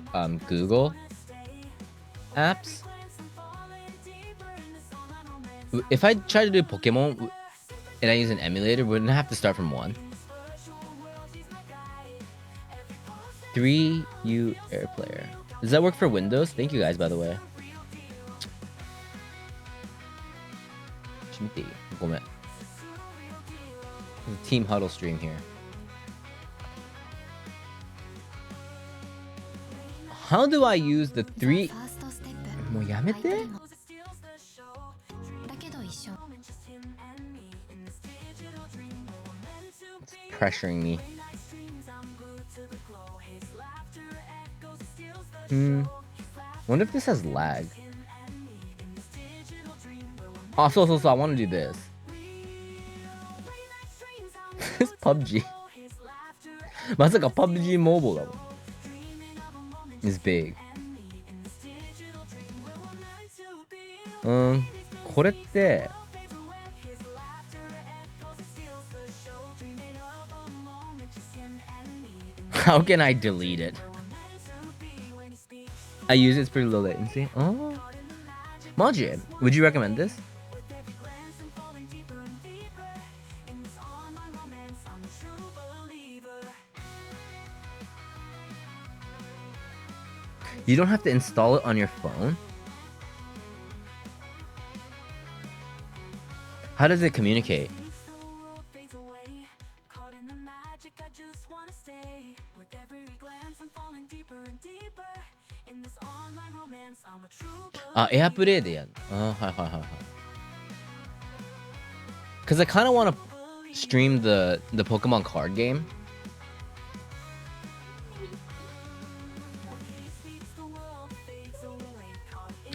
Google apps. If I try to do Pokemon and I use an emulator, wouldn't I have to start from 1? 3U Air Player. Does that work for Windows? Thank you guys, by the way. Team Huddle stream here. How do I use the 3? もうやめて。It's pressuring me. Wonder if this has lag. Oh, so I want to do this. This PUBG. まさか PUBG Mobile だもん。Is big. これって How can I delete it? I use it, it's pretty low latency. Oh. Maji, would you recommend this? You don't have to install it on your phone? How does it communicate? AirPlay でやる。はいはいはいはい。Because I kind of want to stream the Pokemon card game.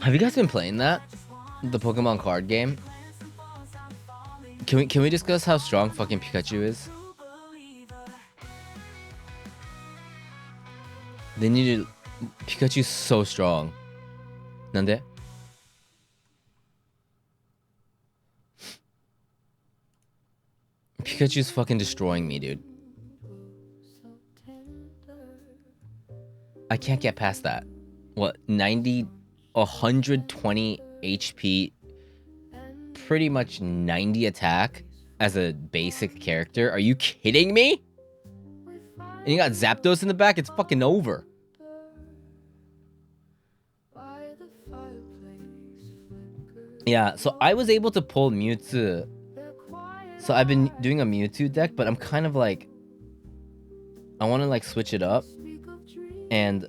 Have you guys been playing that? The Pokemon card game? Can we discuss how strong fucking Pikachu is? They needed Pikachu's so strong. なんで? Pikachu's fucking destroying me, dude. I can't get past that. What, 120 HP, pretty much 90 attack as a basic character? Are you kidding me? And you got Zapdos in the back? It's fucking over. Yeah, so I was able to pull Mewtwo. So I've been doing a Mewtwo deck, but I'm kind of like, I want to like switch it up. And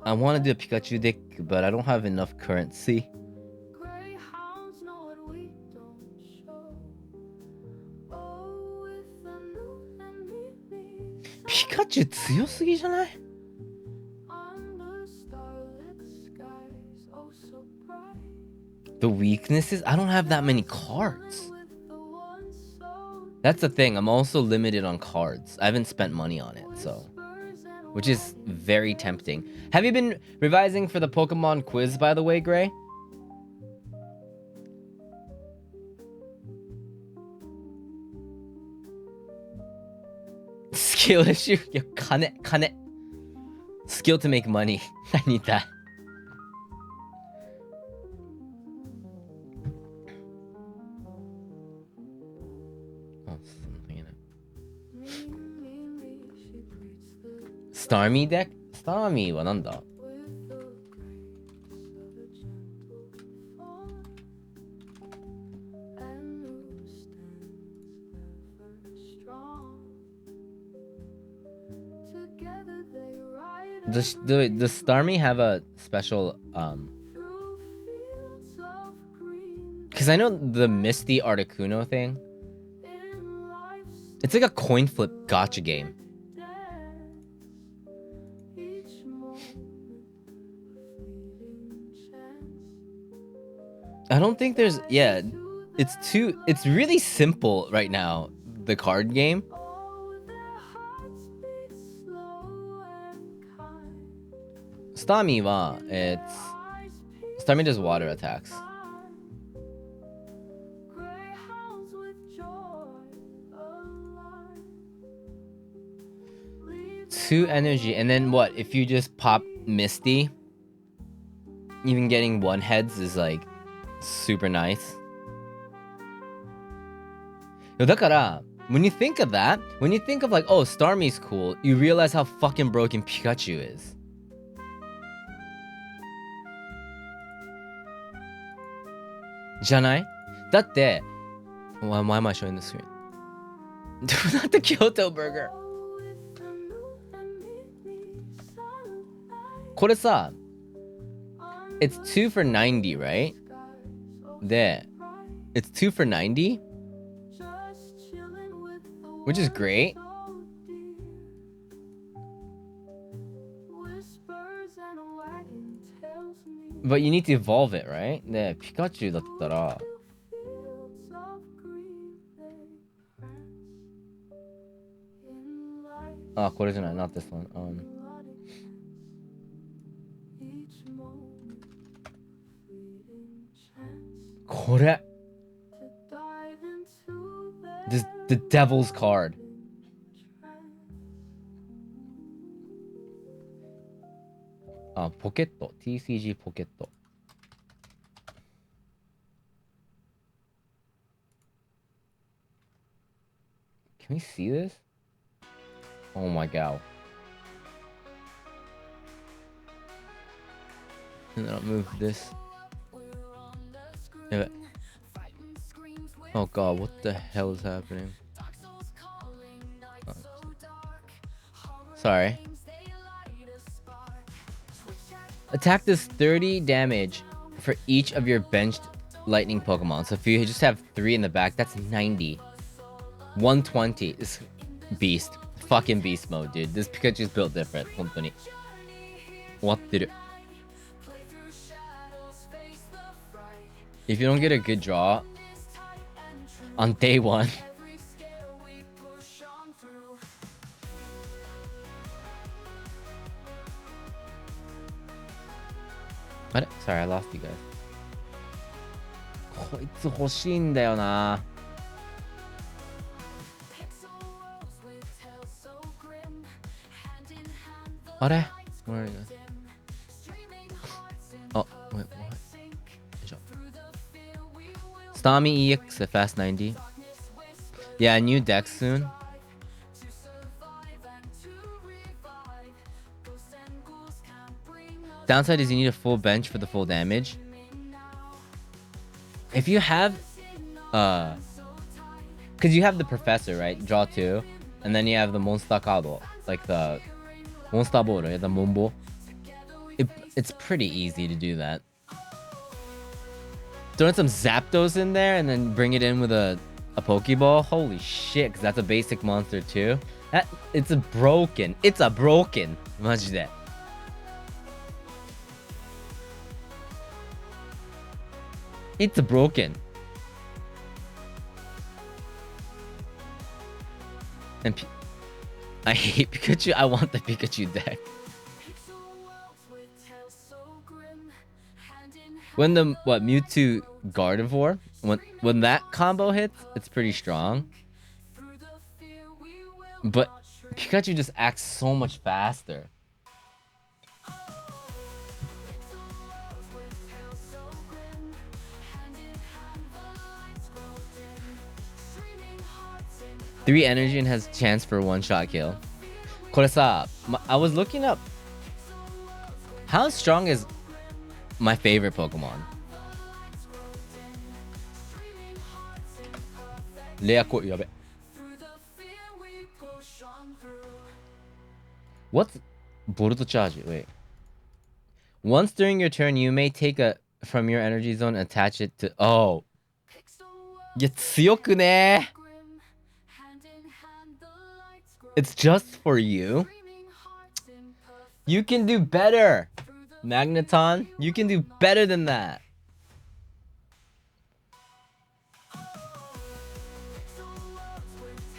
I want to do a Pikachu deck, but I don't have enough currency. Pikachu 強すぎじゃない? The weaknesses? I don't have that many cards. That's the thing. I'm also limited on cards. I haven't spent money on it, so. Which is very tempting. Have you been revising for the Pokemon quiz, by the way, Gray? Skill issue? Yo, kane. Skill to make money. I need that. Oh, something in it. Starmie deck? Starmie はなんだ? Does Starmie have a special because I know the Misty Articuno thing. It's like a coin flip gotcha game. I don't think there's it's really simple right now, the card game. Starmie Starmie does water attacks. Two energy, and then what? If you just pop Misty, even getting one heads is like super nice. Yo, だから when you think of that, when you think of like, oh, Starmie's cool, you realize how fucking broken Pikachu is. Janai? だって why am I showing the screen? Not the Kyoto burger. これさ it's 2 for 90, right? で it's 2 for 90, which is great. But you need to evolve it, right? ね、ピカチュウだったら。あ、これじゃない。Not this one. これ。The devil's card. Pocket. TCG Pocket. Can we see this? Oh my god. And then I'll move this. Oh god, what the hell is happening? Oh. Sorry. Attack does 30 damage for each of your benched lightning Pokemon. So if you just have 3 in the back, that's 90. 120 is beast. Fucking beast mode, dude. This Pikachu's built different. 本当に。終わってる。If you don't get a good draw on day 1, what? Sorry, I lost you guys. こいつ欲しいんだよな。あれ? Where are you? Oh, wait, what? Starmie EX at fast 90. Yeah, new deck soon. Downside is you need a full bench for the full damage. If you have because you have the professor, right? Draw 2, and then you have the monster card, like the monster ball, right? The Mumbo. It's pretty easy to do that. Throw in some Zapdos in there and then bring it in with a Pokeball. Holy shit, because that's a basic monster too. It's a broken. Maji de. It's broken. And I hate Pikachu. I want the Pikachu deck. When the Mewtwo Gardevoir, when that combo hits, it's pretty strong. But Pikachu just acts so much faster. Three energy and has chance for 1-shot kill. これさ, I was looking up how strong is my favorite Pokemon. Leako, yabe. What's Boruto Charge? Wait. Once during your turn, you may take a from your energy zone and attach it to. Oh. いや、強くね. It's just for you. You can do better. Magneton, you can do better than that.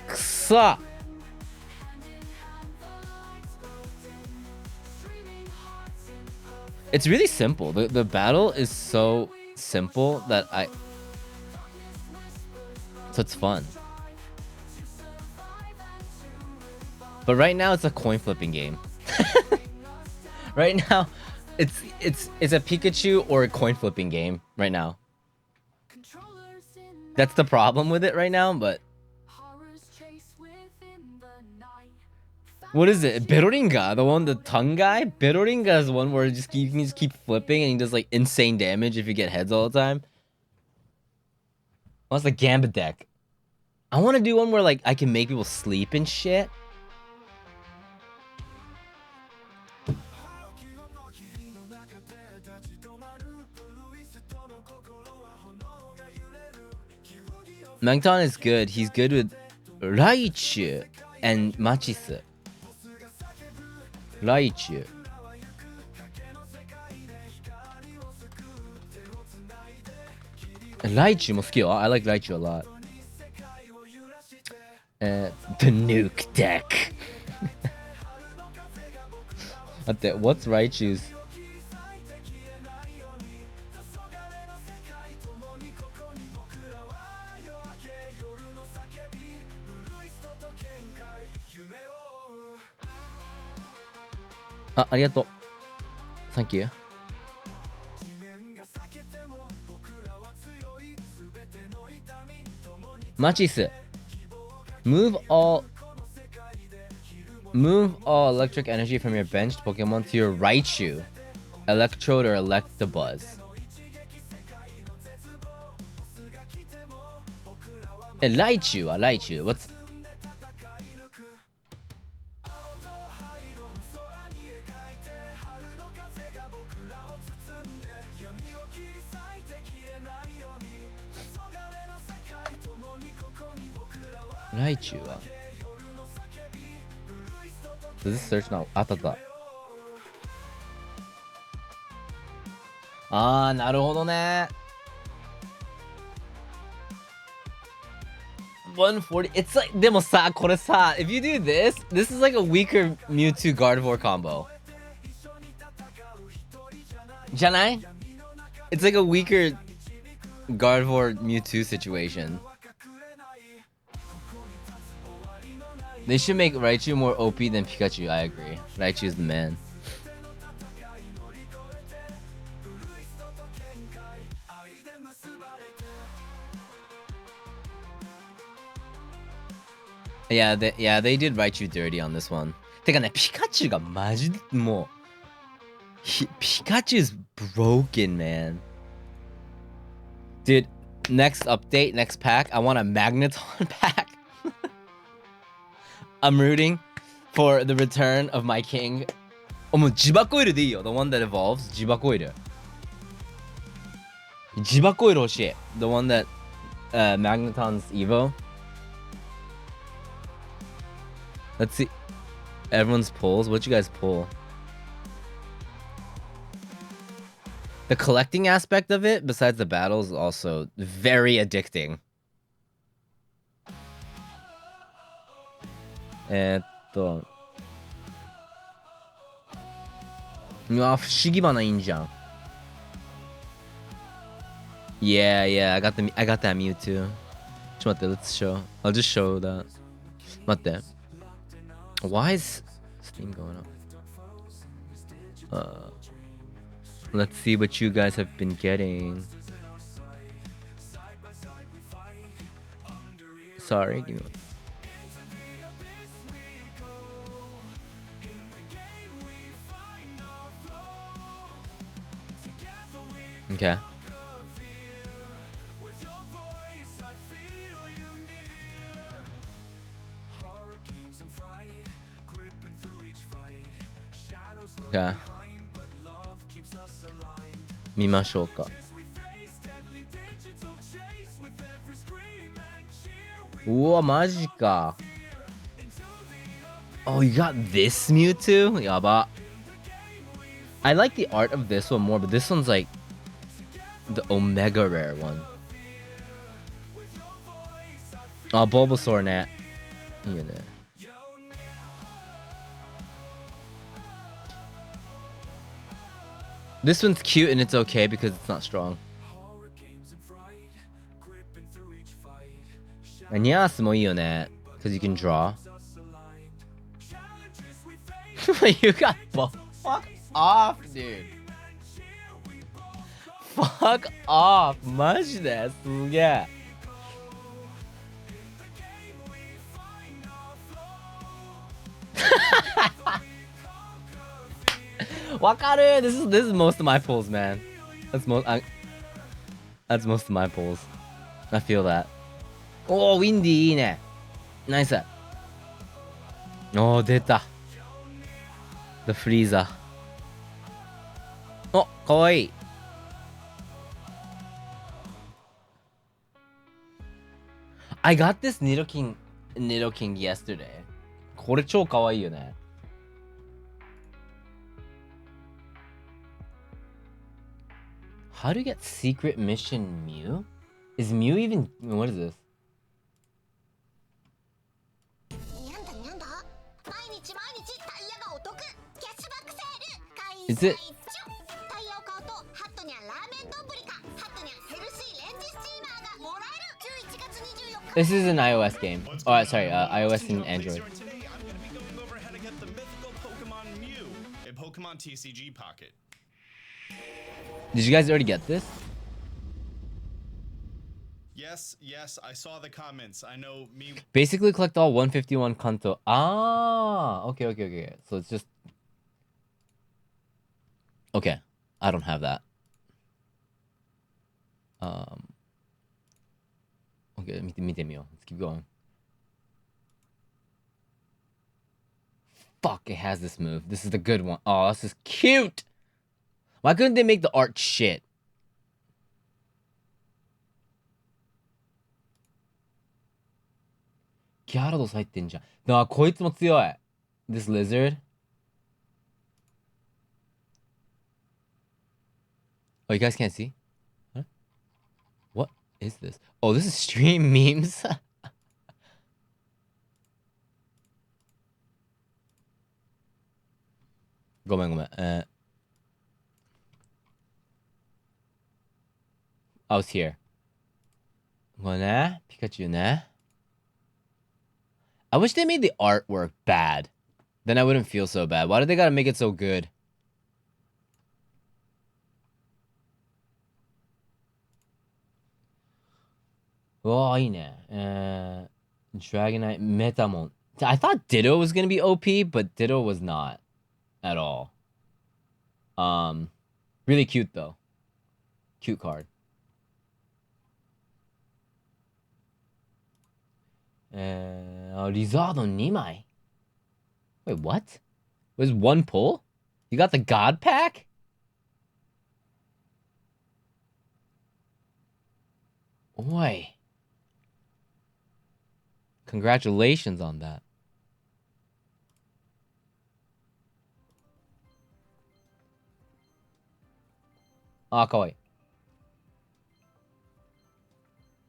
Ksa. It's really simple. The battle is so simple that so it's fun. But right now it's a coin flipping game. Right now it's a Pikachu or a coin flipping game right now. That's the problem with it right now, but what is it? Beroringa, the one, the tongue guy? Beroringa is one where you can just keep flipping and he does like insane damage if you get heads all the time. What's the Gambit deck? I want to do one where like I can make people sleep and shit. Magneton is good. He's good with Raichu and Machisu. Raichu. Raichu も好きよ。I like Raichu a lot. The nuke deck. 待って、what's Raichu's? Ah, ありがとう。Thank you. Machis. Move all electric energy from your benched Pokemon to your Raichu. Electrode or Electabuzz. Raichu. What's... Raichu. Does this search not? あったあった。あー、なるほどね。140. It's like でもさ、これさ、if you do this, this is like a weaker Mewtwo Gardevoir combo. じゃない? It's like a weaker Gardevoir Mewtwo situation. They should make Raichu more OP than Pikachu. I agree. Raichu is the man. Yeah, they did Raichu dirty on this one. てかね、Pikachu がマジでもうPikachu is broken, man. Dude, next update, next pack, I want a Magneton pack. I'm rooting for the return of my king. もうジバコイルでいいよ。The one that evolves. ジバコイル。ジバコイル欲しい。The one that Magneton's Evo. Let's see. Everyone's pulls. What'd you guys pull? The collecting aspect of it, besides the battles, is also very addicting. うわ、不思議花いいんじゃん。Yeah, I got that Mewtwo. ちょっと待って、let's show. I'll just show that. 待って。Why is Steam going up? Let's see what you guys have been getting. Sorry, give me one. Okay. Okay. 見ましょうか。うわ、マジか。Oh, you got this Mewtwo? やば。I like the art of this one more, but this one's like the Omega Rare one. Oh, Bulbasaur ね。いいよね。This one's cute and it's okay because it's not strong. And Yas もいいよね。Because you can draw. You got fuck off, dude. Fuck off. マジですげえ。わかる This is most of my pulls, man. That's most of my pulls. I feel that. おー、ウィンディいいね。ナイス。おー、出た。The Freezer。お、かわいい。I got this Nidoking yesterday. これ超かわいいよね。How to get secret mission Mew? Is Mew even... What is this? Is it... This is an iOS game. Oh, sorry, iOS and Android.
Today, I'm going to be going over how to get the mythical Pokemon Mew in Pokemon TCG Pocket.
Did you guys already get this?
Yes, I saw the comments. I know me.
Basically, collect all 151 Kanto. Ah, okay. So it's just... Okay, I don't have that. Okay, 見てみよう. Let's keep going. Fuck, it has this move. This is the good one. Oh, this is cute. Why couldn't they make the art shit? Gyarados 入ってんじゃん。なあ、こいつも強い. This lizard. Oh, you guys can't see? Huh? What is this? Oh, this is stream memes. Go on. I was here. Pikachu ne. I wish they made the artwork bad. Then I wouldn't feel so bad. Why do they gotta make it so good? Oh, いいね. Dragonite Metamon. I thought Ditto was gonna be OP, but Ditto was not at all. Really cute though. Cute card. Lizardon 2枚. Wait, what? Was one pull? You got the God Pack? Oi. Congratulations on that. Ah, kawaii.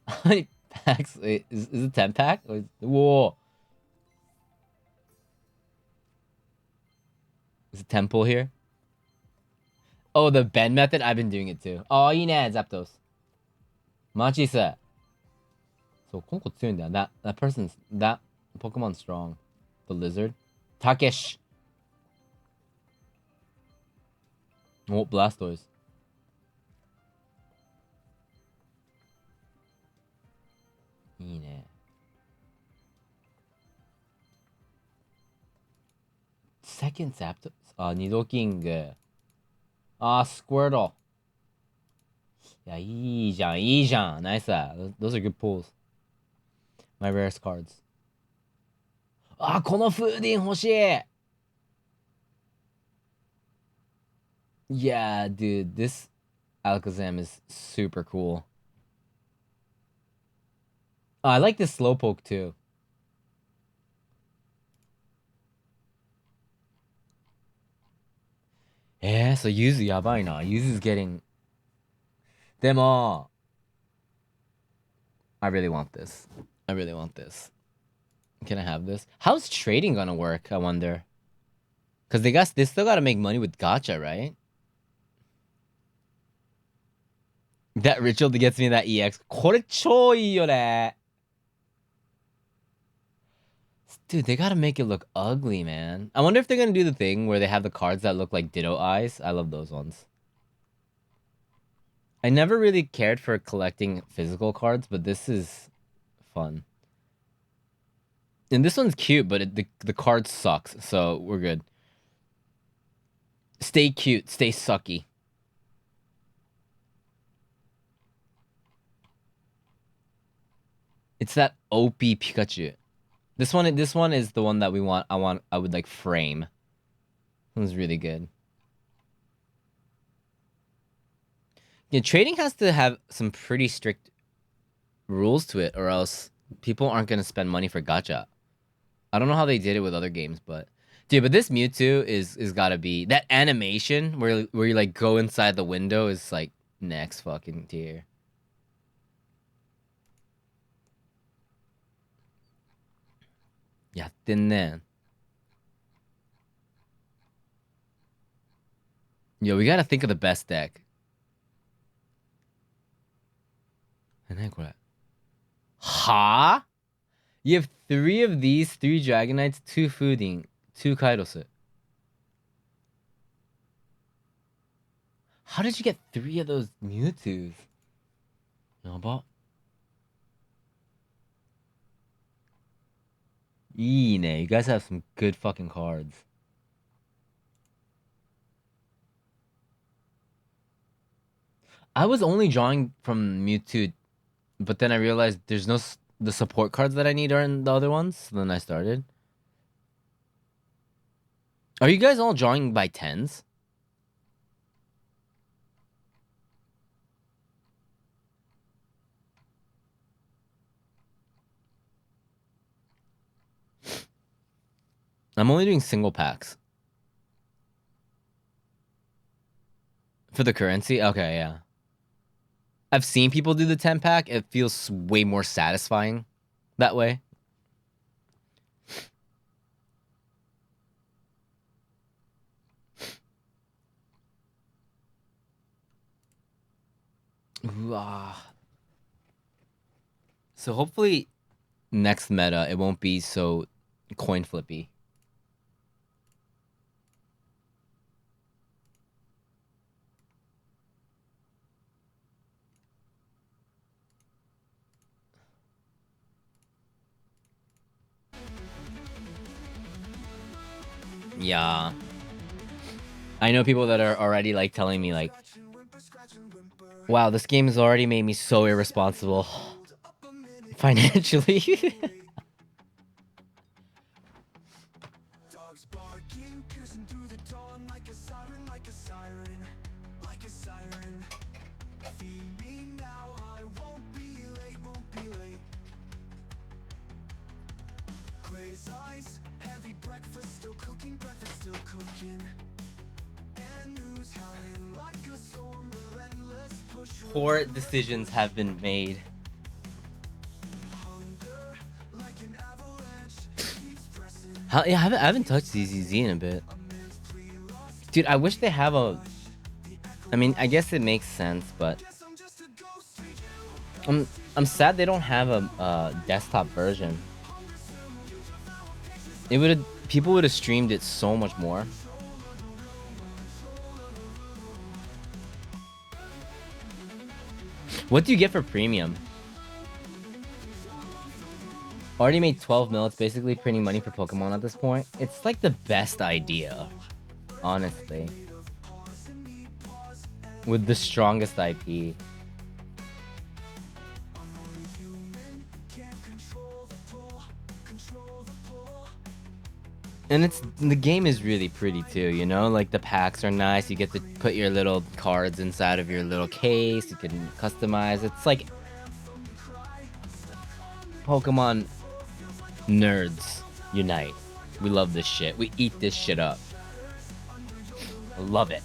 How many packs? Wait, is it 10 pack? Whoa. Is it 10 pull here? Oh, the bend method? I've been doing it too. Oh, いいね, Zapdos. マジっす. So, この子強いんだよ. That Pokemon's strong. The lizard. Takesh. Oh, Blastoise. Second Zapdos. Nidoking. Squirtle. Yeah, いいじゃん. Nice. Those are good pulls. My rarest cards. このフーディン欲しい. Yeah, dude, this Alakazam is super cool. I like this Slowpoke too. Yeah, so Yuzu やばいな. Yuzu's getting... でも... I really want this. Can I have this? How's trading gonna work, I wonder? Because they still gotta make money with gacha, right? That ritual that gets me that EX. これ超いいよね. Dude, they gotta make it look ugly, man. I wonder if they're gonna do the thing where they have the cards that look like Ditto eyes. I love those ones. I never really cared for collecting physical cards, but this is fun. And this one's cute, but the card sucks, so we're good. Stay cute, stay sucky. It's that OP Pikachu. This one is the one that we want. I would like frame. This one's really good. Yeah, trading has to have some pretty strict rules to it, or else people aren't gonna spend money for gacha. I don't know how they did it with other games, but dude, but this Mewtwo is gotta be that animation where you like go inside the window is like next fucking tier. やってんね。Yo, we gotta think of the best deck. 何これはぁ You have 3 of these, 3 Dragonites, 2 Fooding, 2 Kairos. How did you get 3 of those Mewtwo's? やば。いいね. You guys have some good fucking cards. I was only drawing from Mewtwo, but then I realized there's no the support cards that I need are in the other ones. So then I started. Are you guys all drawing by 10s? I'm only doing single packs. For the currency? Okay, yeah. I've seen people do the 10 pack. It feels way more satisfying that way. Ooh, So hopefully next meta it won't be so coin flippy. Yeah. I know people that are already like telling me like, wow, this game has already made me so irresponsible financially. Poor decisions have been made. Yeah, I haven't touched ZZZ in a bit. Dude, I wish they have a... I mean, I guess it makes sense, but... I'm sad they don't have a desktop version. It would've... People would have streamed it so much more. What do you get for premium? Already made 12 mil. It's basically printing money for Pokemon at this point. It's like the best idea, honestly. With the strongest IP. And the game is really pretty too, you know? Like the packs are nice. You get to put your little cards inside of your little case. You can customize. It's like Pokemon nerds unite. We love this shit. We eat this shit up. I love it.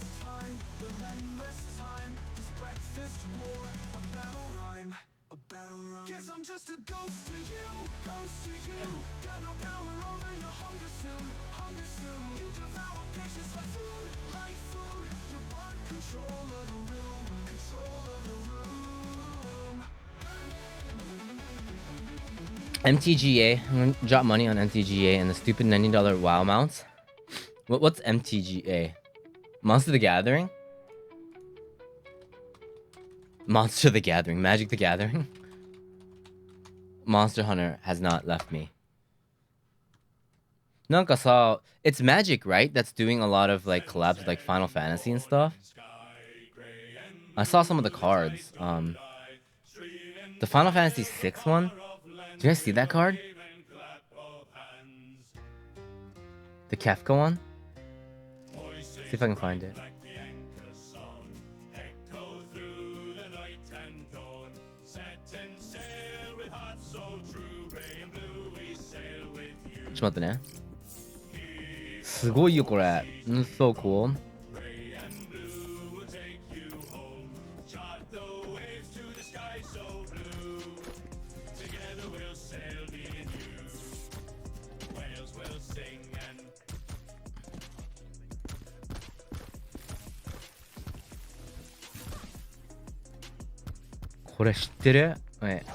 MTGA. I'm gonna drop money on MTGA and the stupid $90 WoW mounts. What's MTGA? Monster the Gathering? Monster the Gathering. Magic the Gathering? Monster Hunter has not left me. Nanka it's Magic, right? That's doing a lot of like collabs with like Final Fantasy and stuff. I saw some of the cards. The Final Fantasy 6 one. Do you guys see that card? The Kefka one? See if I can find it. So cool. これ知ってる? Wait,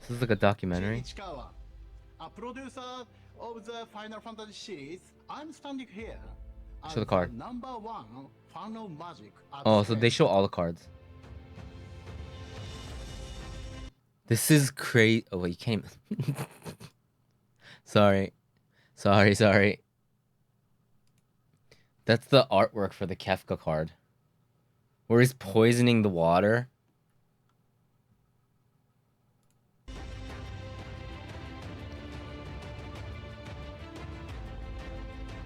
this is like a documentary.
A producer of the Final Fantasy series. I'm standing here.
Show the card.
Number one fan of Magic.
Oh, so they show all the cards. This is crazy. Oh, wait, you can't even. Sorry. That's the artwork for the Kefka card. Where he's poisoning the water.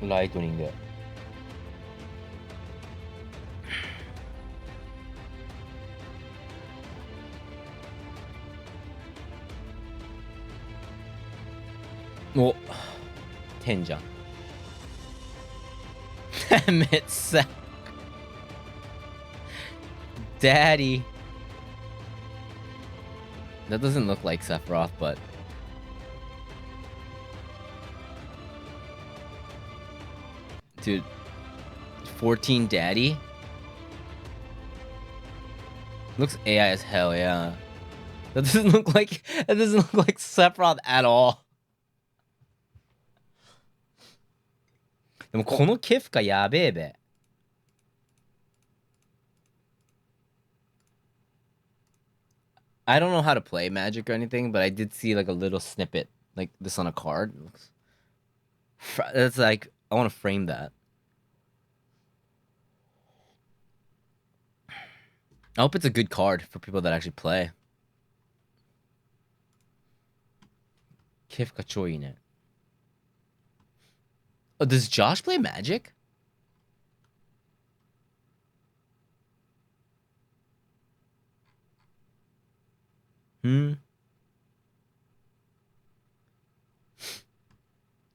Lightning. Oh, 10じゃん。Damn Daddy. That doesn't look like Sephiroth, but dude, 14 Daddy? Looks AI as hell, yeah. That doesn't look like Sephiroth at all. でもこのケフカやべえべ。I don't know how to play Magic or anything, but I did see like a little snippet like this on a card. That's like, I want to frame that. I hope it's a good card for people that actually play. Kefka超いいね。Oh, does Josh play Magic?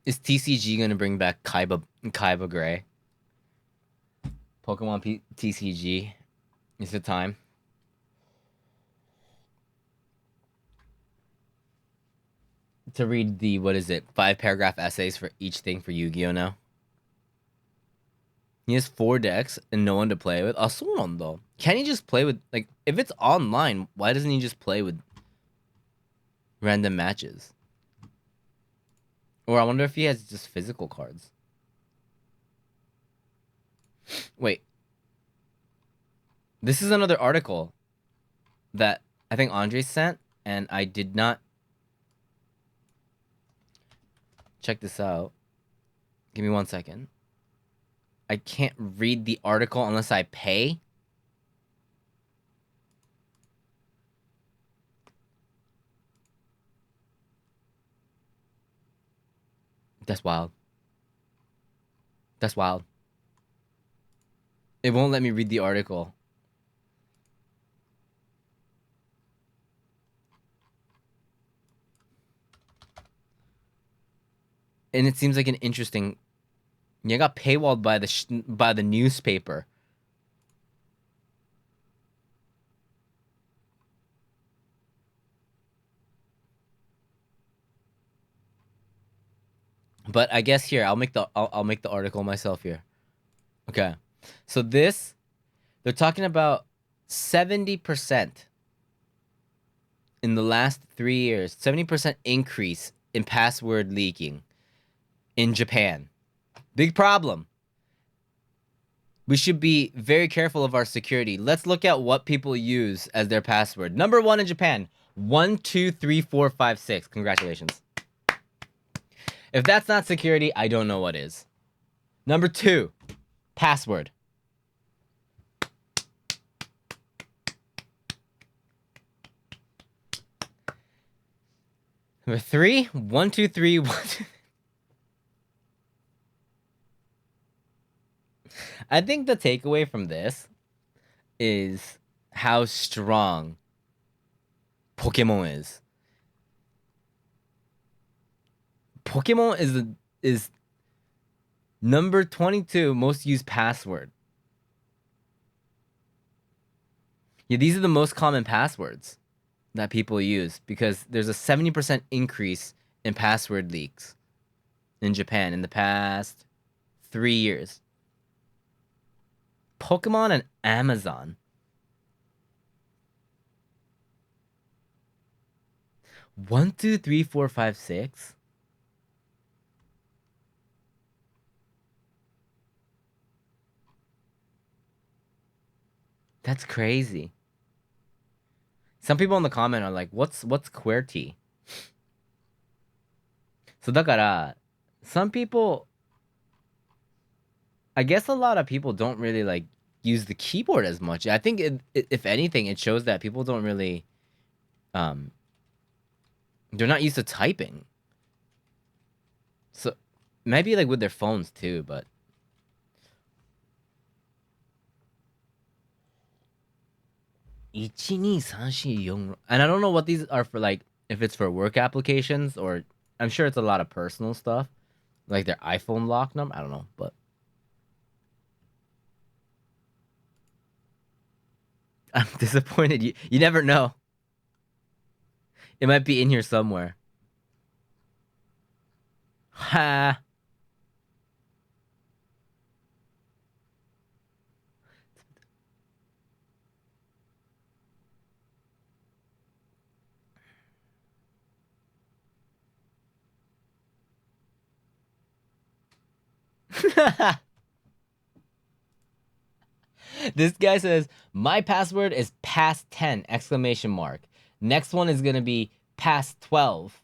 Is TCG gonna bring back Kaiba Gray? Pokemon TCG. Is it time? To read the, what is it, 5-paragraph essays for each thing for Yu-Gi-Oh now. He has 4 decks and no one to play with. あ、そうなんだ. Can he just play with, like, if it's online, why doesn't he just play with random matches? Or I wonder if he has just physical cards. Wait. This is another article that I think Andre sent, and I did not check this out. Give me 1 second. I can't read the article unless I pay. That's wild. That's wild. It won't let me read the article. And it seems like an interesting... You got paywalled by the newspaper. But I guess here I'll make the article myself here. Okay. So this, they're talking about 70% in the last 3 years, 70% increase in password leaking in Japan. Big problem. We should be very careful of our security. Let's look at what people use as their password. Number 1 in Japan, 123456. Congratulations. If that's not security, I don't know what is. Number 2, password. Number 3, 123 1. I think the takeaway from this is how strong Pokemon is. Pokemon is number 22 most used password. Yeah, these are the most common passwords that people use because there's a 70% increase in password leaks in Japan in the past 3 years. Pokemon and Amazon. 1, 2, 3, 4, 5, 6. That's crazy. Some people in the comment are like, what's QWERTY? So だから some people, I guess a lot of people don't really like use the keyboard as much. I think if anything, it shows that people don't really they're not used to typing. So maybe like with their phones too, but 1, 2, 3, 4, 4. And I don't know what these are for, like if it's for work applications or I'm sure it's a lot of personal stuff, like their iPhone lock number. I don't know, but I'm disappointed. You never know. It might be in here somewhere. Ha. This guy says, my password is past 10, exclamation mark. Next one is going to be past 12.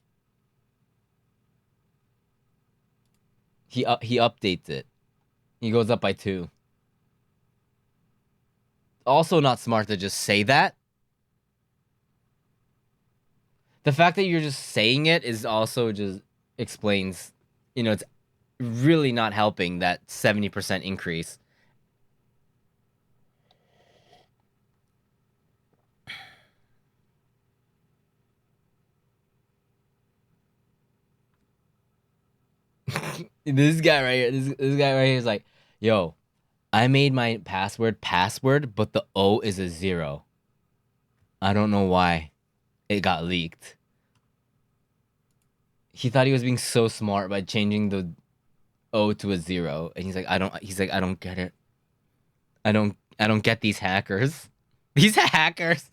He updates it. He goes up by 2. Also not smart to just say that. The fact that you're just saying it is also just explains, you know, it's really not helping that 70% increase. This guy right here, this guy right here is like, yo, I made my password, but the O is a 0. I don't know why it got leaked. He thought he was being so smart by changing the O to a 0, and he's like, I don't get it. I don't get these hackers. These hackers.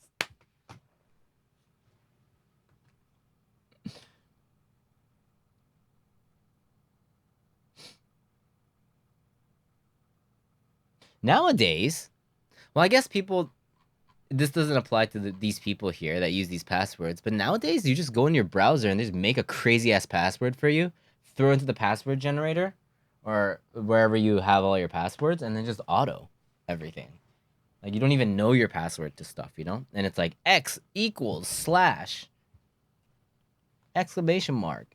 Nowadays, well, I guess people, this doesn't apply to these people here that use these passwords, but nowadays you just go in your browser and just make a crazy ass password for you, throw it into the password generator or wherever you have all your passwords, and then just auto everything. Like you don't even know your password to stuff, you know? And it's like X equals / exclamation mark.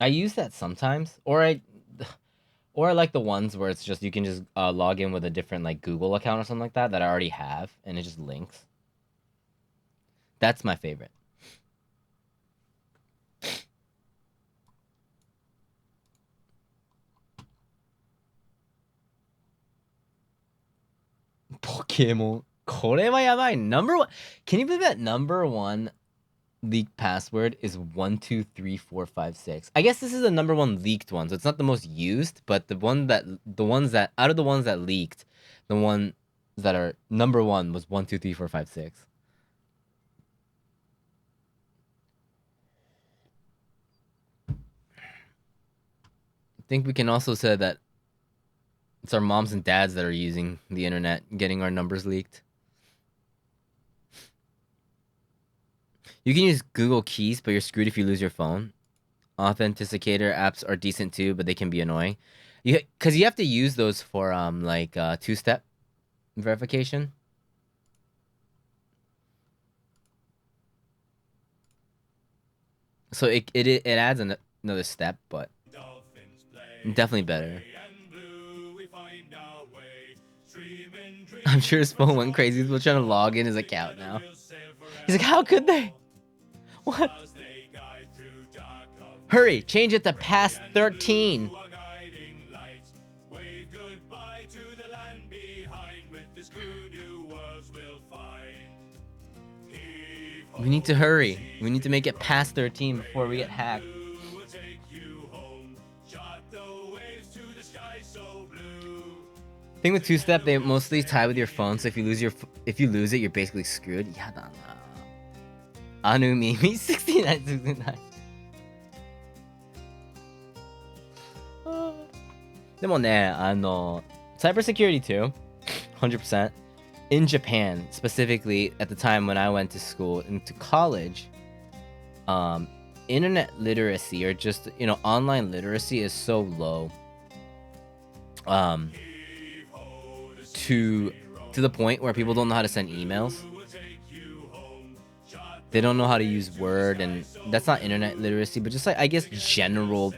I use that sometimes, or I like the ones where it's just you can just log in with a different like Google account or something like that I already have, and it just links. That's my favorite. Pokemon. これはやばい. Number 1. Can you believe that number 1 leaked password is 1, 2, 3, 4, 5, 6? I guess this is the number 1 leaked one, so it's not the most used, but the ones that out of the ones that leaked, the ones that are number 1 was 1, 2, 3, 4, 5, 6. I think we can also say that it's our moms and dads that are using the internet, getting our numbers leaked. You can use Google Keys, but you're screwed if you lose your phone. Authenticator apps are decent too, but they can be annoying. Because you have to use those for like two-step verification. So it adds another step, but definitely better. I'm sure his phone went crazy. He's still trying to log in his account now. He's like, how could they? What? Hurry, change it to past 13. We need to hurry. We need to make it past 13 before we get hacked. Thing with two-step, they mostly tie with your phone, so if you lose it, you're basically screwed. やだな。あの耳6969。でもね、cybersecurity too, 100%. In Japan, specifically at the time when I went to school into college, internet literacy or just, online literacy is so low. To the point where people don't know how to send emails. They don't know how to use Word, and that's not internet literacy, but just like, I guess, general,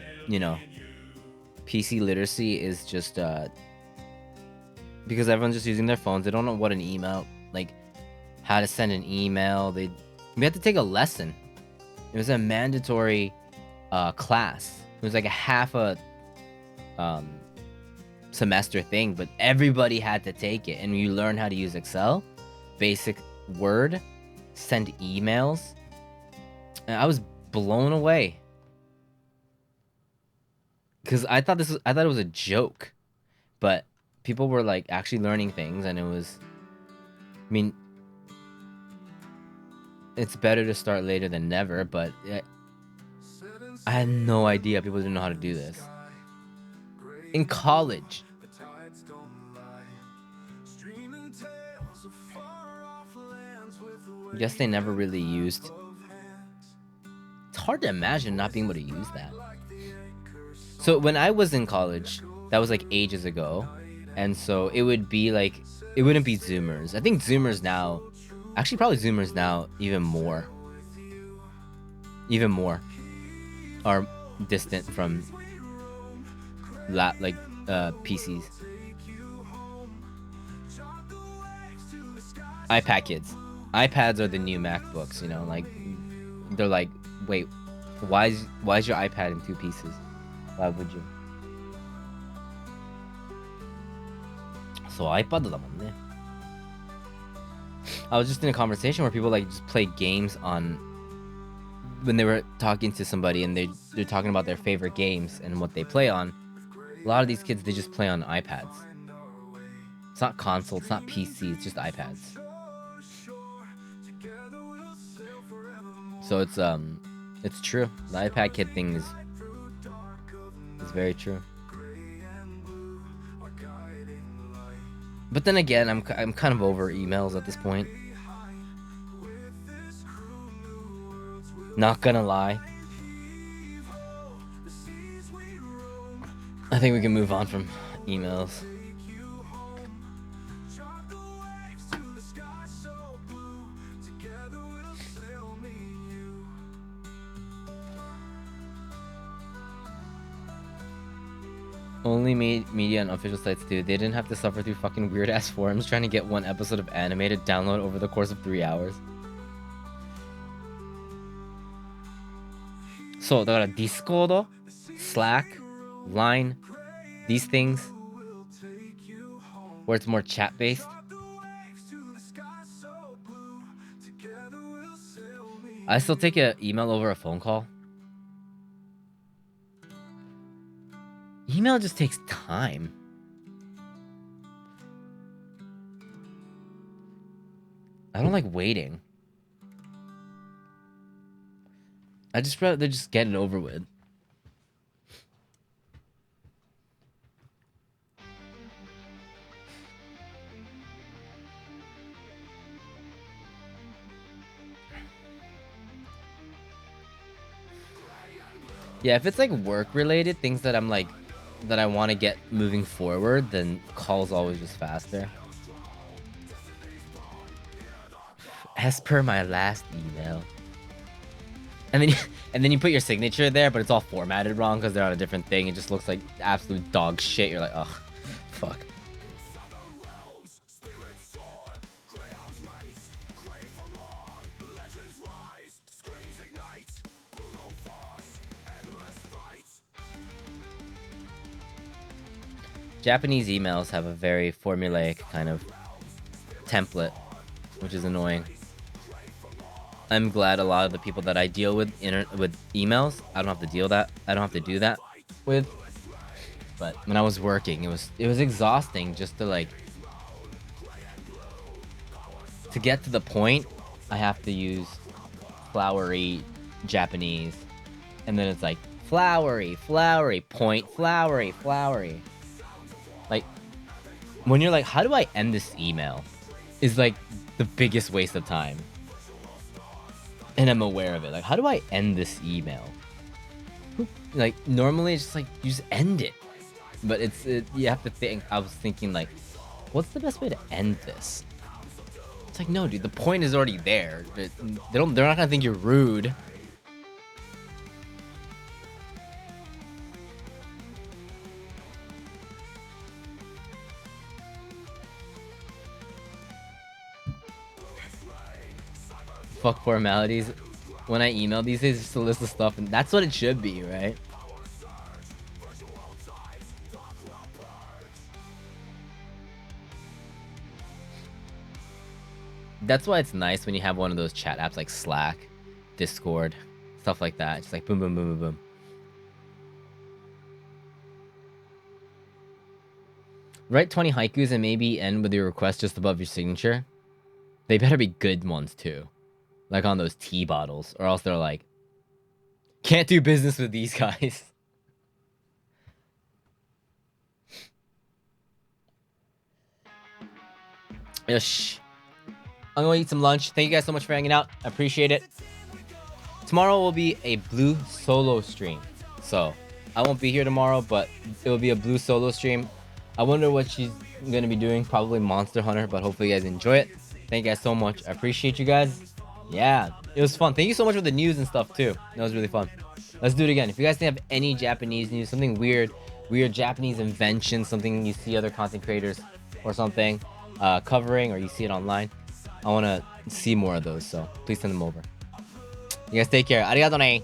PC literacy is just, because everyone's just using their phones. They don't know what an email, like, how to send an email. We had to take a lesson. It was a mandatory class. It was like a half a semester thing, but everybody had to take it. And you learn how to use Excel, basic Word, send emails. And I was blown away. Because I thought it was a joke. But people were like actually learning things, and it was, I mean, it's better to start later than never, but I had no idea people didn't know how to do this. In college. I guess they never really used. It's hard to imagine not being able to use that. So when I was in college, that was like ages ago. And so it would be like, it wouldn't be Zoomers. I think Zoomers now, actually probably Zoomers now even more are distant from PCs. iPad kids. iPads are the new MacBooks, like they're like, wait, why is your iPad in 2 pieces? Why would you? So iPad だもんね. I was just in a conversation where people like just play games on when they were talking to somebody, and they're talking about their favorite games and what they play on. A lot of these kids, they just play on iPads. It's not console, it's not PC, it's just iPads. So it's true. The iPad kid thing is very true. But then again, I'm kind of over emails at this point. Not gonna lie. I think we can move on from emails. Only media and official sites do. They didn't have to suffer through fucking weird ass forums trying to get one episode of anime to download over the course of 3 hours. So, だから Discord, Slack, Line, these things, where it's more chat based. I still take an email over a phone call. Email just takes time. I don't like waiting. I just rather just get it over with. Yeah, if it's like work related, things that I'm like, that I want to get moving forward, then calls always just faster. As per my last email. And then you put your signature there, but it's all formatted wrong because they're on a different thing. It just looks like absolute dog shit. You're like, ugh, fuck. Japanese emails have a very formulaic kind of template, which is annoying. I'm glad a lot of the people that I deal with with emails, I don't have to do that with. But when I was working, it was exhausting just to like to get to the point. I have to use flowery Japanese, and then it's like flowery, point, flowery. Like when you're like, how do I end this email? Is like the biggest waste of time. And I'm aware of it. Like, how do I end this email? Like normally it's just like you just end it. But you have to think. I was thinking like, what's the best way to end this? It's like, no, dude, the point is already there. They're not gonna think you're rude. Fuck formalities. When I email these days, it's just a list of stuff, and that's what it should be, right? That's why it's nice when you have one of those chat apps like Slack, Discord, stuff like that. Just like boom, boom, boom, boom, boom. Write 20 haikus and maybe end with your request just above your signature. They better be good ones too. Like on those tea bottles, or else they're like, can't do business with these guys. Yosh. I'm gonna eat some lunch. Thank you guys so much for hanging out. I appreciate it. Tomorrow will be a blue solo stream. So I won't be here tomorrow, but it will be a blue solo stream. I wonder what she's gonna be doing. Probably Monster Hunter, but hopefully you guys enjoy it. Thank you guys so much. I appreciate you guys. Yeah, it was fun. Thank you so much for the news and stuff too. That was really fun. Let's do it again. If you guys have any Japanese news, something weird Japanese invention, something you see other content creators or something covering, or you see it online, I want to see more of those. So please send them over. You guys take care. Arigato ne.